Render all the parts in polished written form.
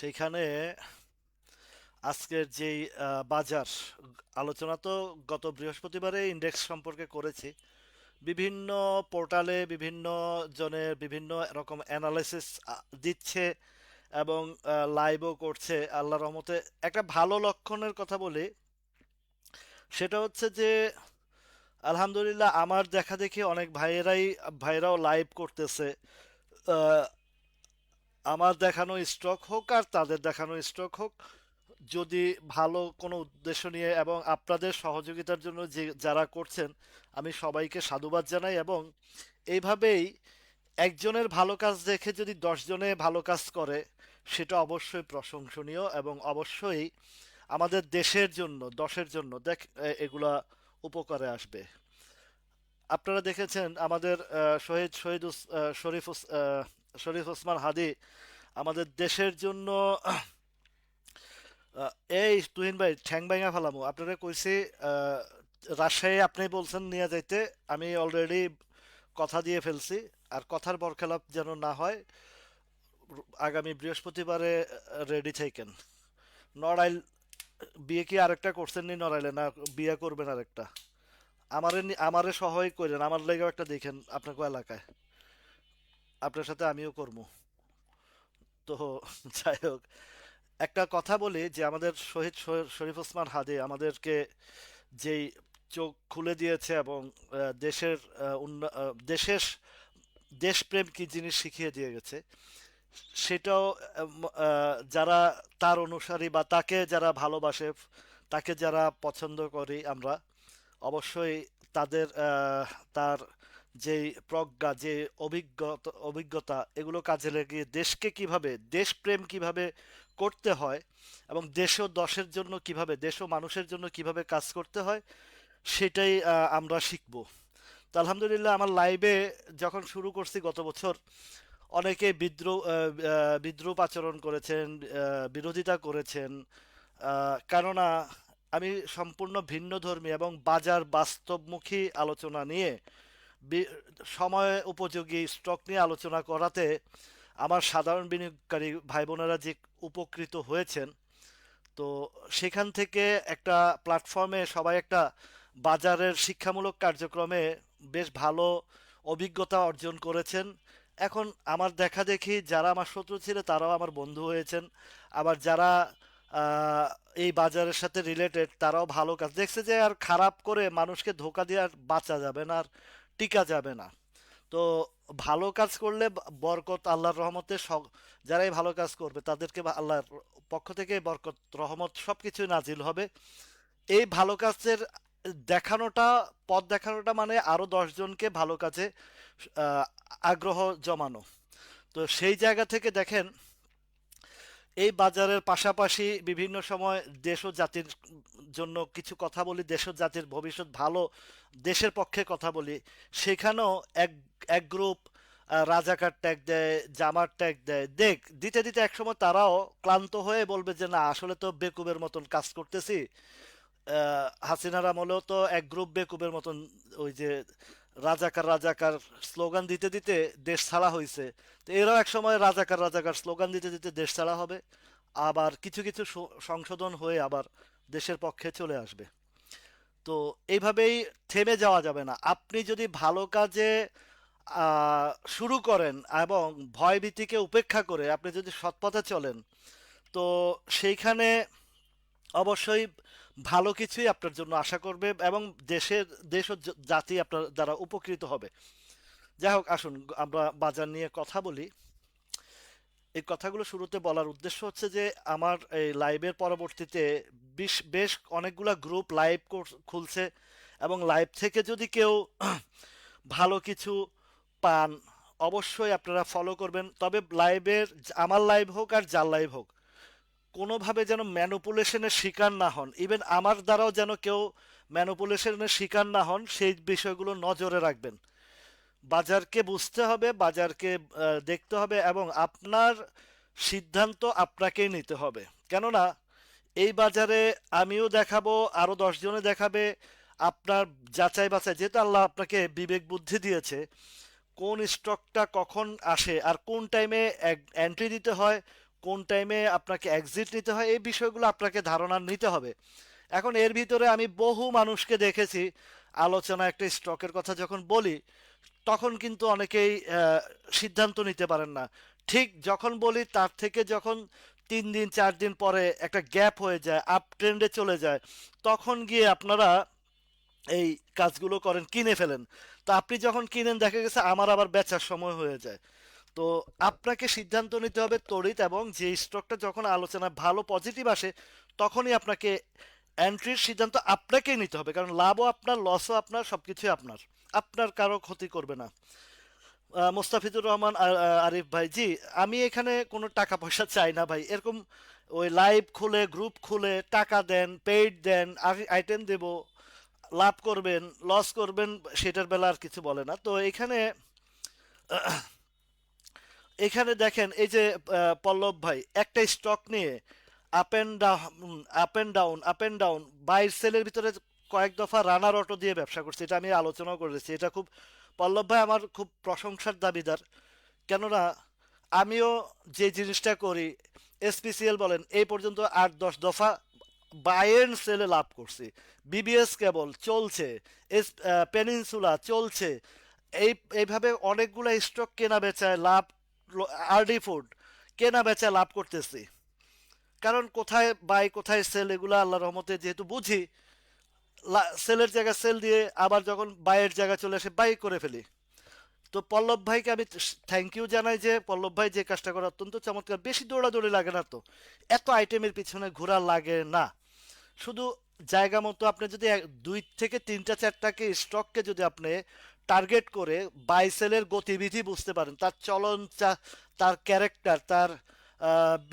সেইখানে আজকের যেই বাজার আলোচনা তো গত বৃহস্পতিবারে ইন্ডেক্স সম্পর্কে করেছি। বিভিন্ন পোর্টালে বিভিন্ন জনের বিভিন্ন রকম অ্যানালাইসিস দিচ্ছে এবং লাইভও করছে। আল্লাহর রহমতে একটা ভালো লক্ষণের কথা বলি, সেটা হচ্ছে যে আলহামদুলিল্লাহ আমার দেখা দেখি অনেক ভাইয়েরাও লাইভ করতেছে। আহ, আমার দেখানো স্টক হোক আর তাদের দেখানো স্টক হোক, যদি ভালো কোনো উদ্দেশ্য নিয়ে এবং আপনাদের সহযোগিতার জন্য যে যারা করছেন, আমি সবাইকে সাধুবাদ জানাই। এবং এইভাবেই একজনের ভালো কাজ দেখে যদি 10 জনে ভালো কাজ করে, সেটা অবশ্যই প্রশংসনীয় এবং অবশ্যই আমাদের দেশের জন্য, দশের জন্য এগুলা উপকারে আসবে। আপনারা দেখেছেন আমাদের শরীফ ওসমান হাদি আমাদের দেশের জন্য আহ, এই তুহিন ভাই ঠ্যাং ভাঙা ফেলামু আপনারা কইছি। আহ, রাজশাহী আপনি বলছেন নিয়ে যাইতে, আমি অলরেডি কথা দিয়ে ফেলছি। আর কথার বরখেলাপ যেন না হয়, আগামী বৃহস্পতিবারে রেডি থাকেন। নড়াইল বিয়ে কি আরেকটা করছেন নি? নড়াইলে না বিয়ে করবেন আরেকটা? আমারে সহায় করেন, আমার লেগেও একটা দেখেন আপনাকে এলাকায়, আপনার সাথে আমিও করবো। তো যাই হোক, একটা কথা বলি যে আমাদের শরীফ ওসমান হাদি আমাদেরকে যেই চোখ খুলে দিয়েছে এবং দেশের দেশের দেশপ্রেম কি জিনিস শিখিয়ে দিয়ে গেছে, সেটাও যারা তার অনুসারী বা তাকে যারা ভালোবাসে, তাকে যারা পছন্দ করি আমরা, অবশ্যই তাদের তার যেই প্রজ্ঞা, যে অভিজ্ঞতা এগুলো কাজে লাগিয়ে দেশকে কিভাবে, দেশপ্রেম কিভাবে করতে হয় এবং দেশ ও দশের জন্য কিভাবে, দেশ ও মানুষের জন্য কিভাবে কাজ করতে হয়, সেটাই আমরা শিখব। তো আলহামদুলিল্লাহ আমার লাইভে যখন শুরু করছি গত বছর, অনেকে বিদ্রূপ আচরণ করেছেন, বিরোধিতা করেছেন। কেননা আমি সম্পূর্ণ ভিন্নধর্মী এবং বাজার বাস্তবমুখী আলোচনা নিয়ে, বি- সময় উপযোগী স্টক নিয়ে আলোচনা করাতে আমার সাধারণ বিনিয়োগকারী ভাই বোনেরা যে উপকৃত হয়েছেন, তো সেখান থেকে একটা প্ল্যাটফর্মে সবাই একটা বাজারের শিক্ষামূলক কার্যক্রমে বেশ ভালো অভিজ্ঞতা অর্জন করেছেন। এখন আমার দেখা দেখি যারা আমার শত্রু ছিল তারাও আমার বন্ধু হয়েছেন। আবার যারা আহ, এই বাজারের সাথে রিলেটেড তারাও ভালো কাজ দেখছে যে আর খারাপ করে মানুষকে ধোকা দিয়ে আর বাঁচা যাবে না, আর টিকা যাবে না। তো ভালো কাজ করলে বরকত আল্লাহর রহমতে যারাই ভালো কাজ করবে তাদেরকে আল্লাহর পক্ষ থেকে বরকত, রহমত সবকিছু নাজিল হবে। এই ভালো কাজের দেখানোটা, পথ দেখানোটা মানে আরো 10 জনকে ভালো কাজে আহ, আগ্রহ জমানো। তো সেই জায়গা থেকে দেখেন, এই বাজারের পাশাপাশি বিভিন্ন সময় দেশ ও জাতির জন্য কিছু কথা বলি, দেশ ও জাতির ভবিষ্যৎ ভালো, দেশের পক্ষে কথা বলি। সেখানেও এক এক গ্রুপ রাজাকার ট্যাগ দেয়, জামার ট্যাগ দেয়, দিতে দিতে একসময় তারাও ক্লান্ত হয়ে বলবে যে না, আসলে তো বেকুবের মতন কাজ করতেছি। হাসিনার আমলেও তো এক গ্রুপ বেকুবের মতন ওই যে রাজাকার রাজাকার স্লোগান দিতে দিতে দেশ ছাড়া হয়েছে। তো এরাও এক সময় রাজাকার রাজাকার স্লোগান দিতে দিতে দেশ ছাড়া হবে, আবার কিছু কিছু সংশোধন হয়ে আবার দেশের পক্ষে চলে আসবে। তো এইভাবেই থেমে যাওয়া যাবে না। আপনি যদি ভালো কাজে শুরু করেন এবং ভয়ভীতিকে উপেক্ষা করে আপনি যদি সৎপথে চলেন, তো সেইখানে অবশ্যই ভালো কিছুই আপনার জন্য আশা করবে এবং দেশ ও জাতি আপনার দ্বারা উপকৃত হবে। যাই হোক, আসুন আমরা বাজার নিয়ে কথা বলি। এই কথাগুলো শুরুতে বলার উদ্দেশ্য হচ্ছে যে আমার এই লাইভের পরবর্তীতে বেশ অনেকগুলা গ্রুপ লাইভ খুলছে এবং লাইভ থেকে যদি কেউ ভালো কিছু পান, অবশ্যই আপনারা ফলো করবেন। তবে লাইভের, আমার লাইভ হোক আর যার লাইভ হোক, কোনোভাবে যেন ম্যানুপুলেশনের শিকার না হন। ইভেন আমার দ্বারাও যেন কেউ ম্যানুপুলেশনের শিকার না হন, সেই বিষয়গুলো নজরে রাখবেন। বাজারকে বুঝতে হবে, বাজারকে দেখতে হবে এবং আপনার সিদ্ধান্ত আপনাকেই নিতে হবে। কেননা এই বাজারে আমিও দেখাবো, আরো 10 জনে দেখাবে। আপনার যাচাই বাছাই, যেহেতু আল্লাহ আপনাকে বিবেক বুদ্ধি দিয়েছে, কোন স্টকটা কখন আসে আর কোন টাইমে এন্ট্রি দিতে হয়, কোন টাইমে আপনাকে এক্সিট নিতে হয়, এই বিষয়গুলো আপনাকে ধারণা নিতে হবে। এখন এর ভিতরে আমি বহু মানুষকে দেখেছি, আলোচনা একটা স্টকের কথা যখন বলি তখন কিন্তু অনেকেই সিদ্ধান্ত নিতে পারেন না। ঠিক যখন বলি তার থেকে যখন 3 দিন 4 দিন পরে একটা গ্যাপ হয়ে যায়, আপ ট্রেন্ডে চলে যায়, তখন গিয়ে আপনারা এই কাজগুলো করেন, কিনে ফেলেন। তো আপনি যখন কিনেন দেখা গেছে আমার আবার বেচার সময় হয়ে যায়। তো আপনাকে সিদ্ধান্ত নিতে হবে তড়িৎ, এবং যে স্টকটা যখন আলোচনা ভালো পজিটিভ আসে তখনই আপনাকে এন্ট্রির সিদ্ধান্ত আপনাকেই নিতে হবে, কারণ লাভও আপনার, লসও আপনার, সবকিছুই আপনার। আপনার কারো ক্ষতি করবে না। মোস্তাফিজুর রহমান আরিফ ভাই, জি, আমি এখানে কোনো টাকা পয়সা চাই না ভাই, এরকম ওই লাইভ খুলে গ্রুপ খুলে টাকা দেন, পেইড দেন, আইটেম দেব, লাভ করবেন লস করবেন সেটার বেলা আর কিছু বলে না। তো এখানে এখানে দেখেন এই যে পল্লব ভাই একটা স্টক নিয়ে up and down, up and down, up and down, buy সেলের ভিতরে কয়েক দফা রানার অটো দিয়ে ব্যবসা করছে, এটা আমি আলোচনাও করেছি। এটা খুব, পল্লব ভাই আমার খুব প্রশংসার দাবিদার। কেননা আমিও যে জিনিসটা করি, এসপিসিএল বলেন, এই পর্যন্ত 8-10 দফা বাই এন্ড সেলে লাভ করছি। বিবিএস কেবল চলছে, এস পেনিনসুলা চলছে, এই এইভাবে অনেকগুলো স্টক কেনা বেচায় লাভ, আরডি ফুড কেনা বেচায় লাভ করতেছি। কারণ কোথায় বাই কোথায় সেল এগুলো আল্লাহ রহমতে যেহেতু বুঝি, সেলের জায়গায় সেল দিয়ে আবার যখন বাইয়ের জায়গা চলে আসে বাই করে ফেলি। তো পল্লব ভাইকে আমি থ্যাংক ইউ জানাই যে পল্লব ভাই যে কাজটা করে অত্যন্ত চমৎকার, বেশি দৌড়াদৌড়ি লাগে না, তো এত আইটেমের পিছনে ঘোরা লাগে না। শুধু জায়গা মতো আপনি যদি 2 থেকে 3টা 4টাকে স্টককে যদি আপনি টার্গেট করে বাই সেলের গতিবিধি বুঝতে পারেন, তার চলন তার ক্যারেক্টার, তার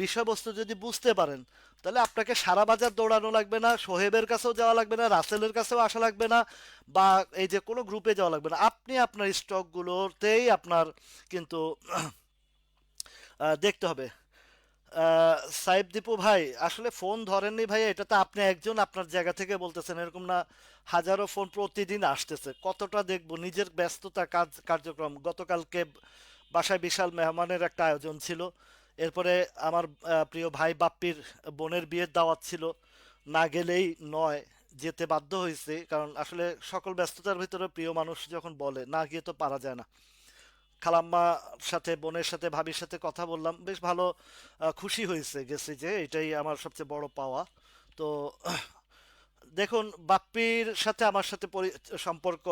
বিষয়বস্তু যদি বুঝতে পারেন, তাহলে আপনাকে সারা বাজার দৌড়ানো লাগবে না, সোহেবের কাছেও যাওয়া লাগবে না, রাসেলের কাছেও আসা লাগবে না, বা এই যে কোনো গ্রুপে যাওয়া লাগবে না। আপনি আপনার স্টকগুলোতেই আপনার কিন্তু দেখতে হবে। সাইব দীপু ভাই, আসলে ফোন ধরেননি ভাই, এটা তো আপনি একজন আপনার জায়গা থেকে বলতেছেন, এরকম না হাজারো ফোন প্রতিদিন আসতেছে, কতটা দেখবো, নিজের ব্যস্ততা, কার্যক্রম। গতকালকে বাসায় বিশাল মেহমানের একটা আয়োজন ছিল, এরপরে আমার প্রিয় ভাই বাপ্পির বোনের বিয়ের দাওয়াত ছিল, না গেলেই নয়, যেতে বাধ্য হয়েছে, কারণ আসলে সকল ব্যস্ততার ভিতরে প্রিয় মানুষ যখন বলে না গিয়ে তো পারা যায় না। খালাম্মার সাথে, বোনের সাথে, ভাবির সাথে কথা বললাম, বেশ ভালো, খুশি হয়েছে গেছি, যে এটাই আমার সবচেয়ে বড় পাওয়া। তো দেখুন, বাপ্পির সাথে আমার সাথে সম্পর্ক,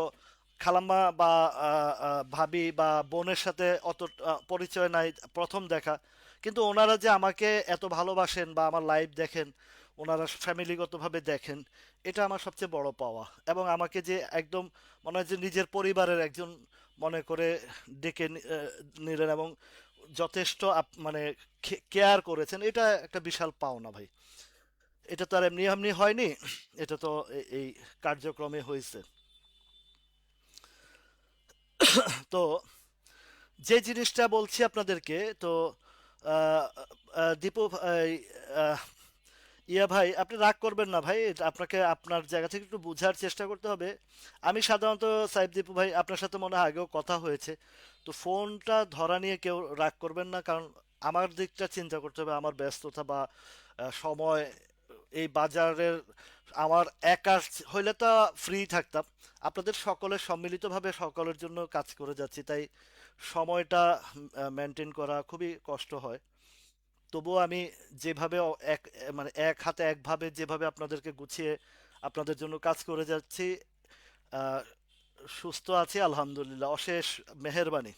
খালাম্মা বা ভাবি বা বোনের সাথে অত পরিচয় নাই, প্রথম দেখা। কিন্তু ওনারা যে আমাকে এত ভালোবাসেন বা আমার লাইভ দেখেন, ওনারা ফ্যামিলিগতভাবে দেখেন, এটা আমার সবচেয়ে বড় পাওয়া। এবং আমাকে যে একদম মনে হয় যে নিজের পরিবারের একজন মনে করে ডেকে নিলেন, এবং যথেষ্ট মানে কেয়ার করেছেন, এটা একটা বিশাল পাওনা ভাই। এটা তো আর এমনি এমনি হয়নি, এটা তো এই কার্যক্রমে হয়েছে। তো যে জিনিসটা বলছি আপনাদেরকে, তো আহ, দীপু ভাই, আহ, ইয়া ভাই, আপনি রাগ করবেন না ভাই, এটা আপনাকে আপনার জায়গা থেকে একটু বোঝার চেষ্টা করতে হবে। আমি সাধারণত, সাইব দীপু ভাই, আপনার সাথে মনে হয় আগেও কথা হয়েছে, তো ফোনটা ধরা নিয়ে কেউ রাগ করবেন না, কারণ আমার দিকটা চিন্তা করতে হবে, আমার ব্যস্ততা বা সময়, এই বাজারের আমার একা হইলে তো ফ্রি থাকতাম। আপনাদের সকলের সম্মিলিতভাবে সকলের জন্য কাজ করে যাচ্ছি, তাই সময়টা মেনটেন করা খুবই কষ্ট হয়। তবুও আমি যেভাবে এক, মানে এক হাতে একভাবে যেভাবে আপনাদেরকে গুছিয়ে আপনাদের জন্য কাজ করে যাচ্ছি, আহ, সুস্থ আছি আলহামদুলিল্লাহ, অশেষ মেহেরবানি।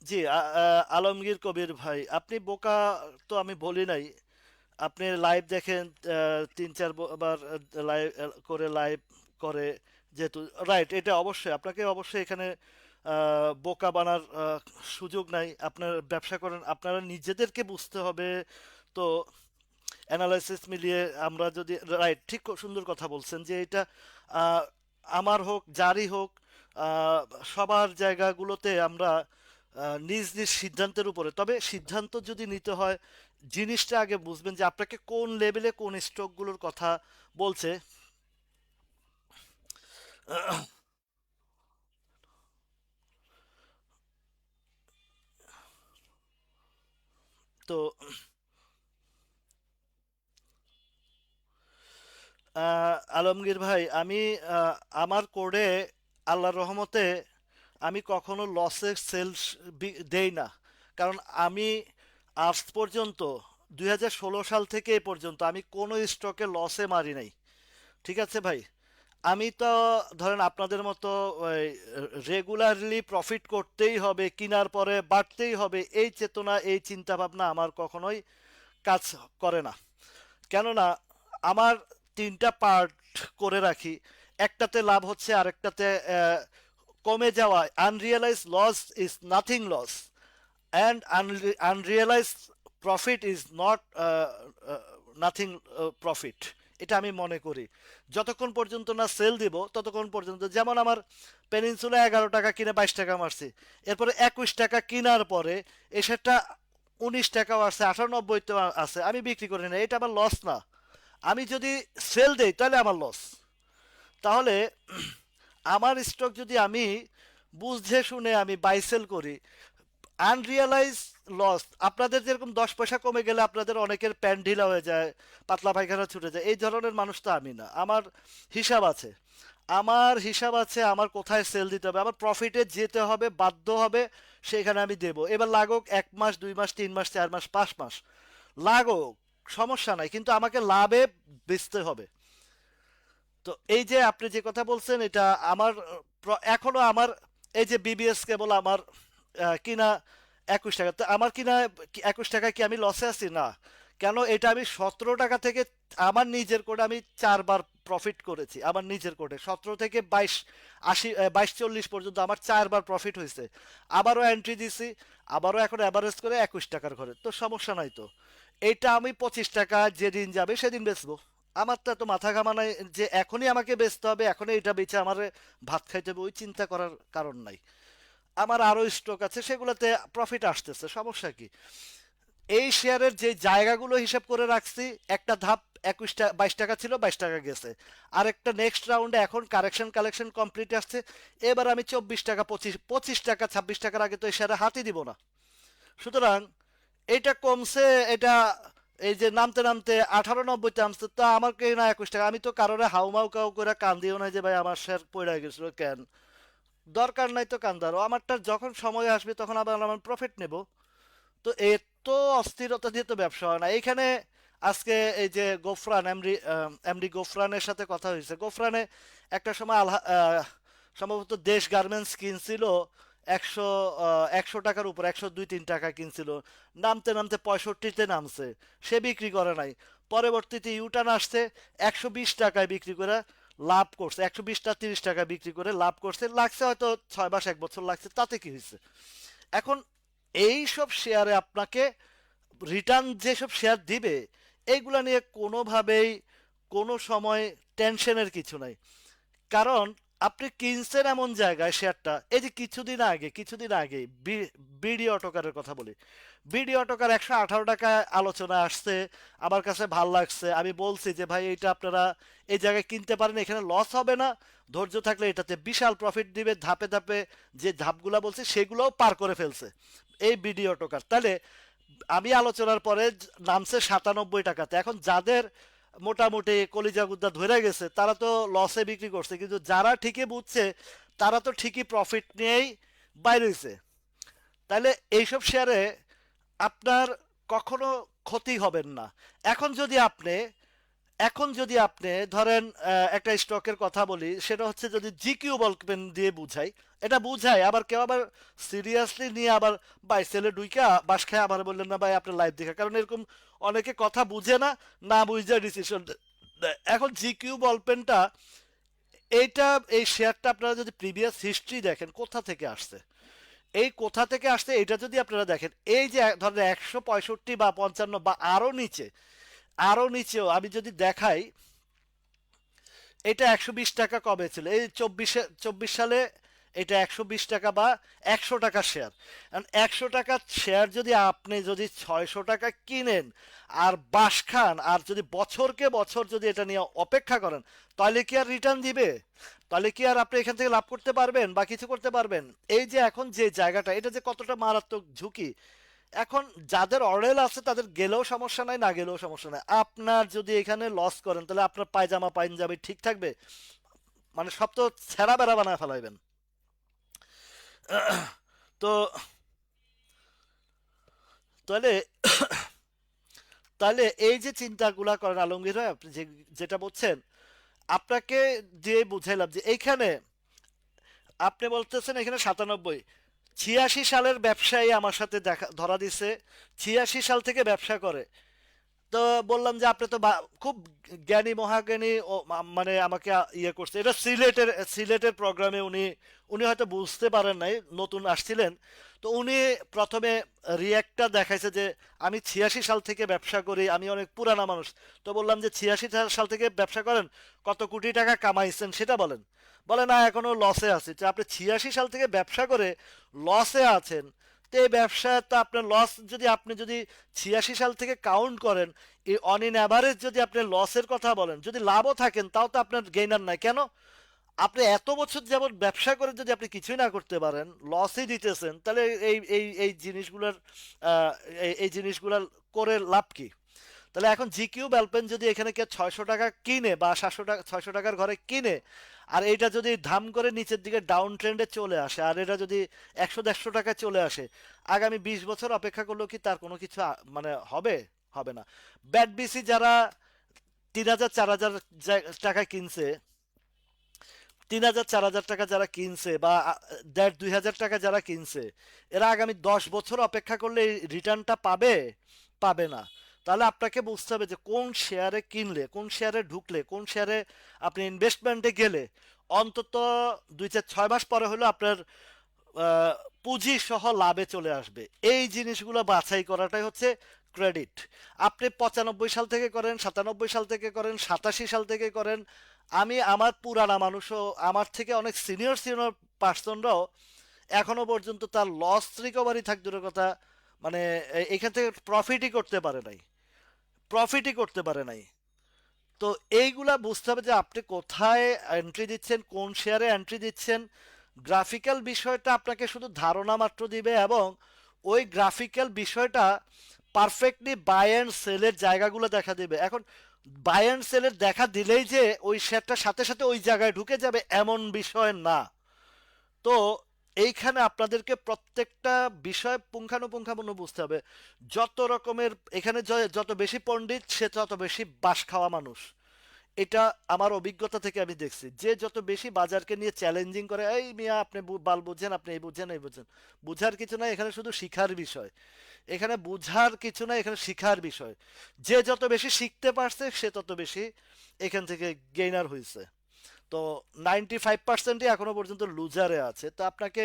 জি, আলমগীর কবির ভাই, আপনি বোকা তো আমি বলি নাই। আপনি লাইভ দেখেন, 3-4 বার লাইভ করে, লাইভ করে, যেহেতু, রাইট, এটা অবশ্যই আপনাকে অবশ্যই এখানে বোকা বানার সুযোগ নাই। আপনার ব্যবসা করেন, আপনারা নিজেদেরকে বুঝতে হবে। তো অ্যানালাইসিস মিলিয়ে আমরা যদি, রাইট, ঠিক, সুন্দর কথা বলছেন যে এটা আহ, আমার হোক যারই হোক, আহ, সবার জায়গাগুলোতে আমরা নিজ নিজ সিদ্ধান্তের উপরে। তবে সিদ্ধান্ত যদি নিতে হয় জিনিসটা আগে বুঝবেন যে আপনাকে কোন লেভেলে কোন স্টকগুলোর কথা বলছে। তো আলমগীর ভাই, আমি আমার কোডে আল্লাহর রহমতে আমি কখনো লসের সেলস দেই না। কারণ আমি আজ পর্যন্ত 2016 সাল থেকে এ পর্যন্ত আমি কোনো স্টকে লসে মারি নাই। ঠিক আছে ভাই? আমি তো ধরেন আপনাদের মতো রেগুলারলি প্রফিট করতেই হবে, কিনার পরে বাড়তেই হবে, এই চেতনা এই চিন্তা ভাবনা আমার কখনোই কাজ করে না। কেননা আমার তিনটা পার্ট করে রাখি। একটাতে লাভ হচ্ছে, আরেকটাতে কমে যাওয়া। Unrealised loss is nothing loss, and unrealised profit is not nothing profit. এটা আমি মনে করি। যতক্ষণ পর্যন্ত না সেল দিব ততক্ষণ পর্যন্ত, যেমন আমার পেনিনসুলা 11 টাকা কিনে 22 টাকা মারছি, এরপরে 21 টাকা কেনার পরে এসেটা 19 টাকাও আসছে, 98 আছে, আমি বিক্রি করি না, এটা আমার লস না। আমি যদি সেল দেই তাহলে আমার লস। তাহলে আমার স্টক যদি আমি বুঝে শুনে আমি বাই সেল করি, আনরিয়ালাইজ লস, আপনাদের যেরকম 10 পয়সা কমে গেলে আপনাদের অনেকের প্যান্ট ঢিলা হয়ে যায়, পাতলা পায়খানা ছুটে যায়, এই ধরনের মানুষ তো আমি না। আমার হিসাব আছে, আমার হিসাব আছে, আমার কোথায় সেল দিতে হবে, আমার প্রফিটে যেতে হবে, বাধ্য হবে, সেখানে আমি দেব। এবার লাগুক 1 মাস, 2 মাস, 3 মাস, 4 মাস, 5 মাস লাগুক, সমস্যা নাই, কিন্তু আমাকে লাভে বেচতে হবে। তো এই যে আপনি যে কথা বলছেন এটা আমার এখনো আমার এই যে বিবিএস কেবল আমার কিনা 21 টাকা, তো আমার কিনা 21 টাকা কি আমি লসে আছি? না। কেন? এটা আমি 17 টাকা থেকে আমার নিজের কোডে আমি 4 বার প্রফিট করেছি। আমার নিজের কোডে 17 থেকে 22, 80, 22, 40 পর্যন্ত আমার 4 বার প্রফিট হয়েছে। আবারও এন্ট্রি দিছি, আবারও এখন অ্যাভারেজ করে 21 টাকার ঘরে, তো সমস্যা নাই তো। এইটা আমি 25 টাকা যেদিন যাবে সেদিন বেচবো। আমার তো এত মাথা ঘামা নাই যে এখনই আমাকে বেচতে হবে, এখনই এটা বেচে আমার ভাত খাইতে হবে, ওই চিন্তা করার কারণ নাই। আমার আরো স্টক আছে, সেগুলোতে প্রফিট আসতেছে, সমস্যা কি? এই শেয়ারের যে জায়গাগুলো হিসাব করে রাখছি, একটা ধাপ 21 টাকা 22 টাকা ছিল, 22 টাকা গেছে। আরেকটা নেক্সট রাউন্ডে এখন কারেকশন কালেকশন কমপ্লিট আসছে। এবার আমি 24 টাকা, 25 টাকা, 26 টাকার আগে তো এই শেয়ারে হাতই দিব না। সুতরাং এটা কমছে, এটা এই যে নামতে নামতে 18,90 নামছে, তা আমার কে না 21 টাকা, আমি তো কারোরে হাউমাউ কাউ করে কান দিও না যে ভাই আমার শেয়ার পড়ে গেছিল কেন। দরকার নাই তো কান্দারও, আমারটা যখন সময় আসবে তখন আবার আমার প্রফিট নেব। তো এত অস্থিরতা দিয়ে তো ব্যবসা হয় না এইখানে। আজকে এই যে গোফরান এমডি, এমডি গোফরানের সাথে কথা হয়েছে। গোফরানে একটা সময় সম্ভবত দেশ গার্মেন্টস কিনছিল 100 টাকার উপর, 102-103 টাকা কিনছিল, নামতে নামতে 65-তে নামছে, সে বিক্রি করে নাই। পরবর্তীতে ইউটার্ন আসছে, 120 টাকায় বিক্রি করে লাভ করছে, 120-30 টাকা বিক্রি করে লাভ করছে, লাগছে হয়তো 6 মাস 1 বছর লাগছে, তাতে কি হয়েছে? এখন এই সব শেয়ারে আপনাকে রিটার্ন যেসব শেয়ার দিবে, এইগুলা নিয়ে কোনোভাবেই কোনো সময় টেনশনের কিছু নাই। কারণ আপনি কিনছেন এমন জায়গায় শেয়ারটা, এই যে কিছুদিন আগে বিডি অটোকারের কথা বলি। বিডি অটোকার 118 টাকায় আলোচনা আসছে, আমার কাছে ভাল লাগছে, আমি বলছি যে ভাই এটা আপনারা এই জায়গায় কিনতে পারেন, এখানে লস হবে না, ধৈর্য থাকলে এটাতে বিশাল প্রফিট দিবে। ধাপে ধাপে যে ধাপগুলা বলছি সেগুলোও পার করে ফেলছে এই বিডি অটোকার। তাহলে আমি আলোচনার পরে নামছে 97 টাকাতে। এখন যাদের মোটামুটি কলিজা গুদ্দা ধরে গেছে তারা তো লসে বিক্রি করছে, কিন্তু যারা ঠিকই বুঝছে তারা তো ঠিকই প্রফিট নিয়েই বাইরে হয়েছে। তাহলে এইসব শেয়ারে আপনার কখনো ক্ষতি হবেন না। এখন যদি আপনি এখন যদি আপনি ধরেন একটা স্টকের কথা বলি, সেটা হচ্ছে যদি জিকিউ বলবেন দিয়ে বুঝাই, এটা বুঝাই, আবার কেউ আবার সিরিয়াসলি নিয়ে আবার বাই সেলে ডুইকা বাস খায় আবার বললেন না ভাই আপনার লাইভ দেখা, কারণ এরকম অনেকে কথা বুঝে না, না বুঝে ডিসিশন দেয়। এখন জিকিউ বলপেনটা, এইটা এই শেয়ারটা আপনারা যদি প্রিভিয়াস হিস্ট্রি দেখেন কোথা থেকে আসছে, এই কোথা থেকে আসছে এটা যদি আপনারা দেখেন, এই যে ধরেন 165 বা 55 বা আরো নিচেও আমি যদি দেখাই, এটা 120 টাকা কবে ছিল? এই 24 সালে এটা 120 টাকা বা 100 টাকা শেয়ার। কারণ 100 টাকা শেয়ার যদি আপনি যদি 600 টাকা কিনেন আর বাস খান, আর যদি বছরকে বছর যদি এটা নিয়ে অপেক্ষা করেন, তাহলে কি আর রিটার্ন দিবে? তাহলে কি আর আপনি এখান থেকে লাভ করতে পারবেন বা কিছু করতে পারবেন? এই যে এখন যে জায়গাটা, এটা যে কতটা মারাত্মক ঝুঁকি। এখন যাদের অরেল আছে তাদের গেলেও সমস্যা নাই, না গেলেও সমস্যা নাই। আপনার যদি এখানে লস করেন তাহলে আপনার পায়জামা পাঞ্জাবি ঠিক থাকবে? মানে সব তো ছেঁড়া বেড়া বানায় ফেলাইবেন। তো তাহলে তাহলে এই যে চিন্তাগুলা করেন আলমগীর ভাই, আপনি যে যেটা বলছেন, আপনাকে দিয়ে বুঝাইলাম যে এইখানে আপনি বলতেছেন এখানে 97, 86 সালের ব্যবসায়ী আমার সাথে দেখা ধরা দিছে, 86 সাল থেকে ব্যবসা করে। তো বললাম যে আপনি তো খুব জ্ঞানী মহাজ্ঞানী, ও মানে আমাকে ইয়ে করছে। এটা সিলেটের প্রোগ্রামে উনি উনি হয়তো বুঝতে পারেন নাই, নতুন আসছিলেন। তো উনি প্রথমে রিয়াক্টটা দেখাইছে যে আমি 86 সাল থেকে ব্যবসা করি, আমি অনেক পুরানা মানুষ। তো বললাম যে 86 সাল থেকে ব্যবসা করেন, কত কোটি টাকা কামাইছেন সেটা বলেন। বলে না, এখনো লসে আছি। তো আপনি 86 সাল থেকে ব্যবসা করে লসে আছেন, তো এই ব্যবসায় তো আপনার লস, যদি আপনি যদি 86 সাল থেকে কাউন্ট করেন, এই অন ইন অ্যাভারেজ যদি আপনি লসের কথা বলেন, যদি লাভও থাকেন তাও তো আপনার গেইনার নাই কেন? আপনি এত বছর যেমন ব্যবসা করে যদি আপনি কিছুই না করতে পারেন, লসই দিতেছেন, তাহলে এই জিনিসগুলোর আহ, এই জিনিসগুলোর করে লাভ কি? তাহলে এখন জিকিউ বেলপেন যদি এখানে কেউ 600 টাকা কিনে বা 700 টাকা, 600 টাকার ঘরে কিনে, আর এটা যদি ধাম করে নিচের দিকে ডাউন ট্রেন্ডে চলে আসে, আর এটা যদি 100-150 টাকা চলে আসে, আগামী 20 বছর অপেক্ষা করলেও কি তার কোনো কিছু মানে হবে? হবে না। ব্যাট বিসি যারা 3,000-4,000 টাকা কিনছে, 3,000-4,000 টাকা যারা কিনছে, বা 1,500-2,000 টাকা যারা কিনছে, এরা আগামী 10 বছর অপেক্ষা করলে রিটার্নটা পাবে? পাবে না। তাহলে আপনাকে বুঝতে হবে যে কোন শেয়ারে কিনলে, কোন শেয়ারে ঢুকলে, কোন শেয়ারে আপনি ইনভেস্টমেন্টে গেলে অন্তত 2-4-6 মাস পরে হলো আপনার আহ, পুঁজি সহ লাভে চলে আসবে। এই জিনিসগুলো বাছাই করাটাই হচ্ছে ক্রেডিট। আপনি 95 সাল থেকে করেন, 97 সাল থেকে করেন, 87 সাল থেকে করেন, আমি আমার পুরানা মানুষও, আমার থেকে অনেক সিনিয়র সিনিয়র পার্সনরাও এখনো পর্যন্ত তার লস রিকভারি থাক দূরের কথা, মানে এখান থেকে প্রফিটই করতে পারে নাই, প্রফিটই করতে পারে নাই। তো এইগুলা বুঝতে হবে যে আপনি কোথায় এন্ট্রি দিচ্ছেন, কোন শেয়ারে এন্ট্রি দিচ্ছেন। গ্রাফিক্যাল বিষয়টা আপনাকে শুধু ধারণা মাত্র দিবে, এবং ওই গ্রাফিক্যাল বিষয়টা পারফেক্টলি বাই অ্যান্ড সেলের জায়গাগুলো দেখা দিবে। এখন বাই অ্যান্ড সেলের দেখা দিলেই যে ওই শেয়ারটার সাথে সাথে ওই জায়গায় ঢুকে যাবে এমন বিষয় না। তো এইখানে আপনাদেরকে প্রত্যেকটা বিষয় পুঙ্খানুপুঙ্খানুপুঙ্খ বুঝতে হবে। যত রকমের এখানে যত বেশি পণ্ডিত সে তত বেশি বাস খাওয়া মানুষ। এটা আমার অভিজ্ঞতা থেকে আমি দেখছি, যে যত বেশি বাজারকে নিয়ে চ্যালেঞ্জিং করে, এই মিয়া আপনি বাল বুঝছেন, আপনি এই বুঝছেন, এই বুঝছেন, বুঝার কিছু নাই এখানে, শুধু শিখার বিষয়। এখানে বুঝার কিছু নাই, এখানে শিখার বিষয়। যে যত বেশি শিখতে পারছে সে তত বেশি এখান থেকে গেইনার হয়েছে। তো 95%ই এখনো পর্যন্ত লুজারে আছে। তো আপনাকে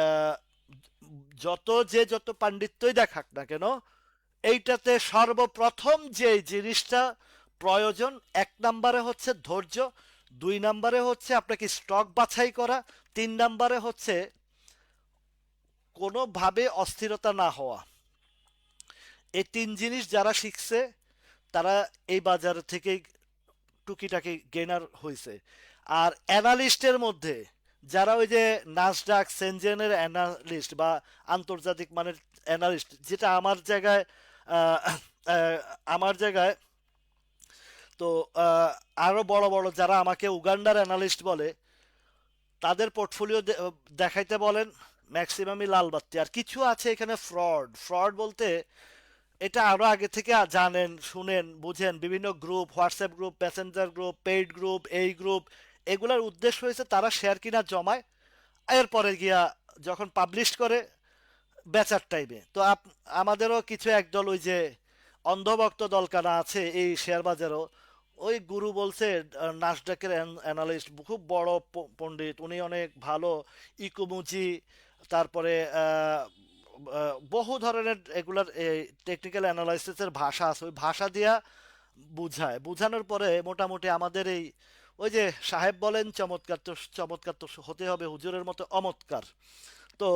আহ, যত পাণ্ডিত্যই দেখাক না কেন, এইটাতে সর্বপ্রথম যে জিনিসটা প্রয়োজন, 1 নম্বরে হচ্ছে ধৈর্য, 2 নম্বরে হচ্ছে আপনাকে স্টক বাছাই করা, 3 নম্বরে হচ্ছে কোনোভাবে অস্থিরতা না হওয়া। এই 3 জিনিস যারা শিখছে তারা এই বাজার থেকেই টুকিটাকি গেনার হয়েছে। আর অ্যানালিস্টের মধ্যে যারা ওই যে নাসডাক সেনজেনের অ্যানালিস্ট বা আন্তর্জাতিক মানের অ্যানালিস্ট, যেটা আমার জায়গায় আহ, আহ, আমার জায়গায় তো আরো বড় বড় যারা আমাকে উগান্ডার অ্যানালিস্ট বলে, তাদের পোর্টফোলিও দেখাইতে বলেন, ম্যাক্সিমামই লাল বাত্তি। আর কিছু আছে এখানে ফ্রড, ফ্রড বলতে এটা আরো আগে থেকে জানেন, শুনেন, বুঝেন, বিভিন্ন group, WhatsApp group, passenger group, paid group, এই গ্রুপ, এগুলোর উদ্দেশ্য হয়েছে তারা শেয়ার কিনা জমায়, এরপরে গিয়া যখন পাবলিশ করে বেচার টাইমে। তো আমাদেরও কিছু একদল ওই যে অন্ধভক্ত দলকানা আছে এই শেয়ার বাজারও। ওই গুরু বলছে, নাসডাকের অ্যানালিস্ট, খুব বড় পণ্ডিত উনি, অনেক ভালো ইকুমুজি, তারপরে বহু ধরনের এগুলার টেকনিক্যাল অ্যানালাইসিসের ভাষা আছে, ওই ভাষা দিয়া বুঝায়, বুঝানোর পরে মোটামুটি আমাদের এই ওই যে সাহেব বলেন চমৎকার তো হতে হবে হুজুরের মতো অমৎকার। তো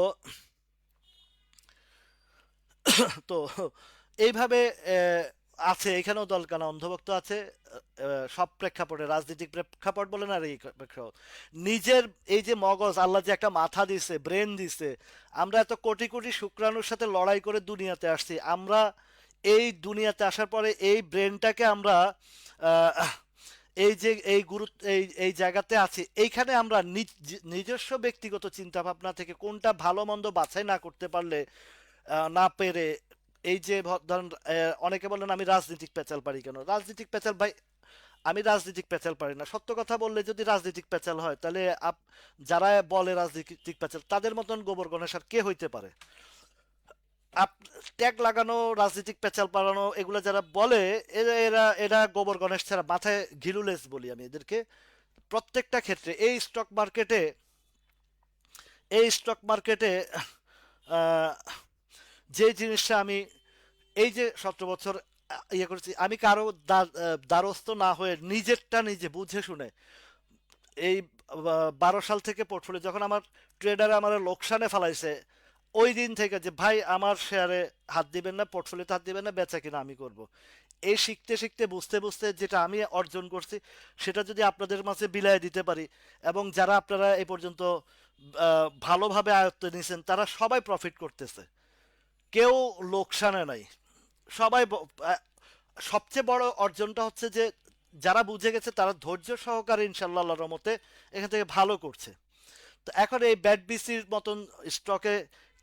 তো এইভাবে আছে এখানেও দলকানা অন্ধভক্ত আছে। সব প্রেক্ষাপটে রাজনৈতিক প্রেক্ষাপট বলেন আর এই প্রেক্ষাপট, নিজের এই যে মগজ আল্লাহ যে একটা মাথা দিছে, ব্রেন দিছে, আমরা এত কোটি কোটি শুক্রাণুর সাথে লড়াই করে দুনিয়াতে আসছি। আমরা এই দুনিয়াতে আসার পরে এই ব্রেনটাকে আমরা আহ, এই যে এই গুরুত্ব এই জায়গাতে আছি, এইখানে আমরা নিজস্ব ব্যক্তিগত চিন্তা ভাবনা থেকে কোনটা ভালো মন্দ বাছাই না করতে পারলে, না পেরে, এই যে ধরেন অনেকে বলেন আমি রাজনীতিক পেঁচাল পারি কেন, রাজনীতিক পেঁচাল ভাই, আমি রাজনীতিক পেঁচাল পারি না। সত্য কথা বললে যদি রাজনীতিক পেঁচাল হয় তাহলে যারা বলে রাজনীতিক পেঁচাল তাদের মতন গোবর গণেশ আর কে হইতে পারে? ট্যাগ লাগানো, রাজনীতিক পেঁচাল পালানো, এগুলো যারা বলে এরা এরা এরা গোবর গণেশ ছাড়া মাথায় ঘিলুলেস বলি আমি এদেরকে। প্রত্যেকটা ক্ষেত্রে এই স্টক মার্কেটে আহ, যে জিনিসটা আমি এই যে 17 বছর ইয়ে করেছি, আমি কারো দ্বারস্থ না হয়ে নিজেরটা নিজে বুঝে শুনে এই 12 সাল থেকে পোর্টফোলিও যখন আমার ট্রেডার আমার লোকসানে ফেলাইছে, ওই দিন থেকে যে ভাই আমার শেয়ারে হাত দিবেন না, পোর্টফোলিওতে হাত দিবেন না, বেচা কিনা আমি করব। এই শিখতে শিখতে বুঝতে বুঝতে যেটা আমি অর্জন করছি সেটা যদি আপনাদের মাঝে বিলাই দিতে পারি, এবং যারা আপনারা এই পর্যন্ত ভালোভাবে আয়ত্তে নিয়েছেন তারা সবাই প্রফিট করতেছে, কেউ লোকসানে নাই, সবাই সবচেয়ে বড় অর্জনটা হচ্ছে যে যারা বুঝে গেছে তারা ধৈর্য সহকারে ইনশাল্লাহ আল্লাহর রহমতে এখান থেকে ভালো করছে। তো এখন এই ব্যাট বিসির মতন স্টকে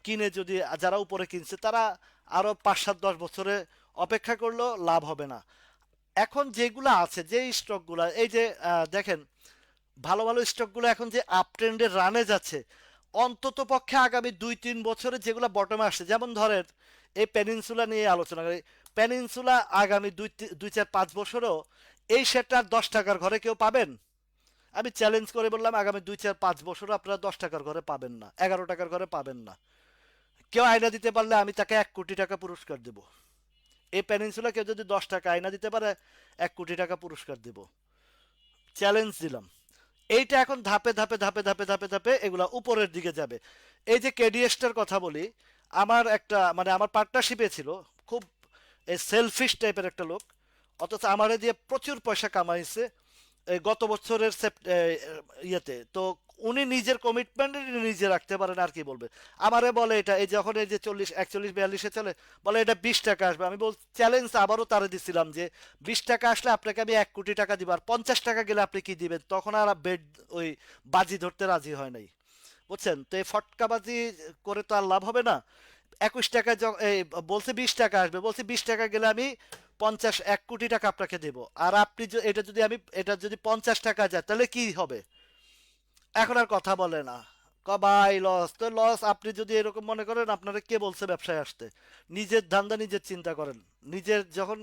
কিনে যদি যারা উপরে কিনছে তারা আরো 5 7 10 বছরে অপেক্ষা করলেও লাভ হবে না। এখন যেগুলো আছে যে স্টকগুলো এই যে দেখেন, ভালো ভালো স্টকগুলো এখন যে আপ ট্রেন্ডের রানে যাচ্ছে, অন্তত পক্ষে আগামী 2 3 বছরে যেগুলো বটমে আসছে, যেমন ধরেন এই পেনিনসুলা নিয়ে আলোচনা করি, পেনিনসুলা আগামী 2 4 5 বছরও এই শেয়ারটা 10 টাকার ঘরে কেউ পাবেন? আমি চ্যালেঞ্জ করে বললাম আগামী 2 4 5 বছরও আপনারা 10 টাকার ঘরে পাবেন না, 11 টাকার ঘরে পাবেন না। কেউ আয়না দিতে পারলে আমি তাকে 1 কোটি টাকা পুরস্কার দেব। এই পেনিনসুলা কেউ যদি 10 টাকা আয়না দিতে পারে 1 কোটি টাকা পুরস্কার দেব, চ্যালেঞ্জ দিলাম। এইটা এখন ধাপে ধাপে ধাপে ধাপে ধাপে ধাপে এগুলা উপরের দিকে যাবে। এই যে কেডিএসটার কথা বলি, আমার একটা মানে আমার পার্টনারশিপে ছিল খুব সেলফিশ টাইপের একটা লোক, অথচ আমারে দিয়ে প্রচুর পয়সা কামাইছে এই গত বছরের ইয়েতে। তো উনি নিজের কমিটমেন্ট নিজে রাখতে পারেন, আর কি বলবে। আমারে বলে এটা এই যখন এই যে 40 41 42-এ চলে, বলে এটা 20 টাকা আসবে। আমি বল চ্যালেঞ্জ আবারও তারে দিছিলাম যে 20 টাকা আসলে আপনাকে আমি 1 কোটি টাকা দিব, আর 50 টাকা গেলে আপনি কি দিবেন? তখন আর বেড ওই বাজি ধরতে রাজি হয় নাই, বুঝছেন? তো এই ফটকাবাজি করে তো আর লাভ হবে না। 21 টাকা এই বলছে 20 টাকা আসবে, বলছে 20 টাকা গেলে আমি 1 কোটি টাকা আপনাকে দেব, আর আপনি এটা যদি 50 টাকা যায় তাহলে কি হবে? এখন আর কথা বলে না, ভাই লস তো লস। আপনি যদি এরকম মনে করেন, আপনারা কে বলছে ব্যবসায় আসতে? নিজের ধান্দা নিজের চিন্তা করেন। নিজের যখন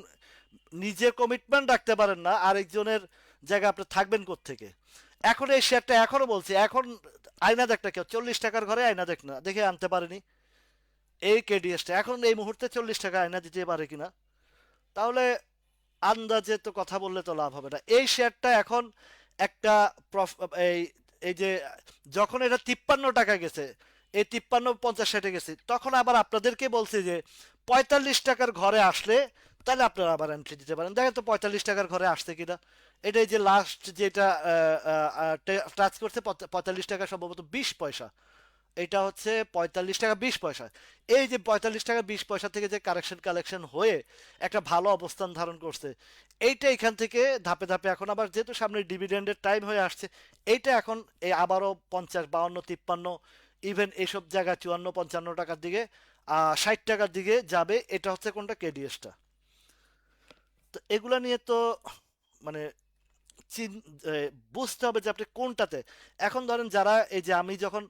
নিজের কমিটমেন্ট রাখতে পারেন না, আরেকজনের জায়গায় আপনি থাকবেন কোত্থেকে? এখন এই শেয়ারটা এখনো বলছি, এখন আয়না দেখ না, কেউ 40 টাকার ঘরে আয়না দেখ না, দেখে আনতে পারেনি এই কেডিএসটা এখন এই মুহূর্তে 40 টাকা আয়না দিতে পারে কিনা? তাহলে আন্দাজে তো কথা বললে তো লাভ হবে না। এই শেয়ারটা এখন একটা এই এই যে যখন এটা 53 টাকা গেছে, এই 53 50 60-এ গেছে, তখন আবার আপনাদেরকে বলছি যে 45 টাকার ঘরে আসলে তাহলে আপনারা আবার এন্ট্রি দিতে পারেন। দেখেন তো 45 টাকার ঘরে আসছে কিনা। এটাই যে লাস্ট যেটা টাচ করছে 45 টাকা সম্ভবত 20 পয়সা, এটা হচ্ছে 45 টাকা 20 পয়সা। এই যে 45 টাকা 20 পয়সা থেকে যে কালেকশন হয়ে একটা ভালো অবস্থান ধারণ করছে, এইটা এখান থেকে ধাপে ধাপে এখন আবার যেহেতু সামনে ডিভিডেন্ডের টাইম হয়ে আসছে, এইটা এখন এই আবারও 50 52 53, ইভেন এইসব জায়গায় 54 55 টাকার দিকে 60 টাকার দিকে যাবে। এটা হচ্ছে কোনটা কেডিএসটা। তো এগুলা নিয়ে তো মানে বুঝতে হবে যে আপনি কোনটাতে। এখন ধরেন যারা এই যে আমি যখন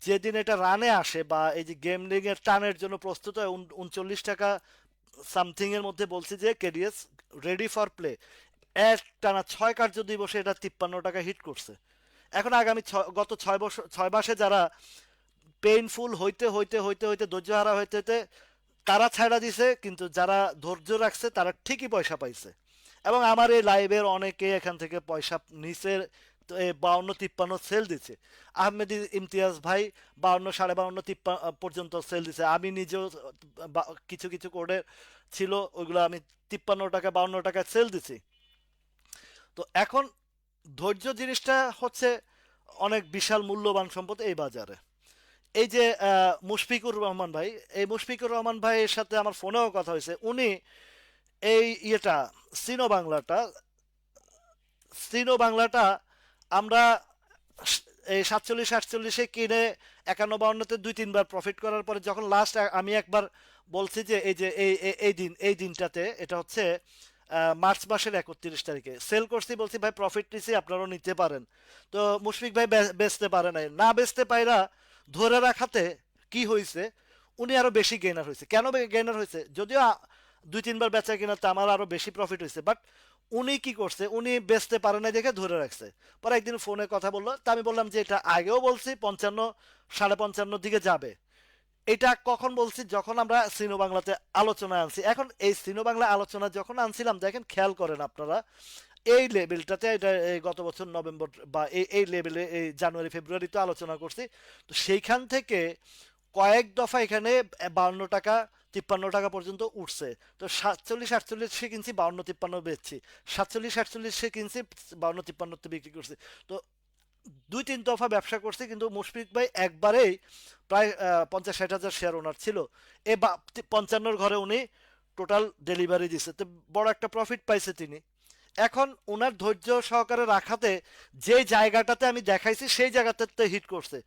যেদিন এটা রানে আসে বা এই যে গেমলিং এর টানের জন্য প্রস্তুত হয় 39 টাকা সামথিং এর মধ্যে বলছি যে কেডিএস রেডি ফর প্লে, এক টানা 6 কার্য দিবসে এটা 53 টাকা হিট করছে। এখন আগামী গত 6 বছর 6 মাসে যারা পেইনফুল হইতে হইতে হইতে হইতে ধৈর্যহারা হইতে হইতে তারা ছাড়া দিছে, কিন্তু যারা ধৈর্য রাখছে তারা ঠিকই পয়সা পাইছে। এবং আমার এই লাইভের অনেকে এখান থেকে পয়সা নিচে 52-53 সেল দিচ্ছে। আহমেদ ইমতিয়াজ ভাই 52, 52.5, 53 পর্যন্ত সেল দিচ্ছে। আমি নিজেও কিছু কিছু কোডে ছিল, ওইগুলো আমি 53 টাকা 52 টাকায় সেল দিছি। তো এখন ধৈর্য জিনিসটা হচ্ছে অনেক বিশাল মূল্যবান সম্পদ এই বাজারে। এই যে মুশফিকুর রহমান ভাই, এই মুশফিকুর রহমান ভাইয়ের সাথে আমার ফোনেও কথা হয়েছে। উনি এই ইয়েটা সিনো বাংলাটা সিনো বাংলাটা আমরা এই 47-48 কিনে 51-52-তে 2-3 বার প্রফিট করার পরে যখন লাস্ট আমি একবার বলছি যে এই যে এই দিনটাতে, এটা হচ্ছে মার্চ মাসের 31 তারিখে সেল করছি, বলছি ভাই প্রফিট নিছি আপনারাও নিতে পারেন। তো মুশফিক ভাই বেচতে পারে নাই, না বেচতে পাইরা ধরে রাখাতে কি হয়েছে, উনি আরো বেশি গেইনার হয়েছে। কেন গেইনার হয়েছে, যদিও 2-3 বার বেচা কিনাতে আমার আরো বেশি প্রফিট হয়েছে, বাট উনি কি করছে, উনি বেচতে পারে না দেখে ধরে রাখছে। পরে একদিন ফোনে কথা বললো, তা আমি বললাম যে এটা আগেও বলছি 55, 55.5 দিকে যাবে। এটা কখন বলছি, যখন আমরা সিনো বাংলাতে আলোচনা আনছি। এখন এই সিনো বাংলা আলোচনা যখন আনছিলাম, দেখেন খেয়াল করেন আপনারা, এই লেভেলটাতে এটা এই গত বছর নভেম্বর বা এই লেভেলে এই জানুয়ারি ফেব্রুয়ারিতে আলোচনা করছি। তো সেইখান থেকে কয়েক দফা এখানে 52 টাকা 53 টাকা পর্যন্ত উঠছে। তো 47-48 কিনছি, 52-53 বেচছি, 47-48 কিনছি, 52-53 বিক্রি করছি। তো 2-3 দফা ব্যবসা করছি, কিন্তু মুশফিক ভাই একবারেই প্রায় 50-60 হাজার শেয়ার ওনার ছিল। এ 55 ঘরে উনি টোটাল ডেলিভারি দিচ্ছে, তো বড় একটা প্রফিট পাইছে তিনি। এখন ওনার ধৈর্য সহকারে রাখাতে যে জায়গাটাতে আমি দেখাইছি সেই জায়গাটাতে হিট করছে।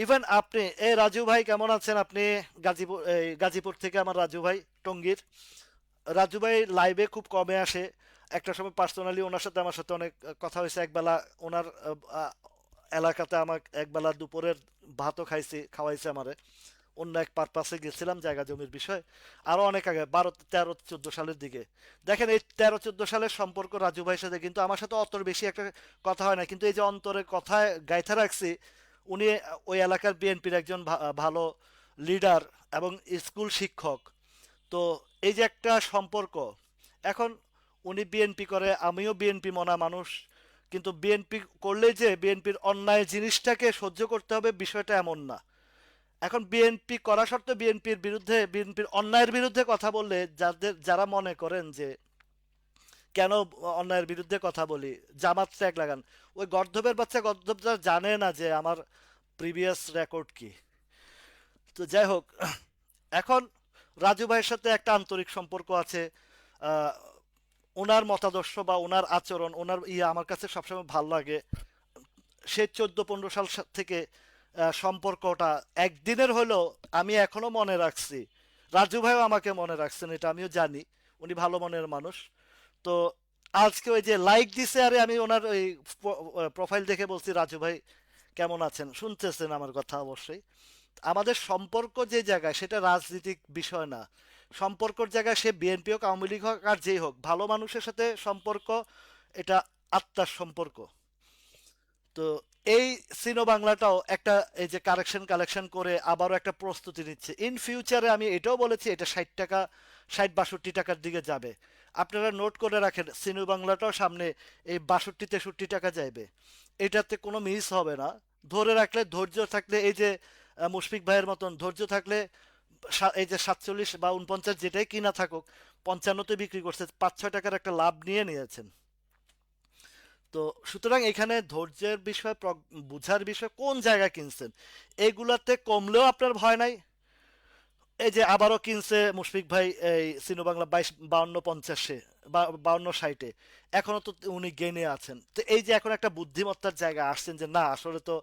ইভেন আপনি রাজু ভাই কেমন আছেন, আপনি গাজীপুর থেকে আমার রাজু ভাই, টঙ্গীর রাজু ভাই লাইভে খুব কমে আসে। একটা সময় পার্সোনালি ওনার সাথে আমার সাথে অনেক কথা হয়েছে। একবেলা ওনার এলাকাতে আমাকে একবেলা দুপুরের ভাতও খাওয়াইছে আমারে। অন্য এক পারপাসে গেছিলাম জায়গা জমির বিষয়, আরো অনেক আগে 12, 13, 14 সালের দিকে। দেখেন এই 13, 14 সালের সম্পর্ক রাজু ভাইয়ের সাথে, কিন্তু আমার সাথে অত বেশি একটা কথা হয় না, কিন্তু এই যে অন্তরে কথায় গাইথা রাখছি। উনি ওই এলাকার বিএনপির একজন ভালো লিডার এবং স্কুল শিক্ষক। তো এই যে একটা সম্পর্ক, এখন উনি বিএনপি করে, আমিও বিএনপি মনা মানুষ, কিন্তু বিএনপি করলে যে বিএনপির অন্যায় জিনিসটাকে সহ্য করতে হবে বিষয়টা এমন না। এখন বিএনপি করা সত্ত্বেও বিএনপির অন্যায়ের বিরুদ্ধে কথা বললে, যারা মনে করেন যে কেন অন্যায়ের বিরুদ্ধে কথা বলি, জামাত ট্যাগ লাগান, ওই গর্ধবের বাচ্চা গর্ধব জানে না যে আমার প্রিভিয়াস রেকর্ড কি। তো যাই হোক, এখন রাজু ভাইয়ের সাথে একটা আন্তরিক সম্পর্ক আছে। আহ, ওনার মতাদর্শ বা ওনার আচরণ, ওনার আমার কাছে সবসময় ভালো লাগে। সে 14-15 সাল থেকে সম্পর্কটা একদিনের হলেও আমি এখনো মনে রাখছি। রাজু ভাইও আমাকে মনে রাখছেন, এটা আমিও জানি। উনি ভালো মনের মানুষ। তো আজকে ওই যে লাইক দিছে, আরে আমি ওনার ওই প্রোফাইল দেখে বলছি রাজু ভাই কেমন আছেন, শুনতেছেন আমার কথা অবশ্যই। আমাদের সম্পর্ক যে জায়গায়, সেটা রাজনৈতিক বিষয় না। সম্পর্কর জায়গায় সে বিএনপি হোক, আওয়ামী লীগ হোক, আর যেই হোক, ভালো মানুষের সাথে সম্পর্ক এটা আত্মার সম্পর্ক। তো এই সিনো বাংলাটাও একটা এই যে কালেকশন করে আবারও একটা প্রস্তুতি নিচ্ছে। ইন ফিউচারে আমি এটাও বলেছি এটা 60 টাকা, 60-62 টাকার দিকে যাবে। আপনারা নোট করে রাখেন, সিনো বাংলাটাও সামনে এই 62-63 টাকা যাইবে, এটাতে কোনো মিস হবে না। ধরে রাখলে, ধৈর্য থাকলে, এই যে মুশফিক ভাইয়ের মতন ধৈর্য থাকলে, এই যে 47 বা 49 যেটাই কিনা থাকুক, 55-তে বিক্রি করছে, 5-6 টাকার একটা লাভ নিয়েছেন। তো সুতরাং এখানে ধৈর্যের বিষয়, বুঝার বিষয়, কোন জায়গায় কিনছেন, এগুলাতে কমলেও আপনার ভয় নাই। এই যে আবারও কিনছে মুশফিক ভাই এই সিনো বাংলা 22, 52, 50-এ, 52, 60-এ, এখনো তো উনি গেনে আছেন। তো এই যে এখন একটা বুদ্ধিমত্তার জায়গা আসছেন যে না, আসলে তো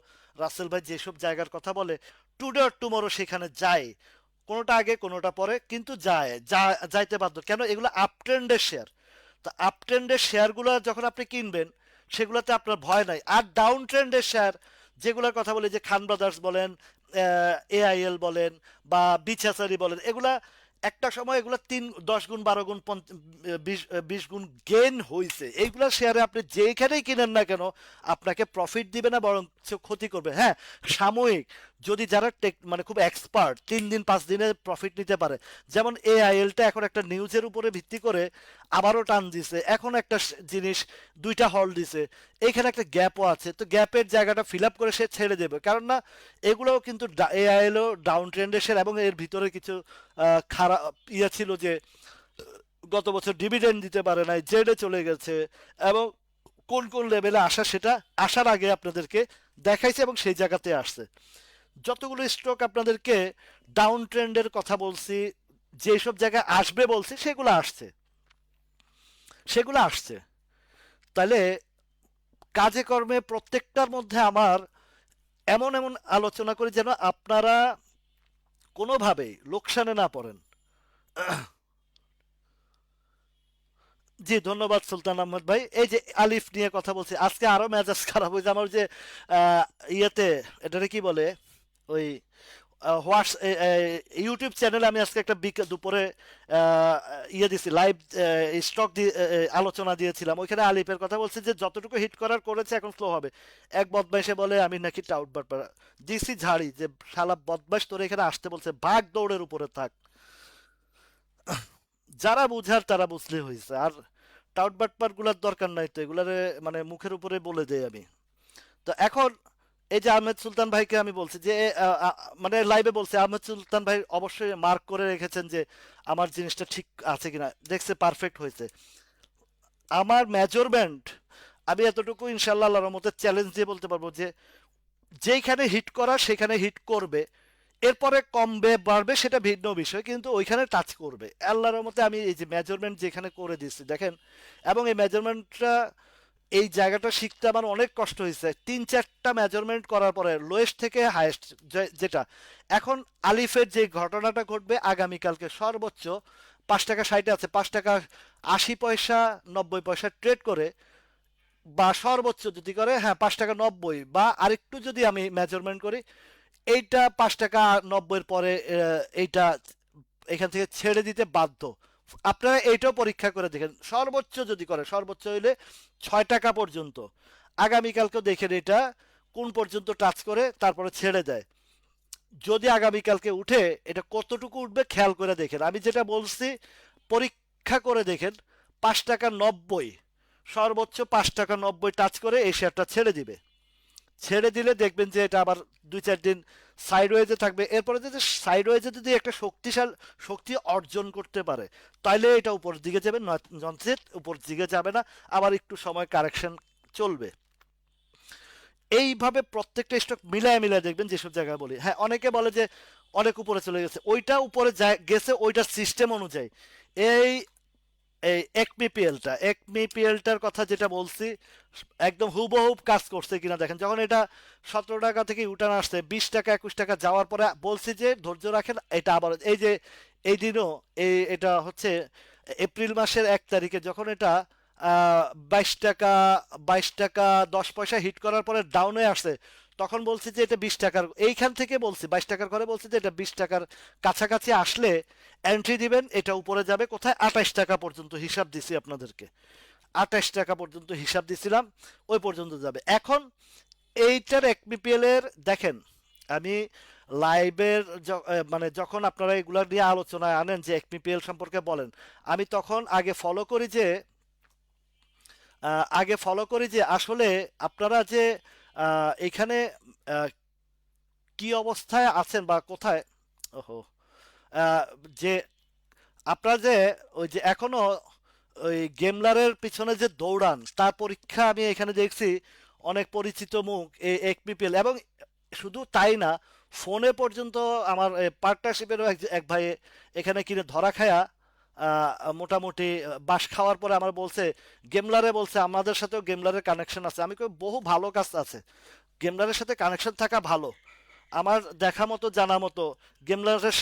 রাসেল ভাই যেসব জায়গার কথা বলে, টুডে অর টুমরো সেখানে যায়, কোনোটা আগে কোনোটা পরে, কিন্তু যাইতে বাধ্য। কেন, এগুলো আপ ট্রেন্ডের শেয়ার। তো আপ ট্রেন্ডের শেয়ারগুলো যখন আপনি কিনবেন, সেগুলোতে আপনার ভয় নাই। আর ডাউন ট্রেন্ডের শেয়ার, যেগুলোর কথা বলে, যে খান ব্রাদার্স বলেন, এআইএল বলেন, বা বিছাচারি বলেন, এগুলা একটা সময় এগুলা 10 গুণ 12 গুণ 20 গুণ গেন হয়েছে। এইগুলা শেয়ারে আপনি যেখানেই কিনেন না কেন, আপনাকে প্রফিট দিবে না, বরং ক্ষতি করবে। হ্যাঁ, সাময়িক যদি যারা মানে খুব এক্সপার্ট 3 দিন 5 দিনে প্রফিট নিতে পারে, যেমন এআইএলটা এখন একটা নিউজের উপরে ভিত্তি করে আবারও টান দিছে, এখন একটা জিনিস 2টা হল দিছে, এইখানে একটা গ্যাপও আছে, তো গ্যাপের জায়গাটা ফিল আপ করে সে ছেড়ে দেবে, কারণ না এগুলোও কিন্তু এআইএলও ডাউন ট্রেন্ডে সে, এবং এর ভিতরে কিছু খারাপ ছিল যে গত বছর ডিভিডেন্ড দিতে পারে নাই, জেডে চলে গেছে, এবং কোন কোন লেভেলে আসা সেটা আসার আগে আপনাদেরকে দেখাইছে এবং সেই জায়গাতে আসছে। যতগুলো স্টক আপনাদেরকে ডাউন ট্রেন্ডের কথা বলছি, যেসব জায়গায় আসবে বলছি, সেগুলো আসছে। তাহলে কাজে কর্মে প্রত্যেকটার মধ্যে আমার এমন এমন আলোচনা করি যেন আপনারা কোনোভাবেই লোকসানে না পড়েন। জি, ধন্যবাদ সুলতান আহমদ ভাই। এই যে আলিফ নিয়ে কথা বলছি, আজকে আরো মেজাজ খারাপ হয়েছে আমার, যে আহ, ইয়েতে এটারে কি বলে, ওই হোয়াটস ইউটিউব চ্যানেলে আমি আজকে একটা দুপুরে আহ, ইয়ে দিছি, লাইভ স্টক আলোচনা দিয়েছিলাম, ওইখানে আলিফের কথা বলছে যে যতটুকু হিট করার করেছে এখন স্লো হবে। এক বদমাইশে বলে আমি নাকি টাউট বাটপার দিছি ঝাড়ি, যে শালা বদমাইশ তোর এখানে আসতে বলছে, ভাগ দৌড়ের উপরে থাক। যারা বুঝার তারা বুঝলে হয়েছে, আর টাউট বাটপার গুলার দরকার নাই তো, এগুলারে মানে মুখের উপরে বলে দেই আমি। তো এখন এই যে আহমেদ সুলতান ভাইকে আমি বলছি যে মানে লাইভে বলছে, আহমেদ সুলতান ভাই অবশ্যই মার্ক করে রেখেছেন যে আমার জিনিসটা ঠিক আছে কিনা, দেখছে পারফেক্ট হয়েছে। আমার মেজারমেন্ট, আমি এতটুকু ইনশাল্লাহ আল্লাহর রহমতে চ্যালেঞ্জ দিয়ে বলতে পারবো যে যেইখানে হিট করা সেখানে হিট করবে, এরপরে কমবে বাড়বে সেটা ভিন্ন বিষয়, কিন্তু ওইখানে টাচ করবে আল্লাহর রহমতে। আমি এই যে মেজারমেন্ট যেখানে করে দিচ্ছি দেখেন, এবং এই মেজারমেন্টটা, এই জায়গাটা শিখতে আমার অনেক কষ্ট হয়েছে, 3-4টা মেজারমেন্ট করার পরে লোয়েস্ট থেকে হাইয়েস্ট যেটা এখন আলিফের যে ঘটনাটা ঘটবে আগামীকালকে, সর্বোচ্চ 5 টাকা 60 আছে, 5 টাকা 80 পয়সা 90 পয়সা ট্রেড করে, বা সর্বোচ্চ যদি করে, হ্যাঁ 5 টাকা 90, বা আরেকটু যদি আমি মেজারমেন্ট করি, এইটা 5 টাকা 90-এর পরে এইটা এখান থেকে ছেড়ে দিতে বাধ্য। আপনারা এইটাও পরীক্ষা করে দেখেন, সর্বোচ্চ যদি করে, সর্বোচ্চ হইলে 6 টাকা পর্যন্ত, আগামীকালকেও দেখেন এটা কোন পর্যন্ত টাচ করে তারপরে ছেড়ে দেয়। যদি আগামীকালকে উঠে, এটা কতটুকু উঠবে খেয়াল করে দেখেন, আমি যেটা বলছি পরীক্ষা করে দেখেন। 5 টাকা 90, সর্বোচ্চ 5 টাকা 90 টাচ করে এই শেয়ারটা ছেড়ে দিবে। ছেড়ে দিলে দেখবেন যে এটা আবার 2-4 দিন সাইডওয়েজে থাকবে, এরপরে যদি সাইডওয়েজে যদি একটা শক্তি অর্জন করতে পারে, তাইলে এটা উপর দিকে যাবে, নচেত উপর দিকে যাবে না, আবার একটু সময় কারেকশন চলবে। এইভাবে প্রত্যেকটা স্টক মিলায় মিলায় দেখবেন, যেসব জায়গায় বলি, হ্যাঁ অনেকে বলে যে অনেক উপরে চলে গেছে, ওইটা উপরে গেছে ওইটার সিস্টেম অনুযায়ী। এই এই একমিপিএলটার কথা যেটা বলছি, একদম হুবহুব কাজ করছে কিনা দেখেন। যখন এটা 17 টাকা থেকে উঠান আসছে, 20 টাকা 21 টাকা যাওয়ার পরে বলছি যে ধৈর্য রাখেন, এটা আবার এই যে এই দিনও, এটা হচ্ছে এপ্রিল মাসের 1 তারিখে, যখন এটা 22 টাকা 22 টাকা 10 পয়সা হিট করার পরে ডাউনে আসছে, তখন বলছি যে এটা 20 টাকার, এইখান থেকে বলছি 22 টাকার ঘরে বলছি যে এটা 20 টাকার কাছাকাছি আসলে এন্ট্রি দিবেন, এটা উপরে যাবে কোথায়, 28 টাকা পর্যন্ত হিসাব দিছি আপনাদেরকে, 28 টাকা পর্যন্ত হিসাব দিছিলাম, ওই পর্যন্ত যাবে। এখন এইটার এক বিপিএল এর দেখেন, আমি লাইভের মানে যখন আপনারা এগুলা নিয়ে আলোচনায় আনেন যে একমিপিএল সম্পর্কে বলেন, আমি তখন আগে ফলো করি যে আসলে আপনারা যে এখানে আহ, কি অবস্থায় আছেন বা কোথায়, ওহো, আহ, যে আপনারা যে ওই যে এখনো ওই গেমলারের পিছনে যে দৌড়ান, তার পরীক্ষা আমি এখানে দেখছি। অনেক পরিচিত মুখ এই একপিপিএল, এবং শুধু তাই না, ফোনে পর্যন্ত আমার পার্টনারশিপেরও এক ভাই এখানে কিনে ধরা খায়া, মোটামুটি বাস খাওয়ার পরে আমার বলছে, গেমলারে বলছে আমাদের সাথেও গেমলারের কানেকশন আছে। আমি কই বহু ভালো কাজ আছে, গেমলারের সাথে কানেকশন থাকা ভালো। আমার দেখা মতো জানা মতো গেমলারের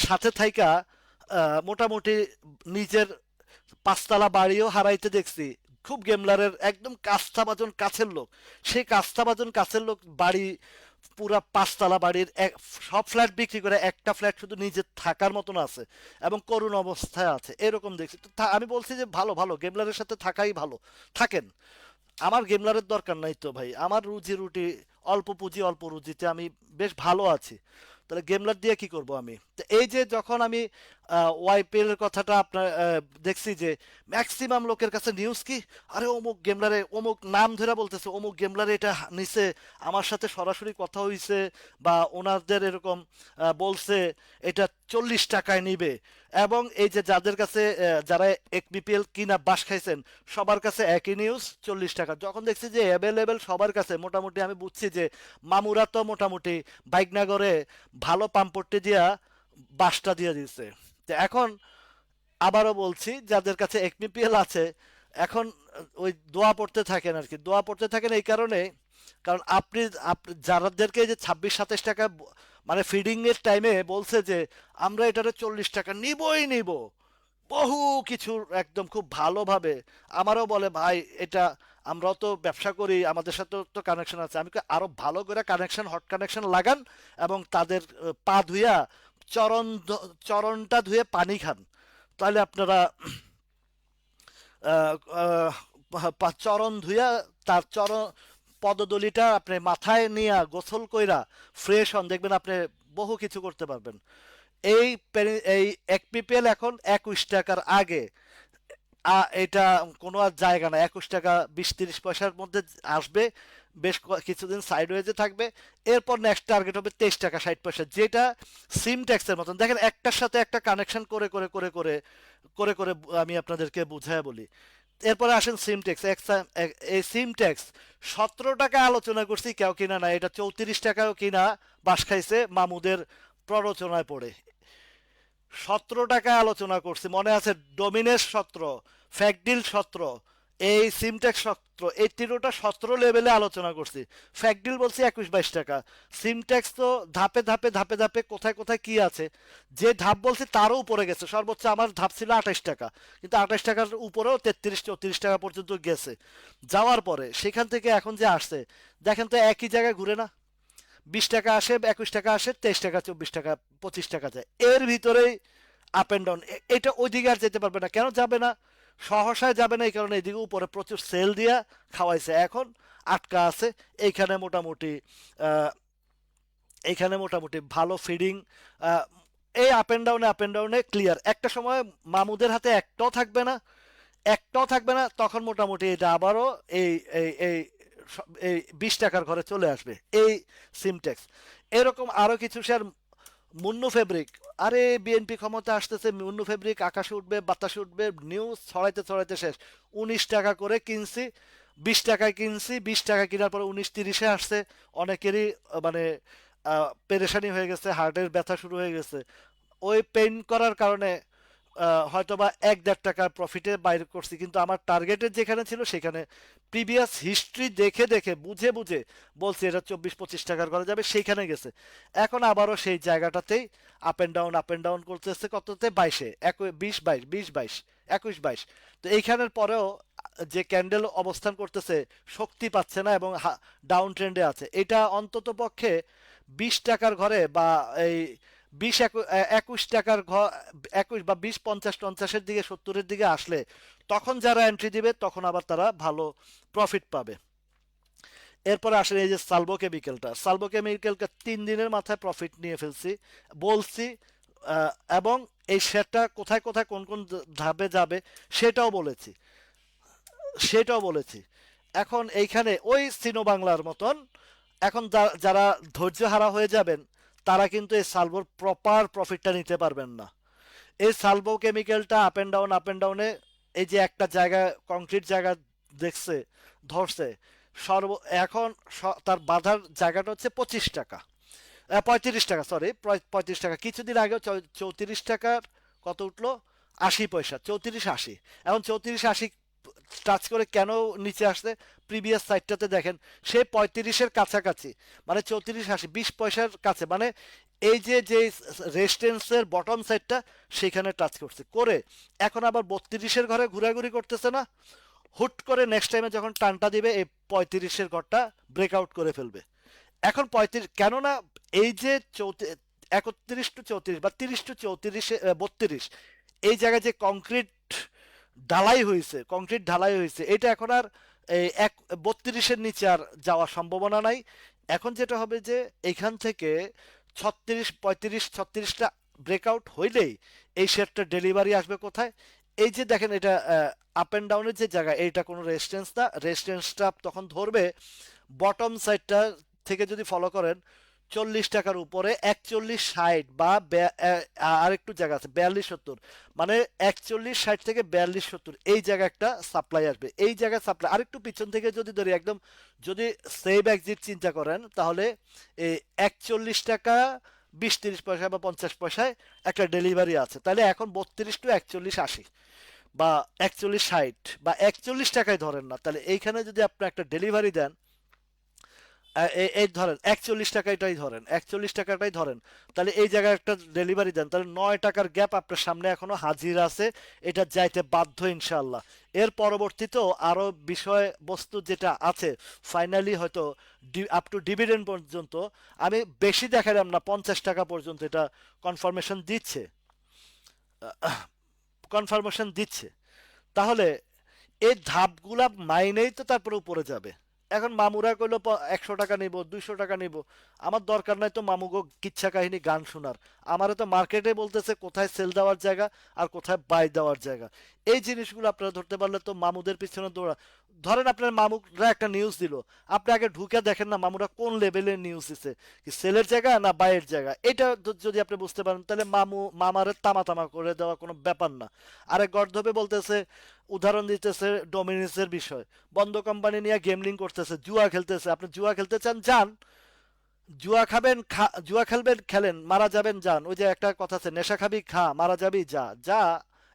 সাথে থাইকা মোটামুটি নিজের 5 তলা বাড়িও হারাইতে দেখছি। খুব গেমলারের একদম কাস্তাবাজন কাছের লোক, সেই কাস্তাবাজন কাছের লোক বাড়ি, পুরা 5 তলা বাড়ির সব ফ্ল্যাট বিক্রি করে একটা ফ্ল্যাট শুধু নিজের থাকার মতন আছে, এবং করুণ অবস্থায় আছে, এরকম দেখছি। তো আমি বলছি যে ভালো ভালো গেমলারের সাথে থাকাই ভালো, থাকেন। আমার গেমলারের দরকার নাই তো ভাই, আমার রুজি রুটি অল্প পুঁজি অল্প রুজিতে আমি বেশ ভালো আছি। তাহলে গেমলার দিয়ে কি করব আমি? তো এই যে যখন আমি ওয়াইপিএল এর কথাটা আপনার দেখছি যে ম্যাক্সিমাম লোকের কাছে নিউজ কি, আরে অমুক গেমলারে অমুক নাম ধরে বলতেছে, অমুক গেমলারে এটা নিছে, আমার সাথে সরাসরি কথা হইছে, বা ওনাদের এরকম বলছে এটা 40 টাকায় নিবে। এবং এই যে যাদের কাছে যারা এক বিপিএল কিনা বাস খাইছেন, সবার কাছে একই নিউজ 40 টাকা। যখন দেখছি যে অ্যাভেলেবেল সবার কাছে, মোটামুটি আমি বুঝছি যে মামুরা তো মোটামুটি বাইকনাগরে ভালো পাম্পট্টি দিয়া বাসটা দিয়ে দিচ্ছে। তো এখন আবারও বলছি, যাদের কাছে একমিপিএল আছে, এখন ওই দোয়া পড়তে থাকেন আর কি। দোয়া পড়তে থাকেন এই কারণে, কারণ যাদেরকে যে 26-27 টাকা মানে ফিডিং এর টাইমে বলছে যে আমরা এটারে 40 টাকা নিবই নিব, বহু কিছু একদম খুব ভালোভাবে আমারও বলে ভাই এটা, আমরাও তো ব্যবসা করি, আমাদের সাথে তো কানেকশন আছে। আমি আরো ভালো করে কানেকশন, হট কানেকশন লাগান এবং তাদের পা ধুইয়া চরণটা ধুয়ে পানি খান, তাহলে আপনারা আহ, চরণ ধুইয়া তার চরণ পদদলিটা আপনি মাথায় নিয়ে গোসল কইরা ফ্রেশ হন, দেখবেন আপনি বহু কিছু করতে পারবেন। এই এক পিপিএল এখন 21 টাকার আগে এটা কোনো আর জায়গা না। 21 টাকা 20-30 পয়সার মধ্যে আসবে, বেশ কিছুদিন সাইডওয়েজে থাকবে। এরপর নেক্সট টার্গেট হবে 23 টাকা 60 পয়সা, যেটা সিম ট্যাক্সের মতন। দেখেন একটার সাথে একটা কানেকশন করে করে করে করে করে করে আমি আপনাদেরকে বুঝায় বলি। এরপরে আসেন সিম ট্যাক্স। এই সিম ট্যাক্স 17 টাকা আলোচনা করছি, কেউ কিনা না, এটা 34 টাকাও কিনা বাস খাইছে মামুদের প্ররোচনায় পড়ে। 17 টাকা আলোচনা করছি, মনে আছে? ডোমিনেস 17, ফ্যাকডিল 17, এই সিমটেক্স 17, এই তিনোটা 17 লেভেলে আলোচনা করছি। ফ্যাকডিল বলছি 21-22 টাকা। সিমটেক্স তো ধাপে ধাপে ধাপে ধাপে কোথায় কোথায় কি আছে, যে ধাপ বলছি তারও উপরে গেছে। সর্বোচ্চ আমার ধাপ ছিল 28 টাকা, কিন্তু 28 টাকার উপরেও 33-34 টাকা পর্যন্ত গেছে। যাওয়ার পরে সেখান থেকে এখন যে আসছে, দেখেন তো একই জায়গায় ঘুরে না। 20 টাকা আসে, 21 টাকা আসে, 23 টাকা, 24 টাকা, 25 টাকা যায়, এর ভিতরেই আপ এন্ড ডাউন। এটা ওইদিকে আর যেতে পারবে না। কেন যাবে না? সহসায় যাবে না এই কারণে এদিকে উপরে প্রচুর সেল দিয়া খাওয়াইছে, এখন আটকা আছে এইখানে। মোটামুটি আহ, এইখানে মোটামুটি ভালো ফিডিং। এই আপ এন্ড ডাউনে ক্লিয়ার। একটা সময় মামুদের হাতে একটাও থাকবে না, একটাও থাকবে না, তখন মোটামুটি এটা আবারও এই এই এই এই 20 টাকার ঘরে চলে আসবে এই সিমটেক্স। এরকম আরো কিছু শেয়ার, মুন্নু ফেব্রিক, আরে বিএনপি ক্ষমতা আসতেছে, মুন্নু ফেব্রিক আকাশে উঠবে বাতাসে উঠবে, নিউজ ছড়াইতে ছড়াইতে শেষ। 19 টাকা করে কিনছি, 20 টাকায় কিনছি, 20 টাকা কেনার পরে 19-30-এ আসছে। অনেকেরই মানে পেরেশানি হয়ে গেছে, হার্টের ব্যথা শুরু হয়ে গেছে। ওই পেইন করার কারণে হয়তো বা 1-1.5 টাকার প্রফিটে বাইর করছি, কিন্তু আমার টার্গেটের যেখানে ছিল সেখানে প্রিভিয়াস হিস্ট্রি দেখে দেখে বুঝে বুঝে বলছি এটা 24-25 টাকার করা যাবে, সেইখানে গেছে। এখন আবারও সেই জায়গাটাতেই আপ এন্ড ডাউন করতেছে। কততে? 22-এ, 20-22, 20-22, 21-22। তো এইখানের পরেও যে ক্যান্ডেল অবস্থান করতেছে, শক্তি পাচ্ছে না এবং ডাউন ট্রেন্ডে আছে। এটা অন্তত পক্ষে 20 টাকার ঘরে বা এই 21 টাকার ঘর, 21 বা 20, 50, 50-এর দিকে, 70-এর দিকে আসলে তখন যারা এন্ট্রি দিবে তখন আবার তারা ভালো প্রফিট পাবে। এরপরে আসলে এই যে সালভো কেমিক্যালটা 3 দিনের মাথায় প্রফিট নিয়ে ফেলছি বলছি। আহ, এবং এই শেয়ারটা কোথায় কোথায় কোন কোন ধাপে যাবে সেটাও বলেছি, সেটাও বলেছি। এখন এইখানে ওই সিনো বাংলার মতন, এখন যারা ধৈর্য হারা হয়ে যাবেন, তারা কিন্তু এই সালভোর প্রপার প্রফিটটা নিতে পারবেন না। এই সালভো কেমিক্যালটা আপ এন্ড ডাউনে, এই যে একটা জায়গা কংক্রিট জায়গা দেখছে, ধরছে, সর্ব এখন তার বাধার জায়গাটা হচ্ছে 25 টাকা, 35 টাকা, সরি 35 টাকা। কিছুদিন আগে 34 টাকার কত উঠলো, 80 পয়সা, 34-80। এখন 34-80 টাচ করে কেন নিচে আসছে? প্রিভিয়াস সাইডটাতে দেখেন, সে 35-এর কাছাকাছি, মানে 34-80, 20 পয়সার কাছে, মানে এই যে যে রেজিস্ট্যান্সের বটম সাইডটা সেখানে টাচ করছে করে, এখন আবার 32-এর ঘরে ঘোরাঘুরি করতেছে না, হুট করে নেক্সট টাইমে যখন টানটা দিবে এই 35-এর ঘরটা ব্রেকআউট করে ফেলবে। এখন 35, কেননা এই যে 31-34 বা 30-34, 32, এই জায়গায় যে কংক্রিট ঢালাই হয়েছে, এটা এখন আর এই 32-এর নিচে আর যাওয়ার সম্ভাবনা নাই। এখন যেটা হবে যে এইখান থেকে 35, 36, 36টা ব্রেকআউট হইলেই এই শেয়ারটা ডেলিভারি আসবে কোথায়? এই যে দেখেন এটা আপ অ্যান্ড ডাউনের যে জায়গা, এইটা কোনো রেজিস্ট্যান্স না, রেজিস্ট্যান্সটা তখন ধরবে বটম সাইডটা থেকে যদি ফলো করেন 40 টাকার উপরে 41, 60 বা আর একটু জায়গা আছে 42, 70, মানে 41, 60 থেকে 42, 70 এই জায়গায় একটা সাপ্লাই আসবে। এই জায়গায় সাপ্লাই আরেকটু পিছন থেকে যদি ধরি একদম, যদি সেভ এক্সিট চিন্তা করেন তাহলে এই 41 টাকা 20, 30 পয়সা বা 50 পয়সায় একটা ডেলিভারি আছে। তাহলে এখন 32 টু 41, 80 বা 41, 60 বা 41 টাকায় ধরেন না, তাহলে এইখানে যদি আপনি একটা ডেলিভারি দেন, এই ধরেন 41 টাকাটাই ধরেন, 41 টাকাটাই ধরেন, তাহলে এই জায়গায় একটা ডেলিভারি দেন, তাহলে 9 টাকার গ্যাপ আপনার সামনে এখনো হাজির আছে। এটা যাইতে বাধ্য ইনশাল্লাহ। এর পরবর্তীতেও আরো বিষয় বস্তু যেটা আছে, ফাইনালি হয়তো আপ টু ডিভিডেন্ড পর্যন্ত আমি বেশি দেখালাম না, 50 টাকা পর্যন্ত এটা কনফার্মেশন দিচ্ছে, কনফার্মেশন দিচ্ছে। তাহলে এই ধাপগুলা মাইনেই তো তারপরে উপরে যাবে। এখন মামুরা কইলো 100 টাকা নিব, 200 টাকা নিব, আমার দরকার নাই তো মামুগো কিচ্ছা কাহিনী গান শোনার। আমারে তো মার্কেটে বলতেছে কোথায় সেল দেওয়ার জায়গা আর কোথায় বাই দেওয়ার জায়গা। এই জিনিসগুলো আপনারা ধরতে পারলে তো মামুদের পিছনে দৌড়া, ধরেন আপনার মামুরা একটা নিউজ দিল, আপনি আগে ঢুকে দেখেন না মামুরা কোন লেভেলের নিউজ দিছে, কি সেলের জায়গা না বাইয়ের জায়গা। এটা যদি আপনি বুঝতে পারেন তাহলে মামারে তামা তামা করে দেওয়া কোনো ব্যাপার না। আরেক গর্ধবে বলতেছে, উদাহরণ দিতেছে ডোমিনিসের বিষয়, বন্ধ কোম্পানি নিয়ে গেমলিং করতেছে, জুয়া খেলতেছে। আপনি জুয়া খেলতে চান যান, জুয়া খাবেন জুয়া খেলবেন খেলেন, মারা যাবেন যান। ওই যে একটা কথা আছে, নেশা খাবি খা, মারা যাবি যা যা।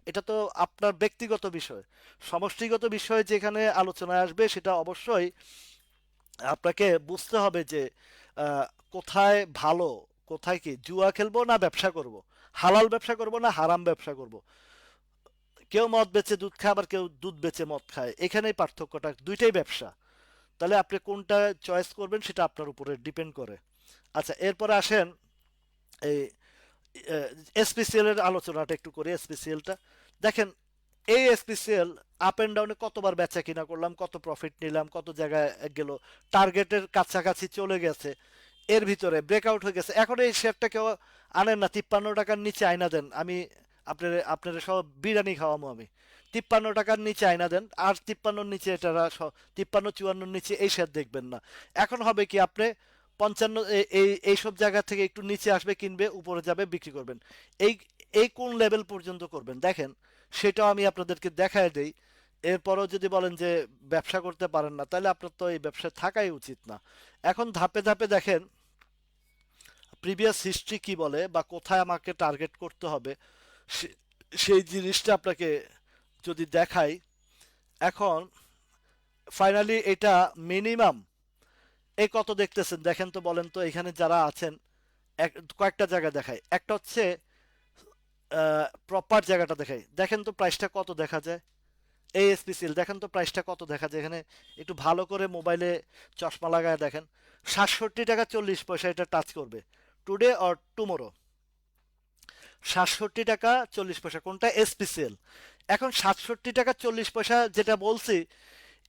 এটা তো আপনার ব্যক্তিগত বিষয়। সমষ্টিগত বিষয় যেখানে আলোচনায় আসবে সেটা অবশ্যই আপনাকে বুঝতে হবে যে আহ, কোথায় ভালো, কোথায় কি জুয়া খেলবো না ব্যবসা করব, হালাল ব্যবসা করব না হারাম ব্যবসা করব। কেউ মদ বেচে দুধ খায়, আবার কেউ দুধ বেচে মদ খায়, এখানেই পার্থক্যটা, দুইটাই ব্যবসা। তাহলে আপনি কোনটা চয়েস করবেন সেটা আপনার উপরে ডিপেন্ড করে। আচ্ছা, এরপরে আসেন এই এসপিসিএল এর আলোচনাটা একটু করি। এসপিসিএলটা দেখেন, এই এসপিসিএল আপ এন্ড ডাউনে কতবার বেচা কিনা করলাম, কত প্রফিট নিলাম, কত জায়গায় গেল, টার্গেটের কাছাকাছি চলে গেছে, এর ভিতরে ব্রেকআউট হয়ে গেছে। এখন এই শেয়ারটা কেউ আনেন না, 53 টাকার নিচে আয়না দেন, আমি আপনার আপনার সব বিরিয়ানি খাওয়াবো আমি। 53 টাকার নিচে আয়না দেন, আর 53-র নিচে এটা 53, 54-র নিচে এই শেয়ার দেখবেন না। এখন হবে কি, আপনি 55 এইসব জায়গা থেকে একটু নিচে আসবে কিনবে, উপরে যাবে বিক্রি করবেন। এই এই কোন লেভেল পর্যন্ত করবেন দেখেন, সেটাও আমি আপনাদেরকে দেখায় দেই। এরপরও যদি বলেন যে ব্যবসা করতে পারেন না, তাহলে আপনার তো এই ব্যবসায় থাকাই উচিত না। এখন ধাপে ধাপে দেখেন প্রিভিয়াস হিস্ট্রি কি বলে বা কোথায় আমাকে টার্গেট করতে হবে, সেই জিনিসটা আপনাকে যদি দেখাই। এখন ফাইনালি এটা মিনিমাম এই কত দেখতেছেন দেখেন তো, বলেন তো এখানে যারা আছেন। কয়েকটা জায়গা দেখায়, একটা হচ্ছে প্রপার জায়গাটা দেখাই, দেখেন তো প্রাইসটা কত দেখা যায়। এএসপিসিএল দেখেন তো প্রাইসটা কত দেখা যায় এখানে, একটু ভালো করে মোবাইলে চশমা লাগায় দেখেন। 67 টাকা 40 পয়সা এটা টাচ করবে টুডে অর টুমোরো। 67 টাকা 40 পয়সা কোনটা? এসপিসিএল। এখন 67 টাকা 40 পয়সা যেটা বলছি,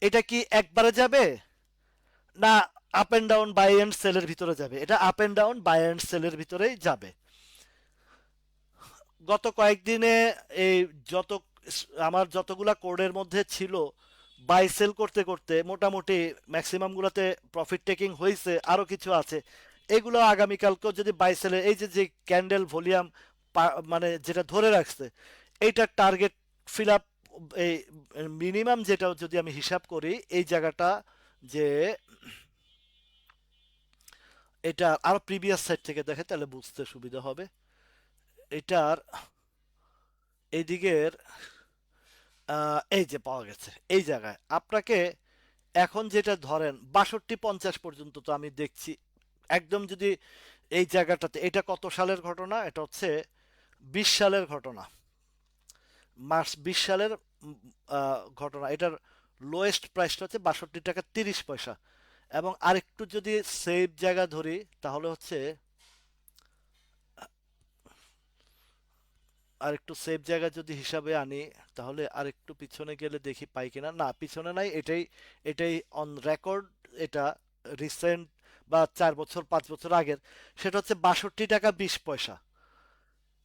এটা কি একবারে যাবে না up and down buy and সেলের ভিতরে যাবে? এটা up and down buy and সেলের ভিতরেই যাবে। গত কয়েকদিনে এই যত আমার যতগুলা কোডের মধ্যে ছিল, বাই সেল করতে করতে মোটামুটি ম্যাক্সিমাম গুলাতে প্রফিট টেকিং হয়েছে, আরো কিছু আছে। এগুলো আগামীকালকেও যদি বাই সেলে এই যে যে ক্যান্ডেল ভলিউম মানে যেটা ধরে রাখছে, এইটার টার্গেট ফিল আপ, এই মিনিমাম যেটা যদি আমি হিসাব করি এই জায়গাটা, যে এটা আরো প্রিভিয়াস সাইড থেকে দেখে তাহলে বুঝতে সুবিধা হবে। এটার এইদিকের এই যে পাওয়া গেছে এই জায়গায় আপনাকে, এখন যেটা ধরেন 62, 50 পর্যন্ত তো আমি দেখছি একদম। যদি এই জায়গাটাতে, এটা কত সালের ঘটনা? এটা হচ্ছে 20 সালের ঘটনা, মার্চ 20 সালের ঘটনা। এটার লোয়েস্ট প্রাইসটা হচ্ছে 62 টাকা 30 পয়সা। এবং আরেকটু যদি সেফ জায়গা ধরি তাহলে হচ্ছে, আর একটু সেফ জায়গা যদি হিসাবে আনি, তাহলে আর একটু পিছনে গেলে দেখি পাই কিনা, না পিছনে নাই, এটাই, এটাই অন রেকর্ড। এটা রিসেন্ট বা 4 বছর 5 বছর আগের, সেটা হচ্ছে 62 টাকা 20 পয়সা।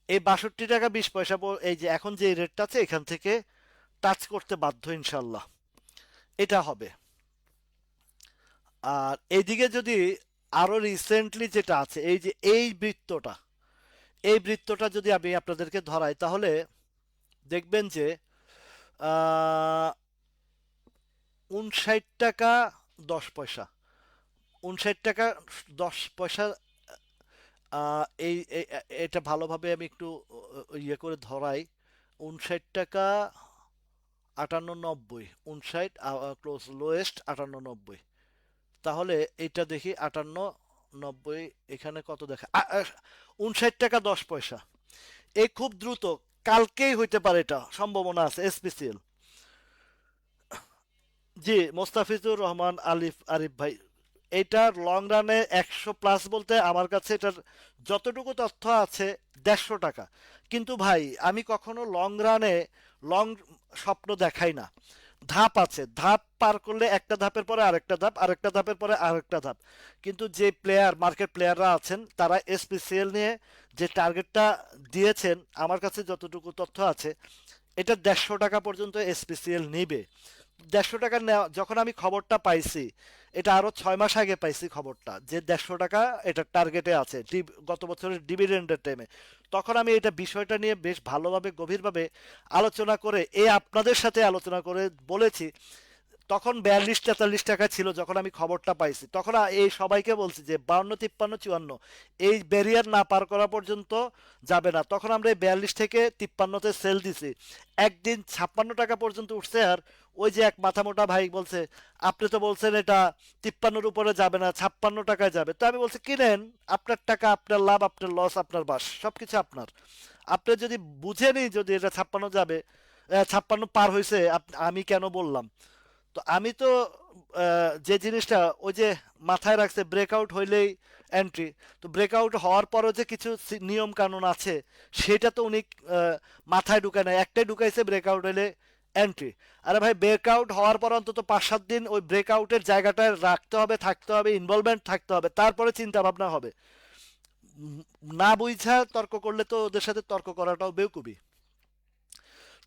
এই 62 টাকা 20 পয়সা এই যে এখন যে রেটটা আছে এখান থেকে টাচ করতে বাধ্য ইনশাল্লাহ, এটা হবে। আর এইদিকে যদি আরো রিসেন্টলি যেটা আছে, এই যে এই বৃত্তটা যদি আমি আপনাদেরকে ধরাই, তাহলে দেখবেন যে 59 টাকা 10 পয়সা, 59 টাকা 10 পয়সা। এটা ভালোভাবে আমি একটু ইয়ে করে ধরাই। 59 টাকা 58 90, 59 ক্লোজ লোয়েস্ট 58 90। তাহলে এটা দেখি 58 90, এখানে কত দেখা, 59 টাকা 10 পয়সা। এই খুব দ্রুত কালকেই হইতে পারে, এটা সম্ভাবনা আছে এসপিসিএল। জি, মোস্তাফিজুর রহমান আলিফ আরিফ ভাই, এইটার লং রানে 100 প্লাস বলতে আমার কাছে এটার যতটুকু তথ্য আছে 150 টাকা। কিন্তু ভাই আমি কখনো লং রানে লং স্বপ্ন দেখাই না। ধাপ আছে, ধাপ পার করলে একটা ধাপের পরে আরেকটা ধাপ, আরেকটা ধাপের পরে আরেকটা ধাপ। কিন্তু যে মার্কেট প্লেয়াররা আছেন তারা এসপিসিএল নিয়ে যে টার্গেটটা দিয়েছেন, আমার কাছে যতটুকু তথ্য আছে এটা 150 টাকা পর্যন্ত এসপিসিএল নিবে। 150 টাকা নেওয়া, যখন আমি খবরটা পাইছি, এটা আরো 6 মাস আগে পাইছি খবরটা, যে 150 টাকা এটা টার্গেটে আছে গত বছরের ডিভিডেন্ডের টাইমে। তখন আমি এটা বিষয়টা নিয়ে বেশ ভালোভাবে গভীরভাবে আলোচনা করে আপনাদের সাথে আলোচনা করে বলেছি। তখন 42 43 টাকা ছিল যখন আমি খবরটা পাইছি। তখন এই সবাইকে বলছি যে 52 53 54 এই ব্যারিয়ার না পার করা পর্যন্ত যাবে না। তখন আমরা এই 42 থেকে 53-তে সেল দিছি। একদিন 56 টাকা পর্যন্ত উঠছে। আর ওই যে এক মাথা মোটা ভাই বলছে, আপনি তো বলছেন এটা 53-র উপরে যাবে না, 56 টাকায় যাবে। তো আমি বলছি কিনেন, আপনার টাকা, আপনার লাভ, আপনার লস, আপনার বাস, সবকিছু আপনার। আপনি যদি বুঝেনি যদি এটা 56 যাবে, 56 পার হয়েছে, আমি কেন বললাম? তো আমি তো যে জিনিসটা ওই যে মাথায় রাখছে, ব্রেকআউট হইলেই এন্ট্রি। তো ব্রেকআউট হওয়ার পরও যে কিছু নিয়ম কানুন আছে, সেটা তো উনি মাথায় ঢুকায় না, একটাই ঢুকাইছে ব্রেকআউট হইলে এন্ট্রি। আরে ভাই, ব্রেকআউট হওয়ার পর অন্তত 5 7 দিন ওই ব্রেকআউটের জায়গাটায় রাখতে হবে, থাকতে হবে, ইনভলভমেন্ট থাকতে হবে, তারপরে চিন্তা ভাবনা হবে। না বুঝা তর্ক করলে তো ওদের সাথে তর্ক করাটাও বেউকুবি।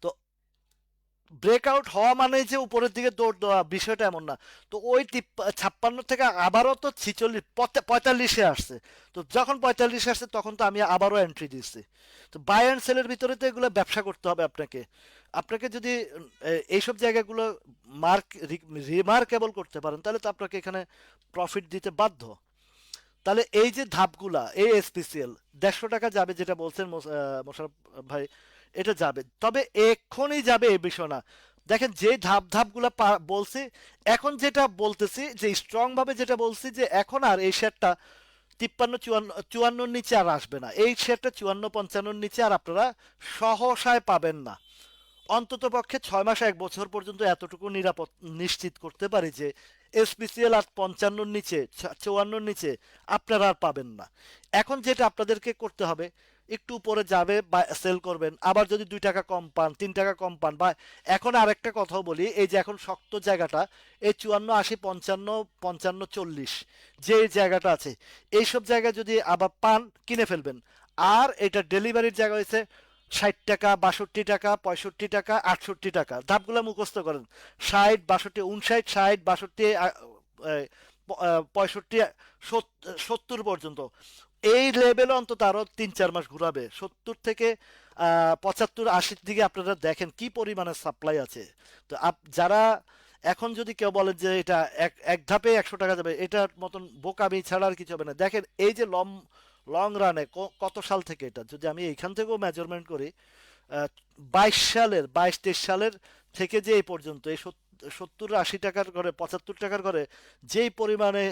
তো ব্রেকআউট হওয়া মানে যে উপরের দিকে দৌড় দেওয়া, বিষয়টা এমন না। তো ওই 56 থেকে আবারও তো 46 45-এ আসছে। তো যখন 45-এ আসছে তখন তো আমি আবারও এন্ট্রি দিচ্ছি। তো বাই অ্যান্ড সেলের ভিতরে তো এগুলো ব্যবসা করতে হবে আপনাকে। আপনাকে যদি এইসব জায়গাগুলো মার্ক রিমার্কেবল করতে পারেন, তাহলে তো আপনাকে এখানে প্রফিট দিতে বাধ্য। তাহলে এই যে ধাপগুলা, এই এসপিসিএল 150 টাকা যাবে যেটা বলছেন মোশাররফ ভাই, এটা যাবে, তবে এক্ষুনি যাবে এই বিষয় না। দেখেন যে ধাপগুলা বলছি, এখন যেটা বলতেছি যে স্ট্রং ভাবে যেটা বলছি, যে এখন আর এই শেয়ারটা 53 54 54-র নিচে আর আসবে না। এই শেয়ারটা 54 55-র নিচে আর আপনারা সহসায় পাবেন না। অন্তত পক্ষে 6 মাস 1 বছর পর্যন্ত এতটুকু নিরাপদ নিশ্চিত করতে পারি যে এসপিসিএল আর 55-র নিচে 54-র নিচে আপনারা আর পাবেন না। এখন যেটা আপনাদেরকে করতে হবে, একটু উপরে যাবে বা সেল করবেন, আবার যদি 2 টাকা কম পান, 3 টাকা কম পান, বা এখন আরেকটা কথাও বলি, এই যে এখন শক্ত জায়গাটা, এই 54 80 55 55 40 যে জায়গাটা আছে, এইসব জায়গায় যদি আবার পান, কিনে ফেলবেন। আর এটা ডেলিভারির জায়গা হয়েছে 60 টাকা 62 টাকা 65 টাকা 68 টাকা। ধাপগুলো মুখস্থ করেন, 60 62 60 60 62 65 70 পর্যন্ত। এই লেভেলে অন্তত আরো 3 4 মাস ঘুরাবে। 70 থেকে 75 80-র দিকে আপনারা দেখেন কি পরিমাণে সাপ্লাই আছে। তো যারা এখন যদি কেউ বলেন যে এটা এক এক ধাপে 100 টাকা যাবে, এটার মতন বোকামি ছাড়া আর কিছু হবে না। দেখেন এই যে লং রানে কত সাল থেকে, এটা যদি আমি এইখান থেকেও মেজারমেন্ট করি, 22 সালের 22 23 সালের থেকে যে এই পর্যন্ত এই 70 80 টাকার ঘরে, 75 টাকার ঘরে যেই পরিমাণে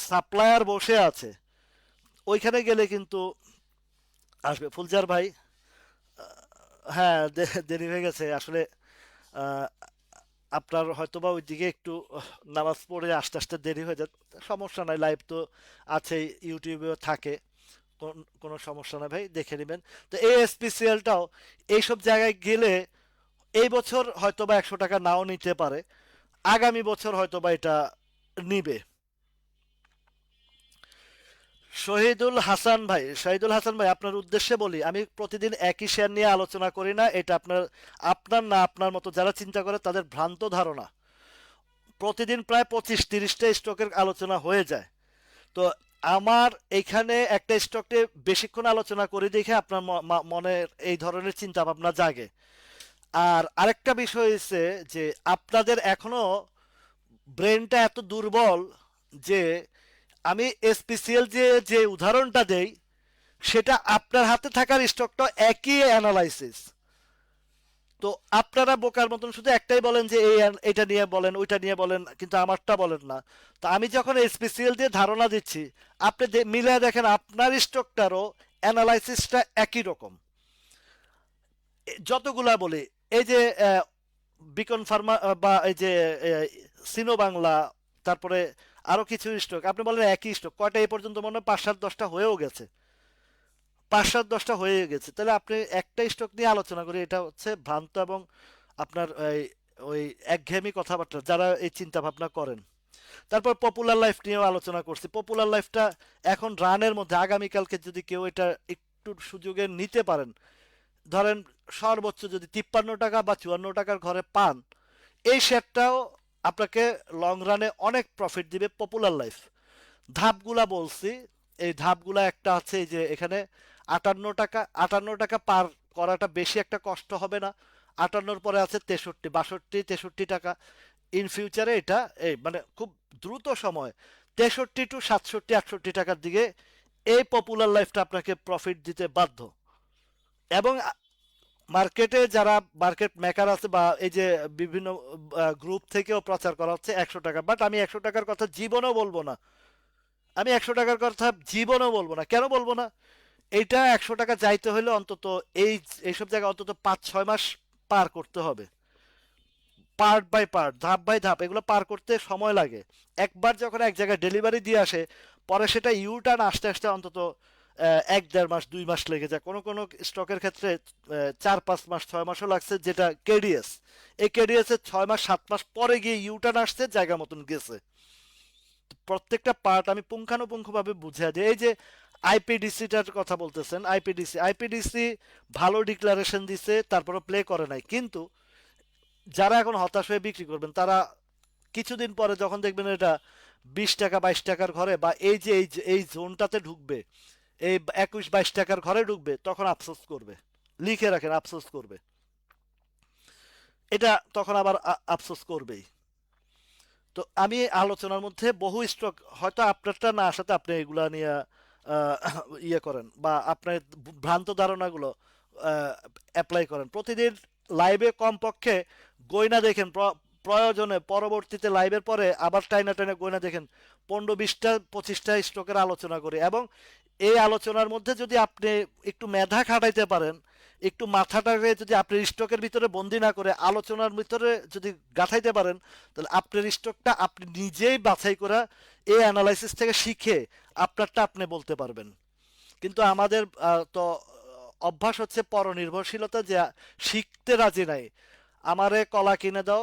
সাপ্লায়ার বসে আছে, ওইখানে গেলে কিন্তু আসবে। ফুলজার ভাই, হ্যাঁ, দেরি হয়ে গেছে আসলে। আহ, আপনার হয়তোবা ওইদিকে একটু নামাজ পড়ে আস্তে আস্তে দেরি হয়ে যায়। সমস্যা নাই, লাইভ তো আছে, ইউটিউবেও থাকে, কোনো সমস্যা নাই ভাই, দেখে নেবেন। তো এই এসপিসিএলটাও এইসব জায়গায় গেলে এই বছর হয়তোবা 100 টাকা নাও নিতে পারে, আগামী বছর হয়তোবা এটা নিবে। শহীদুল হাসান ভাই আপনার উদ্দেশ্যে বলি, আমি প্রতিদিন একই শেয়ার নিয়ে আলোচনা করি না। এটা আপনার আপনার না আপনার মতো যারা চিন্তা করে তাদের ভ্রান্ত ধারণা। প্রতিদিন প্রায় 25-30টা স্টকের আলোচনা হয়ে যায়। তো আমার এইখানে একটা স্টকে বেশিক্ষণ আলোচনা করে দেখে আপনার মনের এই ধরনের চিন্তা ভাবনা জাগে। আর আরেকটা বিষয় হচ্ছে যে আপনাদের এখনো ব্রেনটা এত দুর্বল যে আমি স্পেশাল যে যে উদাহরণটা দেই সেটা আপনার হাতে থাকার স্টকটা একই অ্যানালাইসিস। তো আপনারা বোকার মতন শুধু একটাই বলেন যে এটা নিয়ে বলেন ওইটা নিয়ে বলেন, কিন্তু আমারটা বলেন না। তো আমি যখন স্পেশাল দিয়ে ধারণা দিচ্ছি, আপনি মিলে দেখেন আপনার স্টকটারও অ্যানালাইসিসটা একই রকম। যতগুলা বলি, এই যে বিকন ফার্মা বা এই যে সিনো বাংলা, তারপরে আরো কিছু স্টক আপনি বলেন একই স্টক, কয়টা এই পর্যন্ত মনে হয় 5-7-10টা হয়েও গেছে। 5-7-10টা হয়ে গেছে, তাহলে আপনি একটা স্টক নিয়ে আলোচনা করি, এটা হচ্ছে ভ্রান্ত এবং আপনার ওই একঘেয়েমি কথাবার্তা যারা এই চিন্তা ভাবনা করেন। তারপর পপুলার লাইফ নিয়েও আলোচনা করছি। পপুলার লাইফটা এখন রানের মধ্যে, আগামীকালকে যদি কেউ এটা একটু সুযোগে নিতে পারেন, ধরেন সর্বোচ্চ যদি 53 টাকা বা 54 টাকার ঘরে পান, এই শেয়ারটাও আপনাকে লং রানে অনেক প্রফিট দিবে। পপুলার লাইফ ধাপগুলা বলছি, এই ধাপগুলা একটা আছে এই যে এখানে 58 টাকা, 58 টাকা পার করাটা বেশি একটা কষ্ট হবে না। 58-র পরে আছে 63, 62, 63 টাকা। ইন ফিউচারে এটা এই মানে খুব দ্রুত সময় 63 টু 67, 68 টাকার দিকে এই পপুলার লাইফটা আপনাকে প্রফিট দিতে বাধ্য। এবং মার্কেটে যারা মার্কেট মেকার আছে বা এই যে বিভিন্ন গ্রুপ থেকেও প্রচার করা হচ্ছে 100 টাকা, বাট আমি 100 টাকার কথা জীবনেও বলবো না। আমি 100 টাকার কথা জীবনেও বলবো না। কেন বলবো না? এইটা 100 টাকা যাইতে হলে অন্তত এই এইসব জায়গায় অন্তত 5-6 মাস পার করতে হবে। পার্ট বাই পার্ট, ধাপ বাই ধাপ এগুলো পার করতে সময় লাগে। একবার যখন এক জায়গায় ডেলিভারি দিয়ে আসে, পরে সেটা ইউ টার্ন আসতে আসতে অন্তত 1-1.5 মাস 2 মাস লেগে যায়। কোনো কোনো স্টকের ক্ষেত্রে 4-5 মাস 6 মাসও লাগছে, যেটা কেডিএস। এই কেডিএস এর 6 মাস 7 মাস পরে গিয়ে ইউ টার্ন আসছে, জায়গা মতন গেছে। প্রত্যেকটা পার্ট আমি পুঙ্খানুপুঙ্খভাবে বুঝিয়ে দিই। এই যে আইপিডিসিটার কথা বলতেছেন, আইপিডিসি ভালো ডিক্লারেশন দিছে, তারপরে প্লে করে নাই। কিন্তু যারা এখন হতাশ হয়ে বিক্রি করবেন, তারা কিছুদিন পরে যখন দেখবেন এটা 20 টাকা 22 টাকার ঘরে, বা এই যে এই জোনটাতে ঢুকবে, এই 21-22 টাকার ঘরে ঢুকবে, তখন আফসোস করবে। লিখে রাখেন, আফসোস করবে। এটা তখন আবার আফসোস করবেই। তো আমি আলোচনার মধ্যে বহু স্টক, হয়তো আপনারটা না আসাতে আপনি এগুলা নিয়ে আহ, ইয়ে করেন বা আপনার ভ্রান্ত ধারণাগুলো অ্যাপ্লাই করেন। প্রতিদিন লাইভে কমপক্ষে গয়না দেখেন, প্রয়োজনে পরবর্তীতে লাইভের পরে আবার টাইনা টাইনা গয়না দেখেন। 15-20টা 25টা স্টকের আলোচনা করি, এবং এই আলোচনার মধ্যে যদি আপনি একটু মেধা খাটাইতে পারেন, একটু মাথাটাকে যদি আপনি স্টকের ভিতরে বন্দি না করে আলোচনার ভিতরে যদি গাঁথাইতে পারেন, তাহলে আপনার স্টকটা আপনি নিজেই বাছাই করা এই অ্যানালাইসিস থেকে শিখে আপনারটা আপনি বলতে পারবেন। কিন্তু আমাদের তো অভ্যাস হচ্ছে পরনির্ভরশীলতা, যে শিখতে রাজি নাই। আমারে কলা কিনে দাও,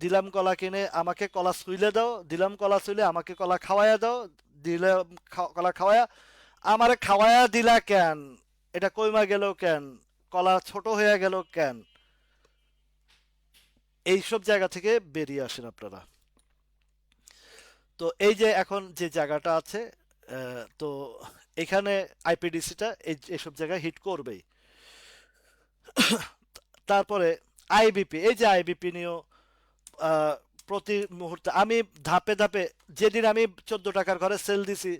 দিলাম কলা কিনে, আমাকে কলা ছুইলে দাও, দিলাম কলা ছুইলে, আমাকে কলা খাওয়াইয়া দাও, দিলাম কলা খাওয়ায়া, আমারে খাওয়ায়া দিলা কেন, এটা কইমা গেল কেন, কলা ছোট হয়ে গেল কেন। এইসব জায়গা থেকে বেরিয়ে আসেন আপনারা। তো এই যে এখন যে জায়গাটা আছে, তো এখানে আইপিডিসিটা এইসব জায়গায় হিট করবেই। তারপরে আইবিপি, এই যে আইবিপি নিয়েও আহ, প্রতি মুহূর্তে আমি ধাপে ধাপে, যেদিন আমি 14 টাকার ঘরে সেল দিছি,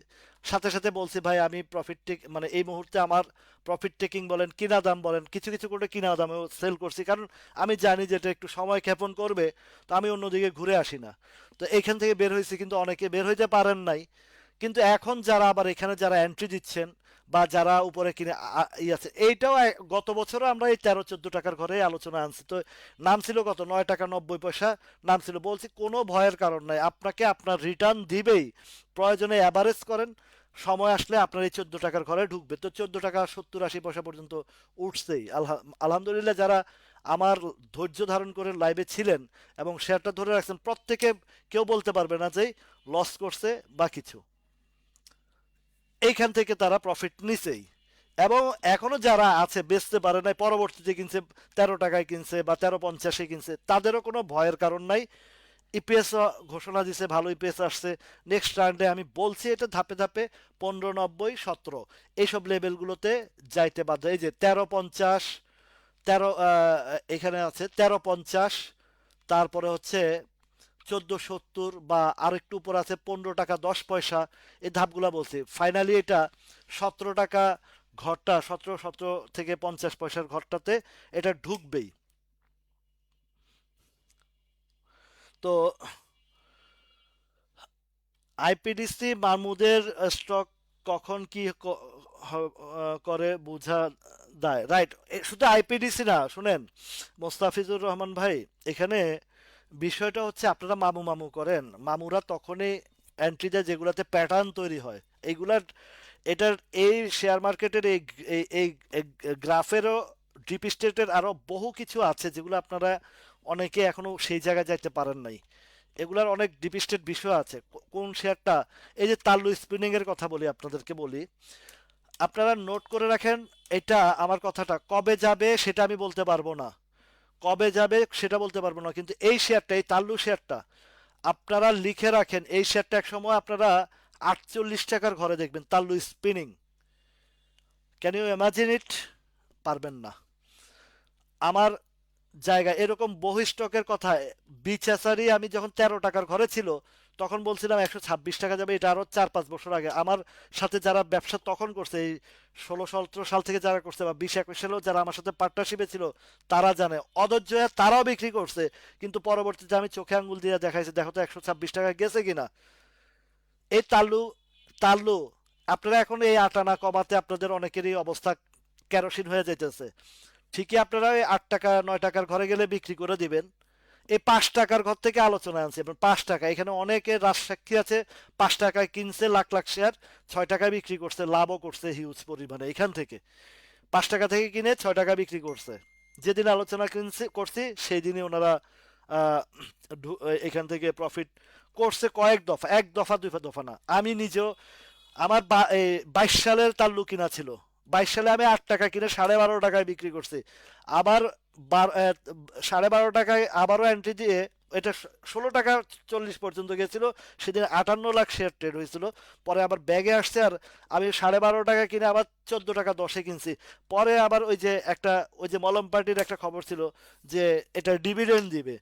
সাথে সাথে বলছি ভাই আমি প্রফিট টেক মানে এই মুহূর্তে আমার প্রফিট টেকিং বলেন, কিনা দাম বলেন, কিছু কিছু করে কিনা দামেও সেল করছি, কারণ আমি জানি যে এটা একটু সময় ক্ষেপণ করবে। তো আমি অন্যদিকে ঘুরে আসি না। তো এইখান থেকে বের হয়েছি, কিন্তু অনেকে বের হইতে পারেন নাই। কিন্তু এখন যারা আবার এখানে যারা এন্ট্রি দিচ্ছেন বা যারা উপরে কিনে আছে, এইটাও গত বছরও আমরা এই 13-14 টাকার ঘরে আলোচনা আনছি। তো নাম ছিল কত, 9 টাকা 90 পয়সা নাম ছিল। বলছি কোনো ভয়ের কারণ নাই, আপনাকে আপনার রিটার্ন দিবেই। প্রয়োজনে অ্যাভারেজ করেন, সময় আসলে আপনার এই 14 টাকার ঘরে ঢুকবে। তো 14 টাকা 70-80 পয়সা পর্যন্ত উঠছেই। আলহামদুলিল্লাহ, যারা আমার ধৈর্য ধারণ করে লাইভে ছিলেন এবং শেয়ারটা ধরে রাখছেন, প্রত্যেকে কেউ বলতে পারবে না যে লস করছে বা কিছু। এইখান থেকে তারা প্রফিট নিছেই। এবং এখনো যারা আছে বেচতে পারে নাই, পরবর্তীতে কিনছে 13 টাকায় কিনছে বা 13.50-এ কিনছে, তাদেরও কোনো ভয়ের কারণ নাই। ইপিএস ঘোষণা দিছে, ভালো ইপিএস আসছে। নেক্সট রাউন্ডে আমি বলছি এটা ধাপে ধাপে 15.90, 17 এইসব লেভেলগুলোতে যাইতে বাধ্য। এই যে 13.50, 13, এখানে আছে 13.50, তারপরে হচ্ছে 14.70, বা আরেকটু উপর আছে 15 টাকা 10 পয়সা। এই ধাপগুলা বলছি, ফাইনালি এটা 17 টাকা ঘরটা, 17 থেকে 50 পয়সার ঘরটাতে এটা ঢুকবেই। তো আইপিডিসি মাহমুদের স্টক কখন কি করে বোঝা দায়, রাইট। শুধু আইপিডিসি না, শুনেন মোস্তাফিজুর রহমান ভাই, এখানে বিষয়টা হচ্ছে আপনারা মামু মামু করেন, মামুরা তখনই এন্ট্রি দেয় যেগুলাতে প্যাটার্ন তৈরি হয়। এইগুলার, এটার এই শেয়ার মার্কেটের এই এই এই গ্রাফেরও, ডিপ স্টেটের আরো বহু কিছু আছে যেগুলো আপনারা অনেকে এখনো সেই জায়গায় যাইতে পারেন নাই। এগুলার অনেক ডিপ স্টেট বিষয় আছে। কোন শেয়ারটা, এই যে তাল্লু স্পিনিং এর কথা বলি, আপনাদেরকে বলি, আপনারা নোট করে রাখেন। এটা আমার কথাটা কবে যাবে সেটা আমি বলতে পারবো না, কবে যাবে সেটা বলতে পারবো না, কিন্তু এই শেয়ারটা, এই তাল্লু শেয়ারটা আপনারা লিখে রাখেন। এই শেয়ারটা এক সময় আপনারা 48 টাকার ঘরে দেখবেন, তাল্লু spinning. Can you imagine it? পারবেন না। আমার জায়গা এরকম বহু স্টকের কথা, বিচাসারি আমি যখন 13 টাকার ঘরে ছিল তখন বলছিলাম 126 টাকা যাবে। এটা আরো 4-5 বছর আগে আমার সাথে যারা ব্যবসা তখন করছে, এই 16-17 সাল থেকে যারা করছে, বা 20-21 সালেও যারা আমার সাথে পার্টনারশিপে ছিল, তারা জানে অধৈর্য হয়ে তারাও বিক্রি করছে। কিন্তু পরবর্তীতে আমি চোখে আঙ্গুল দিয়ে দেখাইছি, দেখো তো 126 টাকা গেছে কিনা। এই তাল্লু, তাল্লু আপনারা এখন এই আটানা কমাতে আপনাদের অনেকেরই অবস্থা কেরোসিন হয়ে যাইতেছে। ঠিকই আপনারা ওই 8 টাকা 9 টাকার ঘরে গেলে বিক্রি করে দিবেন। এই 5 টাকার ঘর থেকে আলোচনা আনছি, আপনার 5 টাকা, এখানে অনেকে রাজসাক্ষী আছে, 5 টাকায় কিনছে লাখ লাখ শেয়ার, 6 টাকায় বিক্রি করছে, লাভও করছে হিউজ পরিমাণে। এখান থেকে 5 টাকা থেকে কিনে 6 টাকা বিক্রি করছে। যেদিন আলোচনা কিনছে করছি সেই দিনই ওনারা আহ, এখান থেকে প্রফিট করছে কয়েক দফা, এক দফা দুই দফা না। আমি নিজেও আমার 22 সালের তাল্লু কিনা ছিল, 22 সালে আমি 8 টাকা কিনে 12.5 টাকায় বিক্রি করছি। আবার 12.5 টাকায় আবারও এন্ট্রি দিয়ে এটা 16 টাকা 40 পর্যন্ত গেছিল। সেদিন 58 লাখ শেয়ার ট্রেড হয়েছিল। পরে আবার ব্যাগে আসছে, আর আমি 12.5 টাকা কিনে আবার 14 টাকা 10-এ কিনছি। পরে আবার ওই যে একটা, ওই যে মলম পার্টির একটা খবর ছিল যে এটা ডিভিডেন্ড দিবে,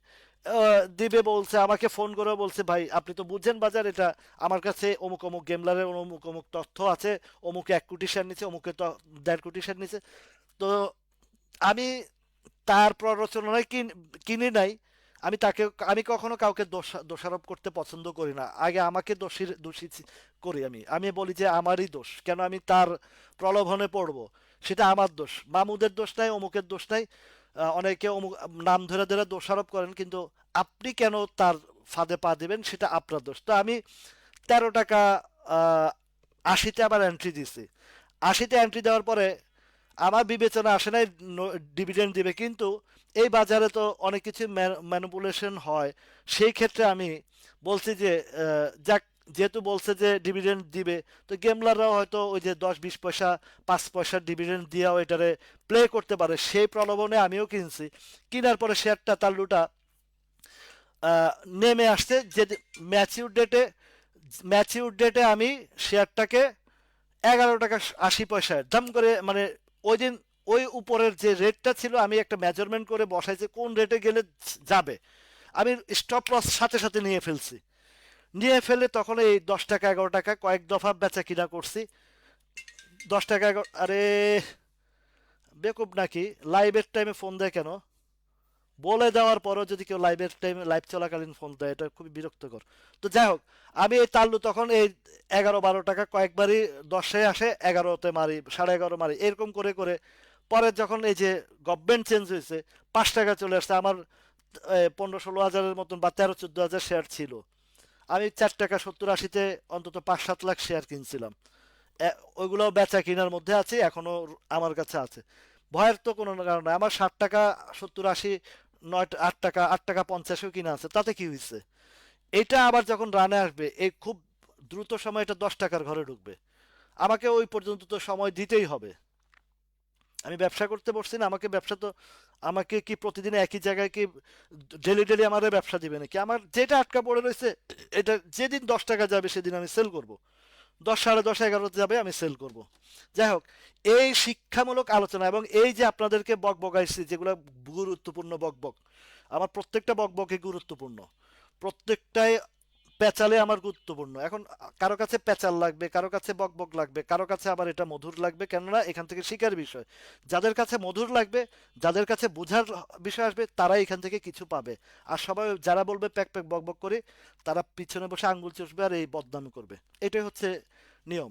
দিবে বলছে, আমাকে ফোন করে বলছে ভাই আপনি তো বুঝছেন বাজার, এটা আমার কাছে অমুক অমুক গেমলারের অমুক অমুক তথ্য আছে, অমুকে 1 কোটি শেয়ার নিচ্ছে, অমুকে তো 1.5 কোটি শেয়ার নিচ্ছে। তো আমি তার প্ররোচনায় কিনি নাই। আমি তাকে, আমি কখনো কাউকে দোষারোপ করতে পছন্দ করি না, আগে আমাকে দোষী করি। আমি আমি বলি যে আমারই দোষ, কেন আমি তার প্রলোভনে পড়বো, সেটা আমার দোষ। মামুদের দোষ নাই, অমুকের দোষ নাই। অনেকে অমুক নাম ধরে ধরে দোষারোপ করেন, কিন্তু আপনি কেন তার ফাঁদে পা দিবেন, সেটা আপনার দোষ। তো আমি 13 টাকা আহ, 80-তে আবার এন্ট্রি দিছি। 80-তে এন্ট্রি দেওয়ার পরে আমার বিবেচনা আসে নাই ডিভিডেন্ড দিবে, কিন্তু এই বাজারে তো অনেক কিছু ম্যানিপুলেশন হয়। সেই ক্ষেত্রে আমি বলছি যে যাক, যেহেতু বলছে যে ডিভিডেন্ড দিবে, তো গেমলাররাও হয়তো ওই যে 10-20 পয়সা 5 পয়সার ডিভিডেন্ড দিয়েও এটারে প্লে করতে পারে, সেই প্রলোভনে আমিও কিনছি। কেনার পরে শেয়ারটা তাল্লুটা আহ, নেমে আসছে। যে ম্যাচিউর ডেটে, ম্যাচিউর ডেটে আমি শেয়ারটাকে 11 টাকা 80 পয়সায় দাম করে, মানে ওই দিন ওই উপরের যে রেটটা ছিল আমি একটা মেজারমেন্ট করে বসাইছি কোন রেটে গেলে যাবে। আমি স্টপ লস সাথে সাথে নিয়ে ফেলছি। নিয়ে ফেলে তখন এই 10 টাকা 11 টাকা কয়েক দফা বেচা কিনা করছি। 10 টাকা 11, আরে বেকুব নাকি, লাইভের টাইমে ফোন দেয় কেন? বলে দেওয়ার পরও যদি কেউ লাইভের টাইমে, লাইভ চলাকালীন ফোন দেয়, এটা খুবই বিরক্তকর। তো যাই হোক, আমি এই তাল্লু তখন এই 11-12 টাকা কয়েকবারই 10-এ আসে, 11-তে মারি, 11.5 মারি, এরকম করে করে পরে যখন এই যে গভর্নমেন্ট চেঞ্জ হয়েছে, 5 টাকা চলে আসছে। আমার 15-16 হাজারের মতন বা 13-14 হাজার শেয়ার ছিল। আমি 4 টাকা 70-80-তে অন্তত 5-7 লাখ শেয়ার কিনছিলাম। ওইগুলোও বেচা কিনার মধ্যে আছে এখনো, আমার কাছে আছে। ভয়ের তো কোনো কারণ নাই। আমার 60 টাকা 70-80, 9 8 টাকা 8 টাকা 50-এও কিনা আছে, তাতে কি হয়েছে? এটা আবার যখন রানে আসবে, এই খুব দ্রুত সময় এটা 10 টাকার ঘরে ঢুকবে। আমাকে ওই পর্যন্ত তো সময় দিতেই হবে। আমি ব্যবসা করতে বসছি না, আমাকে ব্যবসা তো, আমাকে কি প্রতিদিন একই জায়গায় কি ডেলি ডেলি আমার ব্যবসা দিবে নাকি? আমার যেটা আটকা পড়ে রয়েছে, এটা যেদিন 10 টাকা যাবে সেদিন আমি সেল করব, 10, 10:30, 11 যাবে আমি সেল করব। যাই হোক, এই শিক্ষামূলক আলোচনা এবং এই যে আপনাদেরকে বক বকাইছি যেগুলো গুরুত্বপূর্ণ বক বক, আমার প্রত্যেকটা বক বকই গুরুত্বপূর্ণ, প্রত্যেকটাই পেঁচালে আমার গুরুত্বপূর্ণ। এখন কারো কাছে পেঁচাল লাগবে, কারো কাছে বক বক লাগবে, কারো কাছে আবার এটা মধুর লাগবে, কেননা এখান থেকে শিকার বিষয়। যাদের কাছে মধুর লাগবে, যাদের কাছে বোঝার বিষয় আসবে, তারাই এখান থেকে কিছু পাবে। আর সবাই যারা বলবে প্যাক প্যাক বক বক করে, তারা পিছনে বসে আঙ্গুল চুষবে আর এই বদনামি করবে। এটাই হচ্ছে নিয়ম।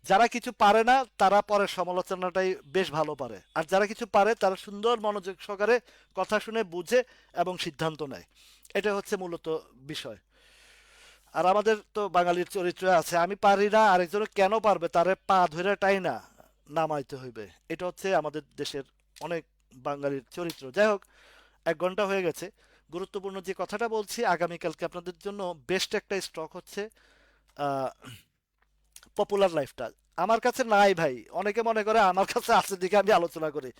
যারা কিছু পারে না তারা পরের সমালোচনাটাই বেশ ভালো পারে, আর যারা কিছু পারে তারা সুন্দর মনোযোগ সহকারে কথা শুনে বুঝে এবং সিদ্ধান্ত নেয়। এটা হচ্ছে মূলত বিষয়। আর আমাদের তো বাঙালির চরিত্র আছে, আমি পারি না আরেকজন কেন পারবে, তারে পা ধরে টাই না নামাইতে হইবে। এটা হচ্ছে আমাদের দেশের অনেক বাঙালির চরিত্র। যাই হোক, 1 ঘন্টা হয়ে গেছে। গুরুত্বপূর্ণ যে কথাটা বলছি, আগামীকালকে আপনাদের জন্য বেস্ট একটা স্টক হচ্ছে পপুলার লাইফটা। আমার কাছে নাই ভাই, অনেকে মনে করে আমার কাছে আছে দিকে আমি আলোচনা করি।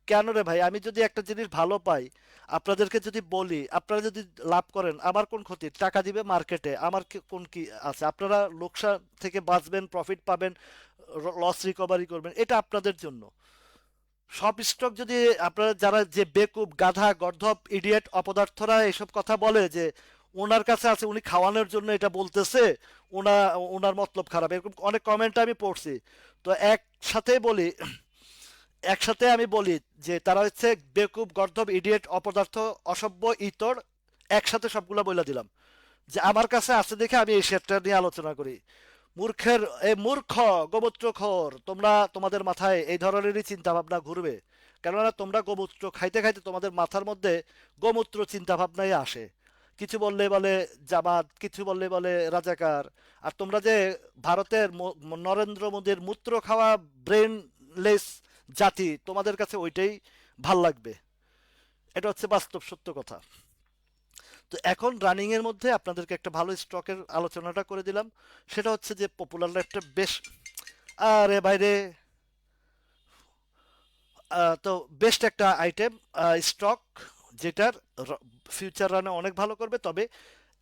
কেন রে ভাই, আমি যদি একটা জিনিস ভালো পাই, আপনাদেরকে যদি বলি, আপনারা যদি লাভ করেন, আমার কোন ক্ষতি? টাকা দিবে মার্কেটে, আমার কোন কি আছে? আপনারা লোকসান থেকে বাঁচবেন, প্রফিট পাবেন, লস রিকভারি করবেন, এটা আপনাদের জন্য। সব স্টক যদি আপনারা, যারা যে বেকুব গাধা গর্ধপ ইডিয়েট অপদার্থরা এসব কথা বলে যে ওনার কাছে আছে, উনি খাওয়ানোর জন্য এটা বলতেছে, ওনা ওনার মতলব খারাপ, এরকম অনেক কমেন্ট আমি পড়ছি। তো একসাথে আমি বলি যে তারা হচ্ছে বেকুব গর্ধব ইডিয়েট অপদার্থ অসভ্য ইতর, একসাথে সবগুলা বইলা দিলাম যে আমার কাছে আছে দেখে আমি এই শেয়ারটা নিয়ে আলোচনা করি। মূর্খের এই মূর্খ গোমূত্রখোর, তোমরা, তোমাদের মাথায় এই ধরনেরই চিন্তা ভাবনা ঘুরবে, কেননা তোমরা গোমূত্র খাইতে খাইতে তোমাদের মাথার মধ্যে গোমূত্র চিন্তা ভাবনাই আসে। কিছু বললে বলে জামাত, কিছু বললে বলে রাজাকার। আর তোমরা যে ভারতের নরেন্দ্র মোদীর মূত্র খাওয়া ব্রেনলেস জাতি, তোমাদের কাছে ওইটাই ভাল লাগবে। এটা হচ্ছে বাস্তব সত্য কথা। তো এখন রানিং এর মধ্যে আপনাদেরকে একটা ভালো স্টকের আলোচনাটা করে দিলাম। সেটা হচ্ছে যে পপুলার লাইফটা বেশ, আরে বাইরে, তো বেস্ট একটা আইটেম, স্টক, যেটার ফিউচার রানে অনেক ভালো করবে। তবে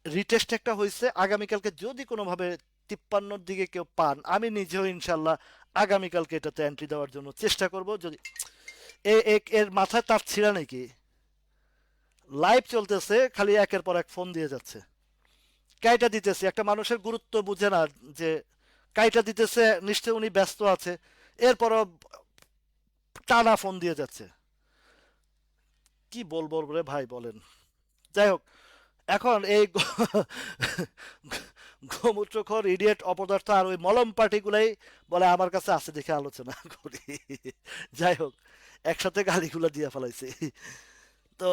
রিটেস্ট একটা হয়েছে, আগামীকালকে যদি কোনোভাবে 53-র দিকে কেউ পান, আমি নিজেও ইনশাল্লাহ আগামীকালকে এটাতে এন্ট্রি দেওয়ার জন্য চেষ্টা করব। যদি এর মাথায় তার ছিঁড়া নাকি, লাইভ চলতেছে, খালি একের পর এক ফোন দিয়ে যাচ্ছে, কাইটা দিতেছে, একটা মানুষের গুরুত্ব বুঝে না যে কাইটা দিতেছে, নিশ্চয় উনি ব্যস্ত আছে, এরপরও টানা ফোন দিয়ে যাচ্ছে। কি বলবো রে ভাই, বলেন। যাই হোক, এখন এই গোমূত্রখোর ইডিয়েট অপদার্থ আর ওই মলম পার্টিগুলাই বলে আমার কাছে আছে দেখে আলোচনা করি। যাই হোক, একসাথে গালিগুলো দিয়ে ফেলাইছি। তো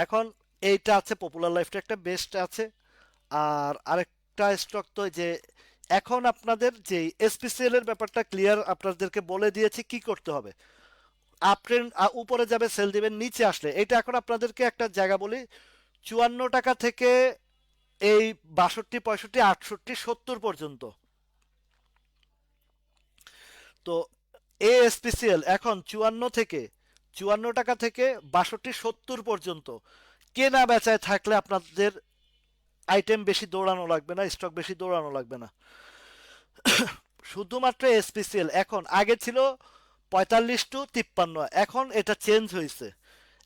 এখন এইটা আছে, পপুলার লাইফটা একটা বেস্ট আছে। আর আরেকটা স্টক তো যে, এখন আপনাদের যে এসপিসিএল এর ব্যাপারটা ক্লিয়ার আপনাদেরকে বলে দিয়েছি কি করতে হবে। আপট্রেন্ড উপরে যাবে সেল দিবেন, নিচে আসলে এটা এখন আপনাদেরকে একটা জায়গা বলি, 54 টাকা থেকে এই 62, 65, 68, 70 পর্যন্ত। তো এএসপিসিএল এখন 54 টাকা থেকে 62, 70 পর্যন্ত কেনা বেচায় থাকলে আপনাদের আইটেম বেশি দৌড়ানো লাগবে না, স্টক বেশি দৌড়ানো লাগবে না। শুধুমাত্র এসপিসিএল এখন, আগে ছিল 45 to 53, এখন এটা চেঞ্জ হয়েছে।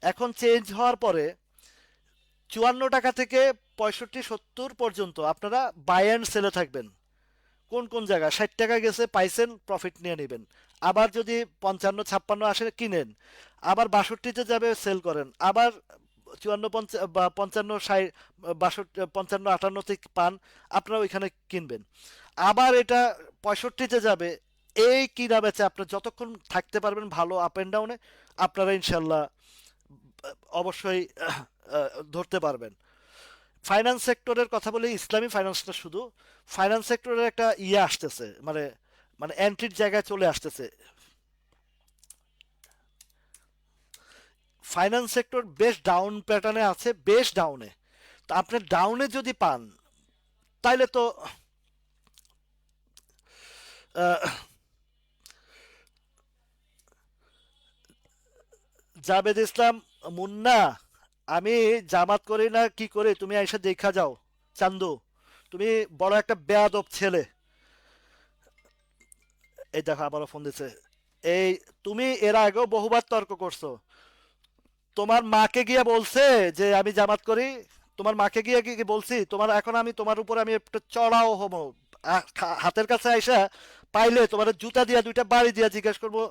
এখন চেঞ্জ হওয়ার পরে 54 টাকা থেকে 65, 70 পর্যন্ত আপনারা বাই অ্যান্ড সেলে থাকবেন। কোন কোন জায়গা 60 টাকা গেছে, পাইছেন, প্রফিট নিয়ে নেবেন। আবার যদি 55, 56 আসে কিনেন, আবার 62-তে যাবে সেল করেন, আবার 54, 55, 60, 62, 55, 58 পান, আপনারা ওইখানে কিনবেন। আবার এটা 65-তে যাবে, এই কিনা বেচে আপনার যতক্ষণ থাকতে পারবেন ভালো আপ অ্যান্ড ডাউনে, আপনারা ইনশাল্লাহ অবশ্যই ধরতে পারবেন। ফাইন্যান্স সেক্টরের কথা বলে, ইসলামী ফাইন্যান্সটা শুধু, ফাইন্যান্স সেক্টরের একটা ইয়ে আসতেছে, মানে মানে এন্ট্রির জায়গায় চলে আসতেছে। ফাইন্যান্স সেক্টর বেশ ডাউন প্যাটার্নে আছে, বেশ ডাউনে। তো আপনি ডাউনে যদি পান, তাইলে তো আহ, জাবেদ ইসলাম মুন্না, আমি জামাত করি না কি করি তুমি এসে দেখা যাও। চান্দু, তুমি বড় একটা বেয়াদব ছেলে। এই দেখো আবারও ফোন দিছে। এই, তুমি এর আগেও বহুবার তর্ক করছো। তোমার মাকে গিয়ে বলছে যে আমি জামাত করি? তোমার মাকে গিয়ে কি কি বলছি? তোমার এখন আমি তোমার উপর আমি একটু চড়াও হবো। হাতের কাছে আইসা পাইলে তোমার জুতা দিয়া দুইটা বাড়ি দিয়া জিজ্ঞেস করবো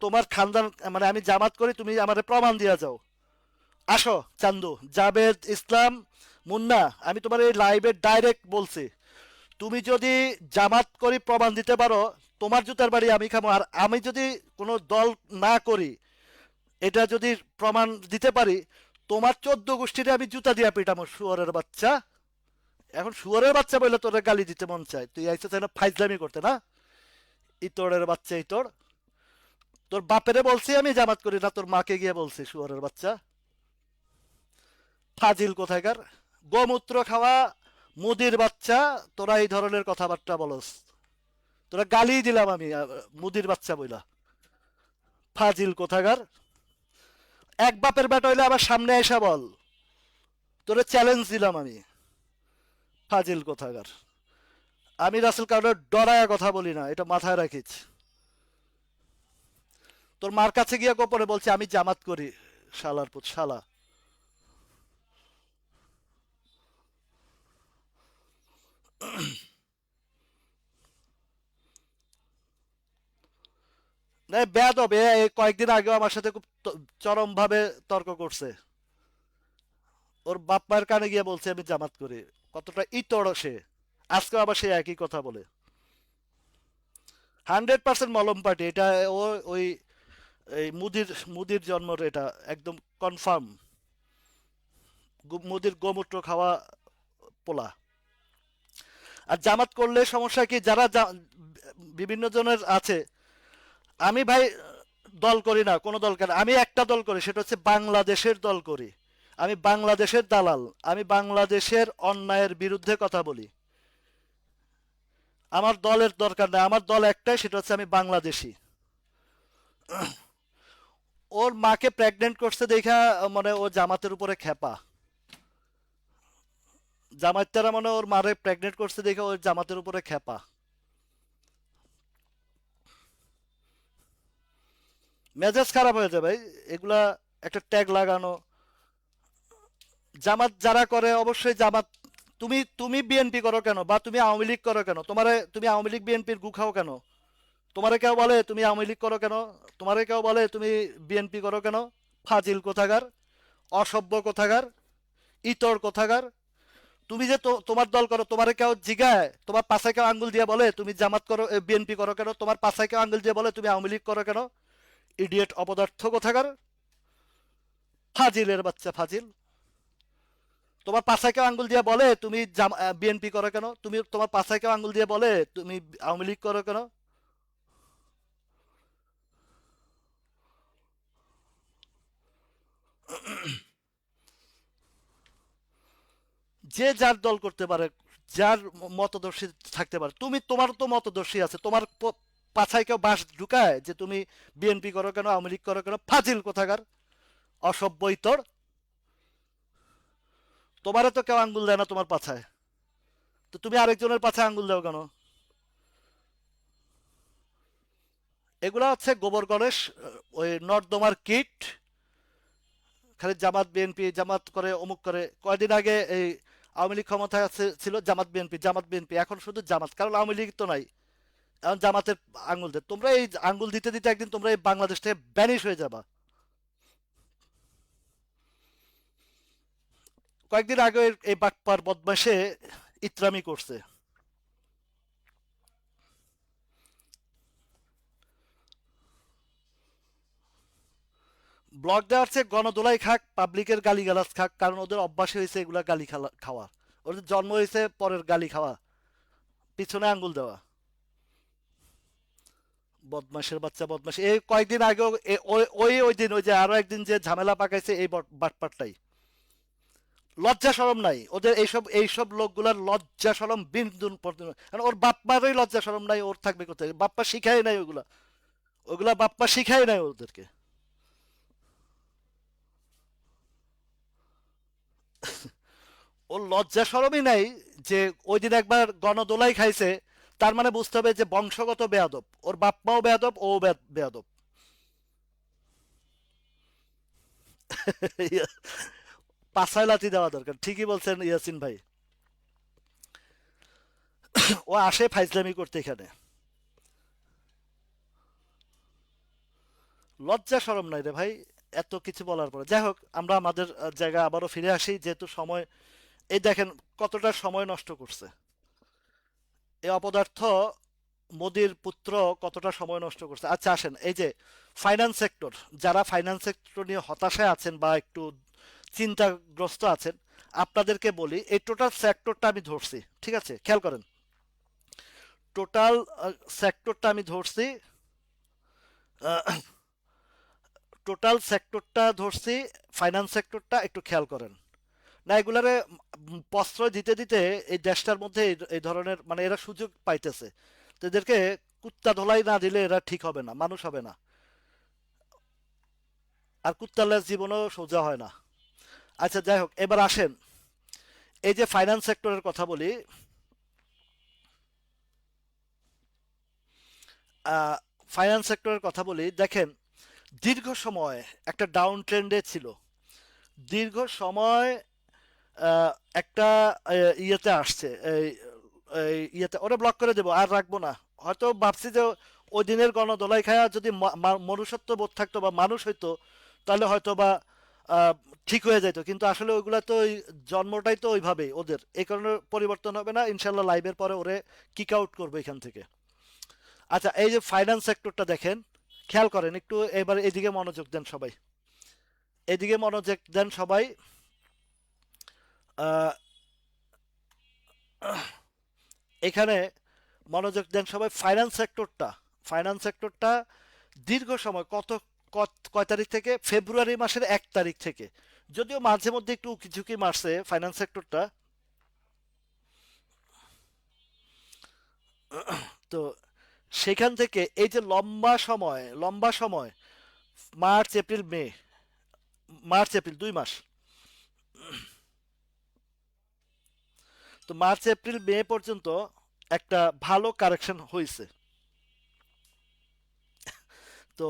তোমার খানদান, মানে আমি জামাত করি, তুমি আমার প্রমাণ দিয়া যাও। আসো চান্দু, জাবেদ ইসলাম মুন্না, আমি তোমার এই লাইভে ডাইরেক্ট বলছি, তুমি যদি জামাত করি প্রমাণ দিতে পারো, তোমার জুতার বাড়ি আমি খাবো। আর আমি যদি কোনো দল না করি, এটা যদি প্রমাণ দিতে পারি, তোমার 14 গোষ্ঠীতে আমি জুতা দিয়া পিটামো, শুয়োরের বাচ্চা। এখন শুয়োরের বাচ্চা বলে তোর গালি দিতে মন চায়, তুই আইসা চাই না ফাইজলামি করতে না? ইতরের বাচ্চা ইতর, তোর বাপেরে বলছি আমি জামাত করি না, তোর মাকে গিয়ে বলছি শুয়োরের বাচ্চা। ফাজিল কোথাকার, গোমূত্র খাওয়া মুদির বাচ্চা, তোরা এই ধরনের কথাবার্তা বলস? তোরা গালি দিলাম আমি মুদির বাচ্চা বইলা। ফাজিল কোথাকার, এক বাপের বেটা হইলে আবার সামনে এসে বল, তোরে চ্যালেঞ্জ দিলাম আমি। ফাজিল কোথাকার, আমি রাসেল কাউকে ডরায় কথা বলি না, এটা মাথায় রাখিস। তোর মার কাছে গিয়ে গোপনে বলছি আমি জামাত করি। শালার পুত শালা। না বেয়াদব, এই কয়েকদিন আগেও আমার সাথে খুব চরম ভাবে তর্ক করছে। ওর বাপ মায়ের কানে গিয়ে বলছে আমি জামাত করি। কতটা ইতর সে! আজকে আবার সে একই কথা বলে। 100% মলম পার্টি এটা। ও ওই এই মুদির মুদির জন্মর এটা একদম কনফার্ম। মুদির গোমূত্র খাওয়া পোলা। আর জামাত করলে সমস্যা কি, যারা বিভিন্ন জনের আছে, আমি ভাই দল করি না, কোনো দল করি না। আমি একটা দল করি, সেটা হচ্ছে বাংলাদেশের দল করি। আমি বাংলাদেশের দালাল, আমি বাংলাদেশের অন্যায়ের বিরুদ্ধে কথা বলি। আমার দলের দরকার নেই, আমার দল একটাই, সেটা হচ্ছে আমি বাংলাদেশি। ওর মাকে প্রেগনেন্ট করছে দেখা মানে ও জামাতের উপরে খেপা। জামাইতারা মানে ওর মারে প্রেগনেন্ট করছে দেখে ওর জামাতের উপরে খেপা। মেজাজ খারাপ হয়ে যায় ভাই এগুলা। একটা ট্যাগ লাগানো, জামাত যারা করে অবশ্যই জামাত। তুমি তুমি বিএনপি করো কেন, বা তুমি আওয়ামী লীগ করো কেন? তোমারে তুমি আওয়ামী লীগ বিএনপির গু খাও কেন? তোমারে কেউ বলে তুমি আওয়ামী লীগ করো কেন? তোমারে কেউ বলে তুমি বিএনপি করো কেন? ফাজিল কোথাকার, অসভ্য কোথাকার, ইতর কোথাকার। তুমি যে তোমার দল করো, তোমারে কেউ জিগায়? তোমার পাশায় কেউ আঙ্গুল দিয়ে বলে তুমি জামাত করো বিএনপি করো কেন? তোমার পাশায় কেউ আঙ্গুল দিয়ে বলে তুমি আওয়ামী লীগ করো কেন? ইডিয়েট অপদার্থ কোথাকার, ফাজিলের বাচ্চা ফাজিল। তোমার পাশায় কেউ আঙ্গুল দিয়ে বলে তুমি বিএনপি করো কেন? তুমি তোমার পাশায় কেউ আঙ্গুল দিয়ে বলে তুমি আওয়ামী লীগ করো কেন? যে যার দল করতে পারে, যার মতদর্শী থাকতে পারে। তুমি তোমার তো মতদর্শী আছে, তোমার পাছায় কেউ বাস ঢুকায় যে তুমি বিএনপি করো কেন, আওয়ামী লীগ করো কেন? ফাজিল কোথাকার, অসভ্য ইতর। তোমারও তো কেউ আঙ্গুল দেয় না তোমার পাছায়, তো তুমি আরেকজনের পাছায় আঙ্গুল দাও কেন? এগুলা হচ্ছে গোবর গণেশ, ওই নর্দমার কীট। খালি জামাত বিএনপি, জামাত করে অমুক করে। কয়দিন আগে এই আওয়ামী লীগ ক্ষমতায় ছিল, জামাত বিএনপি জামাত বিএনপি, এখন শুধু জামাত, কারণ আওয়ামী লীগ তো নাই। এখন জামাতের আঙ্গুল দেয়। তোমরা এই আঙ্গুল দিতে দিতে একদিন তোমরা এই বাংলাদেশ থেকে ব্যানিশ হয়ে যাবা। কয়েকদিন আগে এই বাটপার বদমাসে ইত্রামি করছে। ব্লক দেওয়ার চেয়ে গণদোলাই খাক, পাবলিকের গালিগালাজ খাক, কারণ ওদের অভ্যাসই হয়েছে এগুলা গালি খাওয়া। ওদের জন্ম হয়েছে পরের গালি খাওয়া, পিছনে আঙ্গুল দেওয়া। বদমাসের বাচ্চা বদমাস। এই কয়েকদিন আগেও ওই ওই দিন ওই যে আরো একদিন যে ঝামেলা পাকাইছে এই বাটপারটাই। লজ্জা শরম নাই ওদের, এইসব লোকগুলার লজ্জা শরম বিন্দু পর্যন্ত, কারণ ওর বাপ্পারই লজ্জা শরম নাই, ওর থাকবে কোথায়? বাপ্পা শিখাই নাই ওগুলা, ওগুলা বাপ্পা শিখাই নাই ওদেরকে। ওর লজ্জা শরমই নাই যে ওই দিন একবার গণদোলাই খাইছে, তার মানে বুঝতে হবে যে বংশগত বেয়াদব, ওর বাপ্পাও বেয়াদব, ও বেয়াদব। পাছায় লাথি দেওয়া দরকার, ঠিকই বলছেন ইয়াসিন ভাই। ও আসে ফাইজলামি করতে এখানে, লজ্জা শরম নাই রে ভাই। এত কিছু বলার পরে যাই হোক, আমরা আমাদের জায়গায় আবারও ফিরে আসি, যেহেতু সময়, এই দেখেন কতটা সময় নষ্ট করছে এই অপদার্থ, মোদির পুত্র কতটা সময় নষ্ট করছে। আচ্ছা আসেন, এই যে ফাইন্যান্স সেক্টর, যারা ফাইন্যান্স সেক্টর নিয়ে হতাশায় আছেন বা একটু চিন্তাগ্রস্ত আছেন, আপনাদেরকে বলি এই টোটাল সেক্টরটা আমি ধরছি, ঠিক আছে, খেয়াল করেন। টোটাল সেক্টরটা আমি ধরছি, টোটাল সেক্টরটা ধরছি, ফাইন্যান্স সেক্টরটা একটু খেয়াল করেন। না এগুলারে প্রশ্রয় দিতে দিতে এই দেশটার মধ্যে এই ধরনের, মানে এরা সুযোগ পাইতেছে, তো এদেরকে কুত্তা ধোলাই না দিলে এরা ঠিক হবে না, মানুষ হবে না। আর কুত্তার লেজ জীবনও সোজা হয় না। আচ্ছা যাই হোক, এবার আসেন, এই যে ফাইন্যান্স সেক্টরের কথা বলি, ফাইন্যান্স সেক্টরের কথা বলি, দেখেন দীর্ঘ সময় একটা ডাউন ট্রেন্ডে ছিল, দীর্ঘ সময় আহ, একটা ইয়েতে আসছে, ইয়েতে ওরা ব্লক করে দেবো আর রাখবো না। হয়তো ভাবছি যে ওই দিনের গণদোলাই খায়া যদি মনুষ্যত্ব বোধ থাকতো বা মানুষ হইতো, তাহলে হয়তো বা আহ, ঠিক হয়ে যেত, কিন্তু আসলে ওইগুলা তো জন্মটাই তো ওইভাবেই ওদের, এই কারণে পরিবর্তন হবে না ইনশাল্লাহ, লাইভের পরে ওরে কিক আউট করবো এখান থেকে। আচ্ছা এই যে ফাইন্যান্স সেক্টরটা দেখেন, খেয়াল করেন একটু, এবার এদিকে মনোযোগ দেন সবাই, এদিকে মনোযোগ দেন সবাই। আহ, এখানে মনোযোগ দেন সবাই, ফাইন্যান্স সেক্টরটা, ফাইন্যান্স সেক্টরটা দীর্ঘ সময় কয় তারিখ থেকে, ফেব্রুয়ারি মাসের 1 তারিখ থেকে, যদিও মাঝে মধ্যে একটু উকিঝুঁকি মারছে ফাইন্যান্স সেক্টরটা, তো সেখান থেকে এই যে লম্বা সময়, লম্বা সময়, March April May, March April 2 মাস, তো মার্চ এপ্রিল মে পর্যন্ত একটা ভালো কারেকশন হয়েছে। তো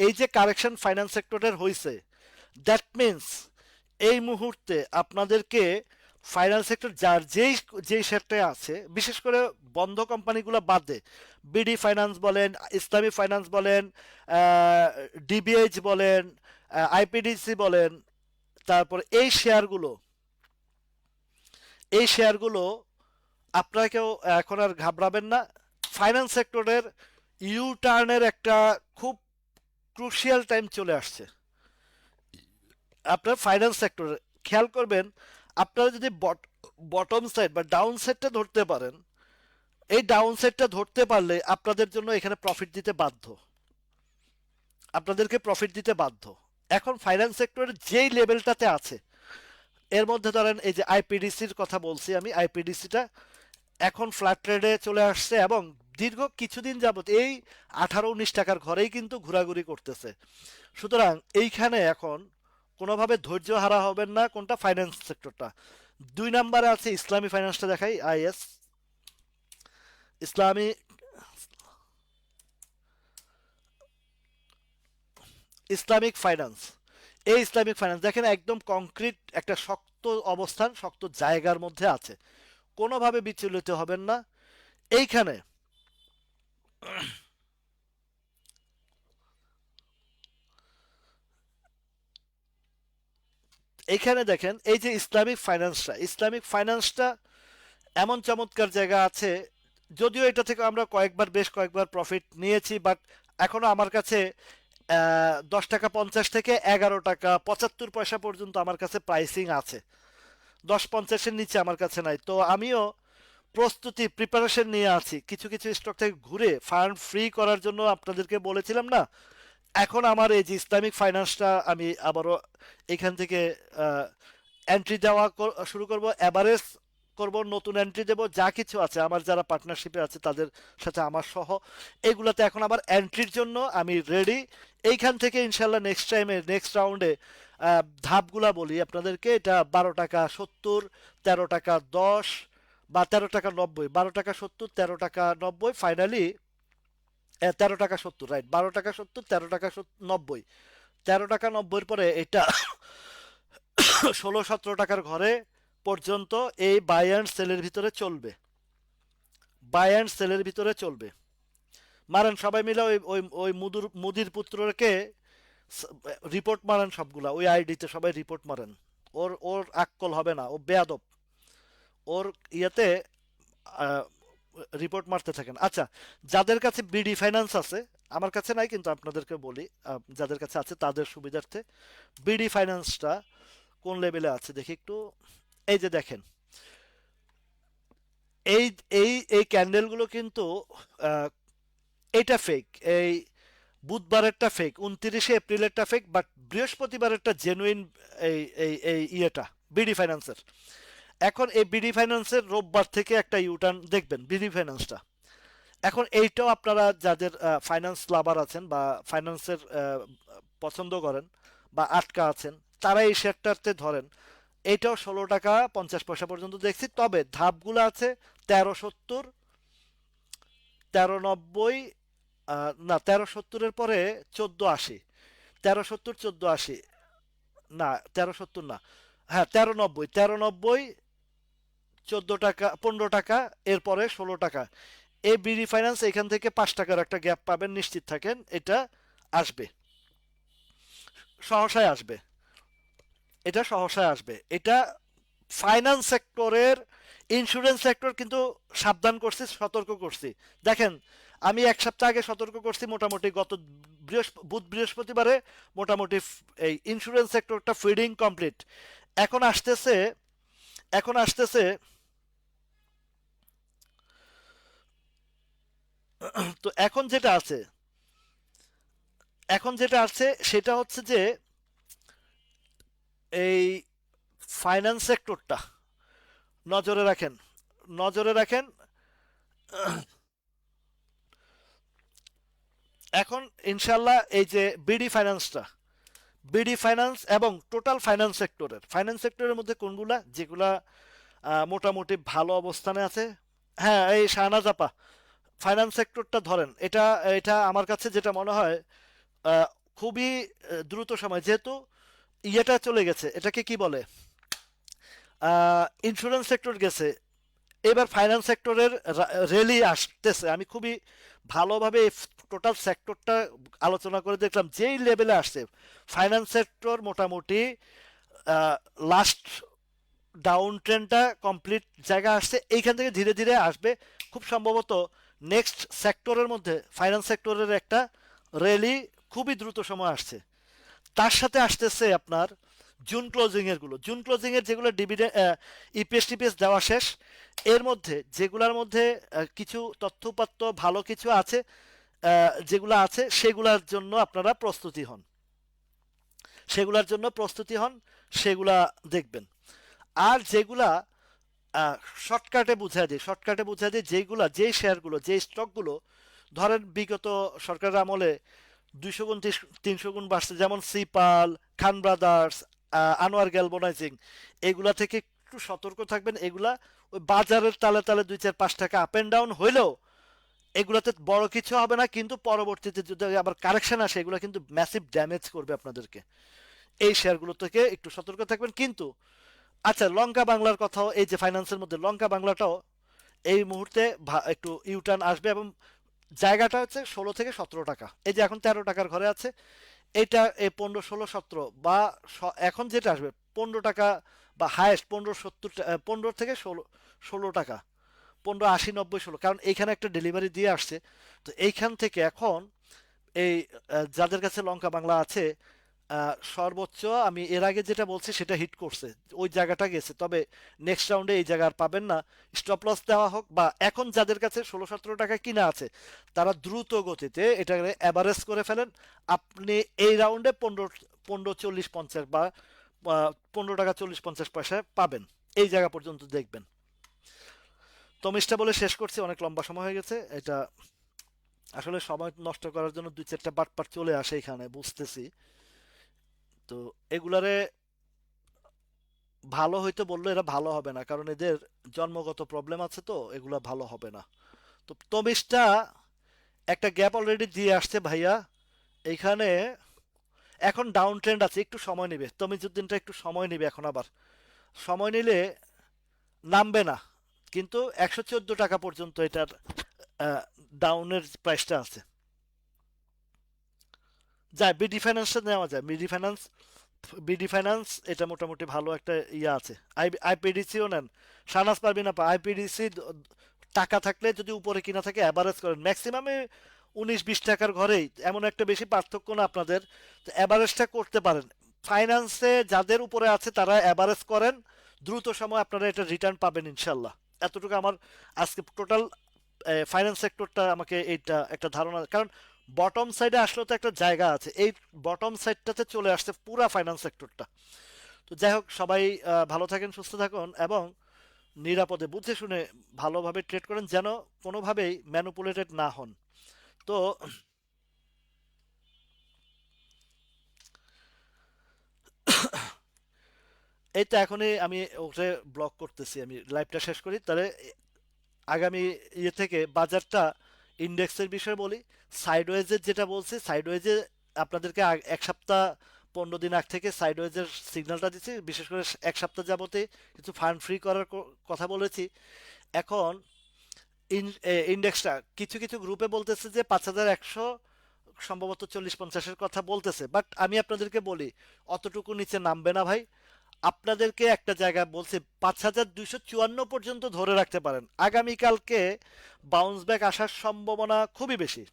এই যে কারেকশন ফাইন্যান্স সেক্টরের হয়েছে, দ্যাট মিন্স এই মুহূর্তে আপনাদেরকে ফাইন্যান্স সেক্টর যার যেই সেক্টরে আছে, বিশেষ করে বন্ধ কোম্পানিগুলো বাদে, বিডি ফাইন্যান্স বলেন, ইসলামী ফাইন্যান্স বলেন, ডিবিএইচ বলেন, আইপিডিসি বলেন, তারপর এই শেয়ারগুলো আপনারা কেউ এখন আর ঘাবড়াবেন না। ফাইন্যান্স সেক্টরের ইউ টার্নের একটা খুব ক্রুশিয়াল টাইম চলে আসছে। আপনার ফাইন্যান্স সেক্টরে খেয়াল করবেন, আপনারা যদি বটম সাইড বা ডাউন সাইডটা ধরতে পারেন, এই ডাউন সাইডটা ধরতে পারলে আপনাদের জন্য এখানে প্রফিট দিতে বাধ্য, আপনাদেরকে প্রফিট দিতে বাধ্য। এখন ফাইন্যান্স সেক্টরের যেই লেভেলটাতে আছে, এর মধ্যে ধরেন এই যে আইপিডিসির কথা বলছি আমি, আইপিডিসিটা এখন ফ্ল্যাট ট্রেডে চলে আসছে এবং দীর্ঘ কিছুদিন যাবত এই 18-19 টাকার ঘরেই কিন্তু ঘোরাঘুরি করতেছে। সুতরাং এইখানে এখন কোনোভাবে ধৈর্য হারা হবেন না। কোনটা? ফাইন্যান্স সেক্টরটা। 2 নম্বরে আছে ইসলামী ফাইন্যান্সটা, দেখাই আইএস, ইসলামী, ইসলামিক ফাইন্যান্স। এই ইসলামিক ফাইন্যান্স দেখেন একদম কংক্রিট একটা শক্ত অবস্থান, শক্ত জায়গার মধ্যে আছে, কোনোভাবে বিচলিত হবেন না। এইখানে এইখানে দেখেন এই যে ইসলামিক ফাইন্যান্সটা এমন চমৎকার জায়গা আছে, যদিও এটা থেকে আমরা বেশ কয়েকবার প্রফিট নিয়েছি, বাট এখনো আমার কাছে 10 টাকা 50 থেকে 11 টাকা 75 পয়সা পর্যন্ত আমার কাছে প্রাইসিং আছে, 10.50-এর নিচে আমার কাছে নাই। তো আমিও প্রিপারেশন নিয়ে আছি, কিছু কিছু স্টক থেকে ঘুরে ফান্ড ফ্রি করার জন্য আপনাদেরকে বলেছিলাম না। এখন আমার এই যে ইসলামিক ফাইন্যান্সটা আমি আবারও এখান থেকে এন্ট্রি দেওয়া শুরু করব, এভারেজ করব, নতুন এন্ট্রি দেব, যা কিছু আছে আমার যারা পার্টনারশিপে আছে তাদের সাথে আমার সহ এগুলাতে এখন আবার এন্ট্রির জন্য আমি রেডি। এইখান থেকে ইনশাল্লাহ নেক্সট টাইমে নেক্সট রাউন্ডে ধাপগুলা বলি আপনাদেরকে। এটা 12 টাকা 70, 13 টাকা 10, বা 13 টাকা 90, 12 টাকা 70, 13 টাকা 90, ফাইনালি 13 টাকা 70, রাইট, 12 টাকা 70, 13 টাকা 90, 13 টাকা 90 পরে এটা 16-17 টাকার ঘরে পর্যন্ত এই বাই অ্যান্ড সেলের ভিতরে চলবে, বাই অ্যান্ড সেলের ভিতরে চলবে। মারেন সবাই মিলে ওই ওই ওই মুদির পুত্রকে রিপোর্ট মারেন সবগুলা, ওই আইডিতে সবাই রিপোর্ট মারেন। ওর ওর আক্কল হবে না, ও বেয়াদব, ওর ইয়েতে রিপোর্ট মারতে থাকেন। আচ্ছা, যাদের কাছে বিডি ফাইন্যান্স আছে, আমার কাছে নাই কিন্তু আপনাদেরকে বলি, যাদের কাছে আছে তাদের সুবিধার্থে, বিডি ফাইন্যান্সটা কোন লেভেলে আছে দেখি একটু। এই যে দেখেন, এই এই এই ক্যান্ডেলগুলো কিন্তু আহ, এটা ফেক, এই বুধবারেরটা ফেক, 29 এপ্রিলেরটা ফেক, বাট বৃহস্পতিবারেরটা জেনুইন। এই এই এই ইয়েটা বিডি ফাইন্যান্সের। এখন এই বিডি ফাইন্যান্সের রোববার থেকে একটা ইউটার্ন দেখবেন বিডি ফাইন্যান্সটা। এখন এইটাও আপনারা যাদের ফাইন্যান্স লাভার আছেন বা ফাইন্যান্সের পছন্দ করেন বা আটকা আছেন, তারা এই শেয়ারটাতে ধরেন। এইটাও 16 টাকা 50 পয়সা পর্যন্ত দেখছি, তবে ধাপগুলো আছে 1370, 1390, না 1370-এর পরে 1480, 1370, 1480, না 1370 না, হ্যাঁ 1390, 1390, 14 টাকা, 15 টাকা, এরপরে 16 টাকা। এই বিডি ফাইন্যান্স এখান থেকে 5 টাকার একটা গ্যাপ পাবেন, নিশ্চিত থাকেন, এটা আসবে, সহসায় আসবে, এটা সহসায় আসবে। এটা ফাইন্যান্স সেক্টরের, ইন্স্যুরেন্স সেক্টর কিন্তু সাবধান করছি, সতর্ক করছি। দেখেন, আমি এক সপ্তাহ আগে সতর্ক করছি, মোটামুটি গত বুধ বৃহস্পতিবারে মোটামুটি এই ইন্স্যুরেন্স সেক্টরটা ফিডিং কমপ্লিট। এখন আসতেছে, এখন আসতেছে, তো এখন যেটা আছে, এখন যেটা আছে সেটা হচ্ছে যে এই ফাইন্যান্স সেক্টরটা নজরে রাখেন, নজরে রাখেন। এখন ইনশাল্লাহ এই যে বিডি ফাইন্যান্সটা, বিডি ফাইন্যান্স এবং টোটাল ফাইন্যান্স সেক্টরের মধ্যে কোনগুলা, যেগুলা মোটামুটি ভালো অবস্থানে আছে। হ্যাঁ, এই শাহনাজ আপা, ফাইন্যান্স সেক্টরটা ধরেন, এটা এটা আমার কাছে যেটা মনে হয় আহ, খুবই দ্রুত সময়, যেহেতু ইয়েটা চলে গেছে, এটাকে কি বলে, ইন্স্যুরেন্স সেক্টর গেছে, এবার ফাইন্যান্স সেক্টরের র্যালি আসতেছে। আমি খুবই ভালোভাবে টোটাল সেক্টরটা আলোচনা করে দেখলাম, যেই লেভেলে আসছে ফাইন্যান্স সেক্টর মোটামুটি লাস্ট ডাউন ট্রেন্ডটা কমপ্লিট জায়গা আসছে, এইখান থেকে ধীরে ধীরে আসবে। খুব সম্ভবত নেক্সট সেক্টরের মধ্যে ফাইন্যান্স সেক্টরের একটা র্যালি খুবই দ্রুত সময় আসছে। তার সাথে আসতেছে আপনার জুন ক্লোজিং এর গুলো, জুন ক্লোজিং এর যেগুলো ডিভিডেন্ড ইপিএস টিপিএস দেওয়া শেষ, এর মধ্যে যেগুলোর মধ্যে কিছু তথ্যপাত্য ভালো কিছু আছে, যেগুলো আছে সেগুলোর জন্য আপনারা প্রস্তুতি হন, সেগুলোর জন্য প্রস্তুতি হন, সেগুলা দেখবেন। আর যেগুলা শর্টকাটে বুঝাই দিই, শর্টকাটে বুঝাই দিই, যেগুলা, যেই শেয়ারগুলো, যেই স্টকগুলো ধরেন বিগত সরকারের আমলে 200 গুণ 300 গুণ বাড়ছে, যেমন সিপাল, খান ব্রাদার্স, আনোয়ার গ্যালভানাইজিং, এগুলা থেকে একটু সতর্ক থাকবেন। এগুলা ওই বাজারের তালে তালে 2-4-5 টাকা আপ এন্ড ডাউন হইলেও এগুলাতে বড় কিছু হবে না, কিন্তু পরবর্তীতে যদি আবার কারেকশন আসে এগুলো কিন্তু ম্যাসিভ ড্যামেজ করবে আপনাদেরকে। এই শেয়ারগুলো থেকে একটু সতর্ক থাকবেন। কিন্তু আচ্ছা, লঙ্কা বাংলার কথাও, এই যে ফাইন্যান্সের মধ্যে লঙ্কা বাংলাটাও এই মুহূর্তে একটু ইউটার্ন আসবে, এবং জায়গাটা হচ্ছে 16 থেকে 17 টাকা। এই যে এখন 13 টাকার ঘরে আছে, এটা এই 15, 16, 17 বা এখন যেটা আসবে 15 টাকা, বা হায়েস্ট 1570, 15 থেকে 16 টাকা, 1580, 90, 16, কারণ এইখানে একটা ডেলিভারি দিয়ে আসছে। তো এইখান থেকে এখন এই যাদের কাছে লঙ্কা বাংলা আছে, সর্বোচ্চ আমি এর আগে যেটা বলছি সেটা হিট করছে, ওই জায়গাটা গেছে, তবে নেক্সট রাউন্ডে এই জায়গা আর পাবেন না। স্টপ লস দেওয়া হোক, বা এখন যাদের কাছে 16-17 টাকা কিনা আছে তারা দ্রুত গতিতে এটা অ্যাভারেজ করে ফেলেন। আপনি এই রাউন্ডে 15, 15, 40, 50 বা 15 টাকা 40-50 পয়সা পাবেন। এই জায়গা পর্যন্ত দেখবেন। তমিসটা বলে শেষ করছি, অনেক লম্বা সময় হয়ে গেছে এটা। আসলে সময় নষ্ট করার জন্য দুই চারটা বাটপার চলে আসে এখানে, বুঝতেছি। তো এগুলারে ভালো হইতে বললে এরা ভালো হবে না, কারণ এদের জন্মগত প্রবলেম আছে, তো এগুলা ভালো হবে না। তো তমিসটা একটা গ্যাপ অলরেডি দিয়ে আসছে ভাইয়া এইখানে। এখন ডাউন ট্রেন্ড আছে, একটু সময় নেবে, তমিজুদ্দিনটা একটু সময় নেবে এখন আবার। সময় নিলে নামবে না, কিন্তু 114 টাকা পর্যন্ত এটার ডাউনের প্রাইসটা আছে। যায় বিডি ফাইন্যান্সটা নেওয়া যায়, বিডি ফাইন্যান্স এটা মোটামুটি ভালো একটা ইয়ে আছে। আইপিডিসিও নেন, শাহনাজ পারবিন আপা, আইপিডিসি টাকা থাকলে যদি উপরে কিনা থাকে অ্যাভারেজ করেন, ম্যাক্সিমামে 19-20 টাকার ঘরেই, এমন একটা বেশি পার্থক্য না আপনাদের। তো অ্যাভারেজটা করতে পারেন। ফাইন্যান্সে যাদের উপরে আছে তারা অ্যাভারেজ করেন, দ্রুত সময় আপনারা এটা রিটার্ন পাবেন ইনশাল্লাহ। এতটুকু আমার আজকে টোটাল ফাইন্যান্স সেক্টরটা আমাকে এইটা একটা ধারণা, কারণ বটম সাইডে আসলেও তো একটা জায়গা আছে, এই বটম সাইডটাতে চলে আসছে পুরা ফাইন্যান্স সেক্টরটা। তো যাই হোক, সবাই ভালো থাকেন, সুস্থ থাকুন, এবং নিরাপদে বুঝে শুনে ভালোভাবে ট্রেড করেন, যেন কোনোভাবেই ম্যানুপুলেটেড না হন। তো এই তো এখনই আমি ওকে ব্লক করতেছি, আমি লাইভটা শেষ করি তাহলে। আগামী ইয়ে থেকে বাজারটা ইন্ডেক্সের বিষয়ে বলি। সাইডওয়েজের যেটা বলছি, সাইডওয়েজে আপনাদেরকে এক সপ্তাহ 15 দিন আগ থেকে সাইডওয়েজের সিগন্যালটা দিচ্ছি, বিশেষ করে এক সপ্তাহ যাবতে কিছু ফান্ড ফ্রি করার কথা বলেছি। এখন ইন্ডেক্সটা কিছু কিছু গ্রুপে বলতেছে যে 5100, সম্ভবত 40-50-এর কথা বলতেছে, বাট আমি আপনাদেরকে বলি অতটুকু নিচে নামবে না ভাই। আপনাদেরকে একটা জায়গা বলছে 5254 পর্যন্ত ধরে রাখতে পারেন, আগামীকালকে বাউন্স ব্যাক আসার সম্ভাবনা খুবই বেশি।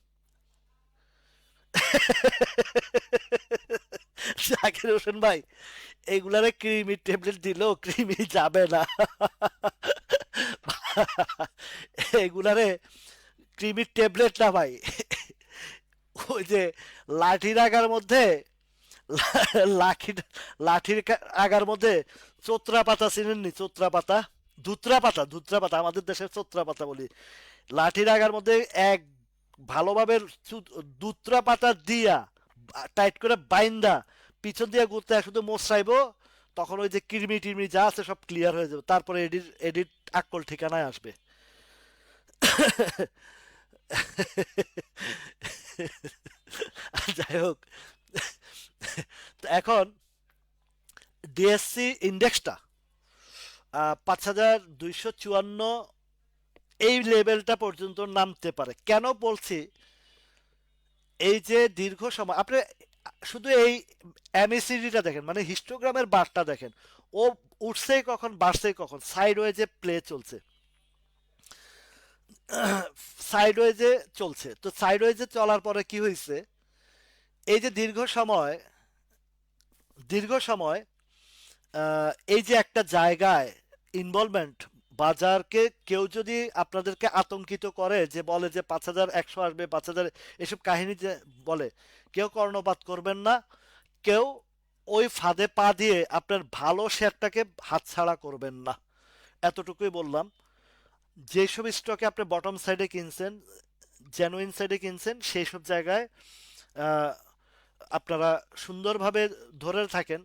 জাকির হোসেন ভাই, এগুলারে ক্রিমি ট্যাবলেট দিলেও ক্রিমি যাবে না। এগুলারে ক্রিমি ট্যাবলেট না ভাই, ওই যে লাঠির আগার মধ্যে, লাঠির লাঠির আগার মধ্যে চোত্রা পাতা চিনেননি? চোত্রা পাতা, ধুত্রা পাতা, আমাদের দেশের চোত্রা পাতা বলি। লাঠির আগার মধ্যে এক ভালোভাবে দুত্রা পাতা দিয়া টাইট করে বাইন্দা পিছন দিয়ে ঘুরতে শুধু মোচড়াইবো, তখন ওই যে কিরমি টিরমি যা আছে সব ক্লিয়ার হয়ে যাবে, তারপরে এডিট এডিট আকল ঠিকানায় আসবে। যাই হোক, তো এখন ডিএসসি ইন্ডেক্সটা 5254 এই লেভেলটা পর্যন্ত নামতে পারে। কেন বলছি, এই যে দীর্ঘ সময় আপনি শুধু এই এমএসিডিটা দেখেন, মানে হিস্টোগ্রামের বারটা দেখেন, ও উঠছেই কখন বাড়ছেই কখন, সাইডওয়েজে প্লে চলছে, সাইডওয়েজে চলছে। তো সাইডওয়েজে চলার পরে কি হয়েছে, এই যে দীর্ঘ সময় এই যে একটা জায়গায় ইনভলভমেন্ট, বাজারকে কেউ যদি আপনাদেরকে আতঙ্কিত করে, যে বলে যে 5100 আসবে, 5000, এসব কাহিনী যে বলে, কেউ কর্ণপাত করবেন না। কেউ ওই ফাঁদে পা দিয়ে আপনার ভালো শেয়ারটাকে হাতছাড়া করবেন না, এতটুকুই বললাম। যেসব স্টকে আপনি বটম সাইডে কিনছেন, জেনুইন সাইডে কিনছেন, সেই সব জায়গায় আহ, আপনারা সুন্দরভাবে ধরে থাকেন,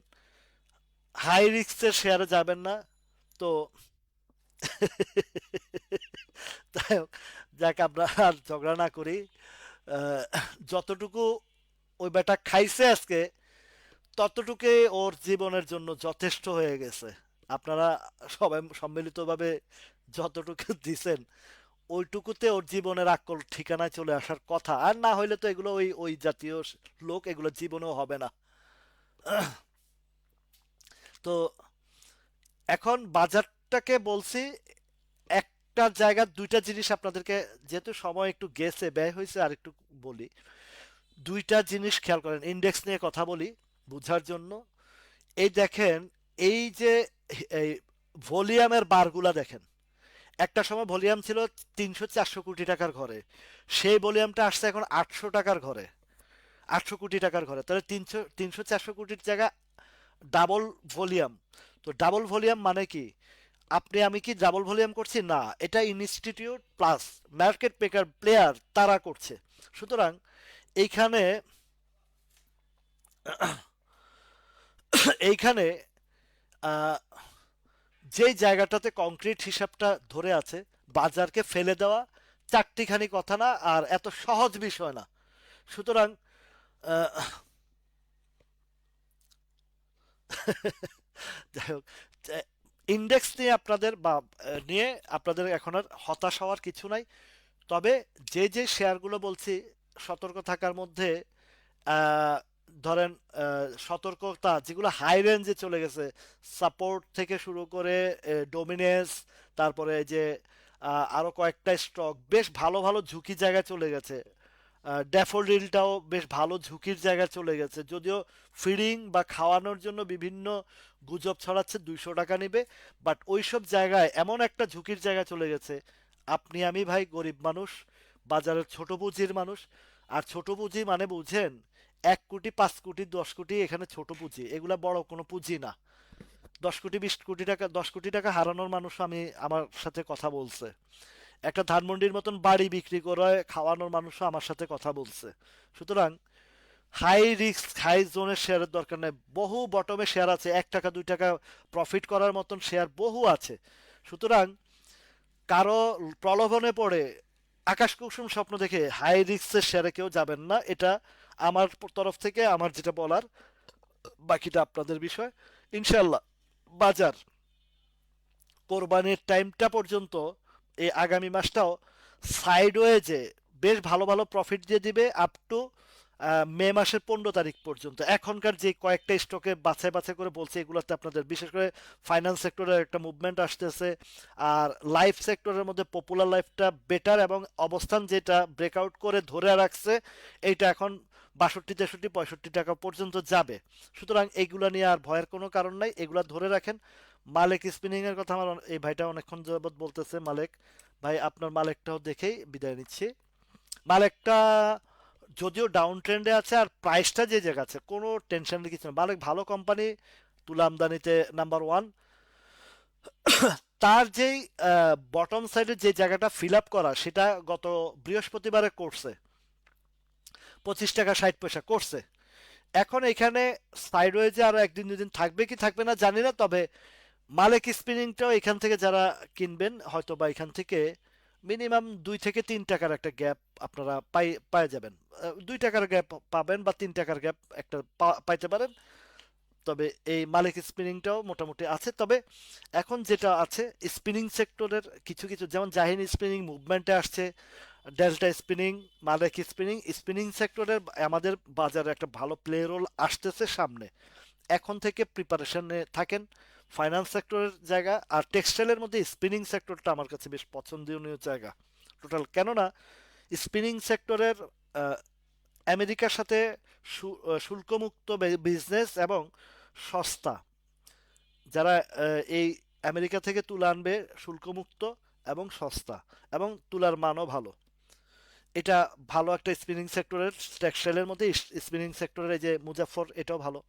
হাই রিস্কের শেয়ারে যাবেন না। তো তাই হোক, যাক আমরা আর ঝগড়া না করি। আহ, যতটুকু ওই বেটা খাইছে আজকে, ততটুকু ওর জীবনের জন্য যথেষ্ট হয়ে গেছে। আপনারা সবাই সম্মিলিতভাবে যতটুকু দিছেন, ওইটুকুতে ওর জীবনের আকল ঠিকানায় চলে আসার কথা, আর না হইলে তো এগুলো ওই ওই জাতীয় লোক, এগুলো জীবনেও হবে না। তো এখন বাজারটাকে বলছি, একটা জায়গার দুইটা জিনিস আপনাদেরকে, যেহেতু সময় একটু গেছে, ব্যয় হয়েছে, আর একটু বলি। দুইটা জিনিস খেয়াল করেন, ইন্ডেক্স নিয়ে কথা বলি বুঝার জন্য। এই দেখেন, এই যে এই ভলিউমের বারগুলা দেখেন, একটা সময় ভলিউম ছিল 300-400 কোটি টাকার ঘরে, সেই ভলিউমটা আসছে এখন 800 টাকার ঘরে, 800 কোটি টাকার ঘরে। তাহলে 300-400 কোটির জায়গা ডাবল ভলিউম। তো ডাবল ভলিউম মানে কি? আপনি আমি কি ডাবল ভলিউম করছি? না, এটা institute plus market maker player তারা করছে। সুতরাং এইখানে এইখানে আহ, যেই জায়গাটাতে কংক্রিট হিসাবটা ধরে আছে, বাজারকে ফেলে দেওয়া চারটিখানি কথা না, আর এত সহজ বিষয় না। সুতরাং আহ, যাই হোক, ইন্ডেক্স নিয়ে আপনাদের বা নিয়ে আপনাদের এখন আর হতাশ হওয়ার কিছু নাই। তবে যে যে শেয়ারগুলো বলছি সতর্ক থাকার মধ্যে, আহ, ধরেন সতর্কতা যেগুলো হাই রেঞ্জে চলে গেছে, সাপোর্ট থেকে শুরু করে ডোমিনেন্স, তারপরে এই যে আরো কয়েকটা স্টক বেশ ভালো ভালো ঝুঁকি জায়গায় চলে গেছে। ড্যাফোডিলটাও বেশ ভালো ঝুঁকির জায়গায় চলে গেছে, যদিও ফিডিং বা খাওয়ানোর জন্য বিভিন্ন গুজব ছড়াচ্ছে 200 টাকা নিবে, বাট ওইসব জায়গায় এমন একটা ঝুঁকির জায়গায় চলে গেছে। আপনি আমি ভাই গরিব মানুষ, বাজারের ছোট পুঁজির মানুষ। আর ছোট পুঁজি মানে বুঝেন, 1 কোটি 5 কোটি 10 কোটি, এখানে ছোট পুঁজি, এগুলা বড় কোনো পুঁজি না। 10 কোটি 20 কোটি টাকা, 10 কোটি টাকা হারানোর মানুষ আমি আমার সাথে কথা বলছে। একটা ধানমন্ডির মতন বাড়ি বিক্রি করে খাওয়ানোর মানুষও আমার সাথে কথা বলছে। সুতরাং হাই রিস্ক হাই জোনের শেয়ারের দরকার নেই। বহু বটমে শেয়ার আছে, 1 টাকা 2 টাকা প্রফিট করার মতন শেয়ার বহু আছে। সুতরাং কারো প্রলোভনে পড়ে আকাশ কুসুম স্বপ্ন দেখে হাই রিস্কের শেয়ারে কেউ যাবেন না। এটা আমার তরফ থেকে আমার যেটা বলার, বাকিটা আপনাদের বিষয়। ইনশাল্লাহ বাজার কোরবানির টাইমটা পর্যন্ত, এই আগামী মাসটাও সাইডওয়েজে বেশ ভালো ভালো প্রফিট দিয়ে দিবে আপ টু মে মাসের 15 তারিখ পর্যন্ত। এখনকার যে কয়েকটা স্টকে বাছাই বাছাই করে বলছে, এগুলোতে আপনাদের বিশেষ করে ফাইন্যান্স সেক্টরের একটা মুভমেন্ট আসতেছে। আর লাইফ সেক্টরের মধ্যে পপুলার লাইফটা বেটার, এবং অবস্থান যেটা ব্রেকআউট করে ধরে রাখছে, এইটা এখন 62 63 65 টাকা পর্যন্ত যাবে। সুতরাং এইগুলা নিয়ে আর ভয়ের কোনো কারণ নাই, এগুলা ধরে রাখেন। মালেক স্পিনিং এর কথা আমার এই ভাইটা অনেকক্ষণ যাবত বলতেছে। মালেক ভাই, আপনার মালেকটাও দেখেই বিদায় নিচ্ছি। মালেকটা যদিও ডাউন ট্রেন্ডে আছে, আর প্রাইসটা যে জায়গা আছে, কোনো টেনশনের কিছু না। মালেক ভালো কোম্পানি, তুলা আমদানিতে নাম্বার 1। তার যেই বটম সাইডে যে জায়গাটা ফিল আপ করা, সেটা গত বৃহস্পতিবারে করছে, 25 টাকা 60 পয়সা করছে। এখন এখানে সাইডওয়েজে আরো 1 দিন 2 দিন থাকবে কি থাকবে না জানি না, তবে মালেক স্পিনিংটাও এখান থেকে যারা কিনবেন, হয়তো বা এখান থেকে মিনিমাম 2 থেকে 3 টাকার একটা গ্যাপ আপনারা পাই যাবেন। 2 টাকার গ্যাপ পাবেন বা 3 টাকার গ্যাপ একটা পাইতে পারেন। তবে এই মালিক স্পিনিংটাও মোটামুটি আছে। তবে এখন যেটা আছে, স্পিনিং সেক্টরের কিছু কিছু, যেমন জাহিন স্পিনিং মুভমেন্টে আসছে, ডেল্টা স্পিনিং, মালিক স্পিনিং, স্পিনিং সেক্টরের আমাদের বাজারে একটা ভালো প্লে রোল আসতেছে সামনে। এখন থেকে প্রিপারেশনে থাকেন। ফাইন্যান্স সেক্টরের জায়গা আর টেক্সটাইলের মধ্যে স্পিনিং সেক্টরটা আমার কাছে বেশ পছন্দনীয় জায়গা টোটাল। কেননা স্পিনিং সেক্টরের আমেরিকার সাথে শুল্কমুক্ত বিজনেস, এবং সস্তা। যারা এই আমেরিকা থেকে তুলা আনবে, শুল্কমুক্ত এবং সস্তা, এবং তুলার মানও ভালো। এটা ভালো একটা স্পিনিং সেক্টরের, টেক্সটাইলের মধ্যে স্পিনিং সেক্টরের এই যে মুজাফফর, এটাও ভালো।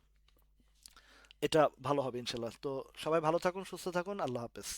এটা ভালো হবে ইনশাল্লাহ। তো সবাই ভালো থাকুন, সুস্থ থাকুন, আল্লাহ হাফেজ।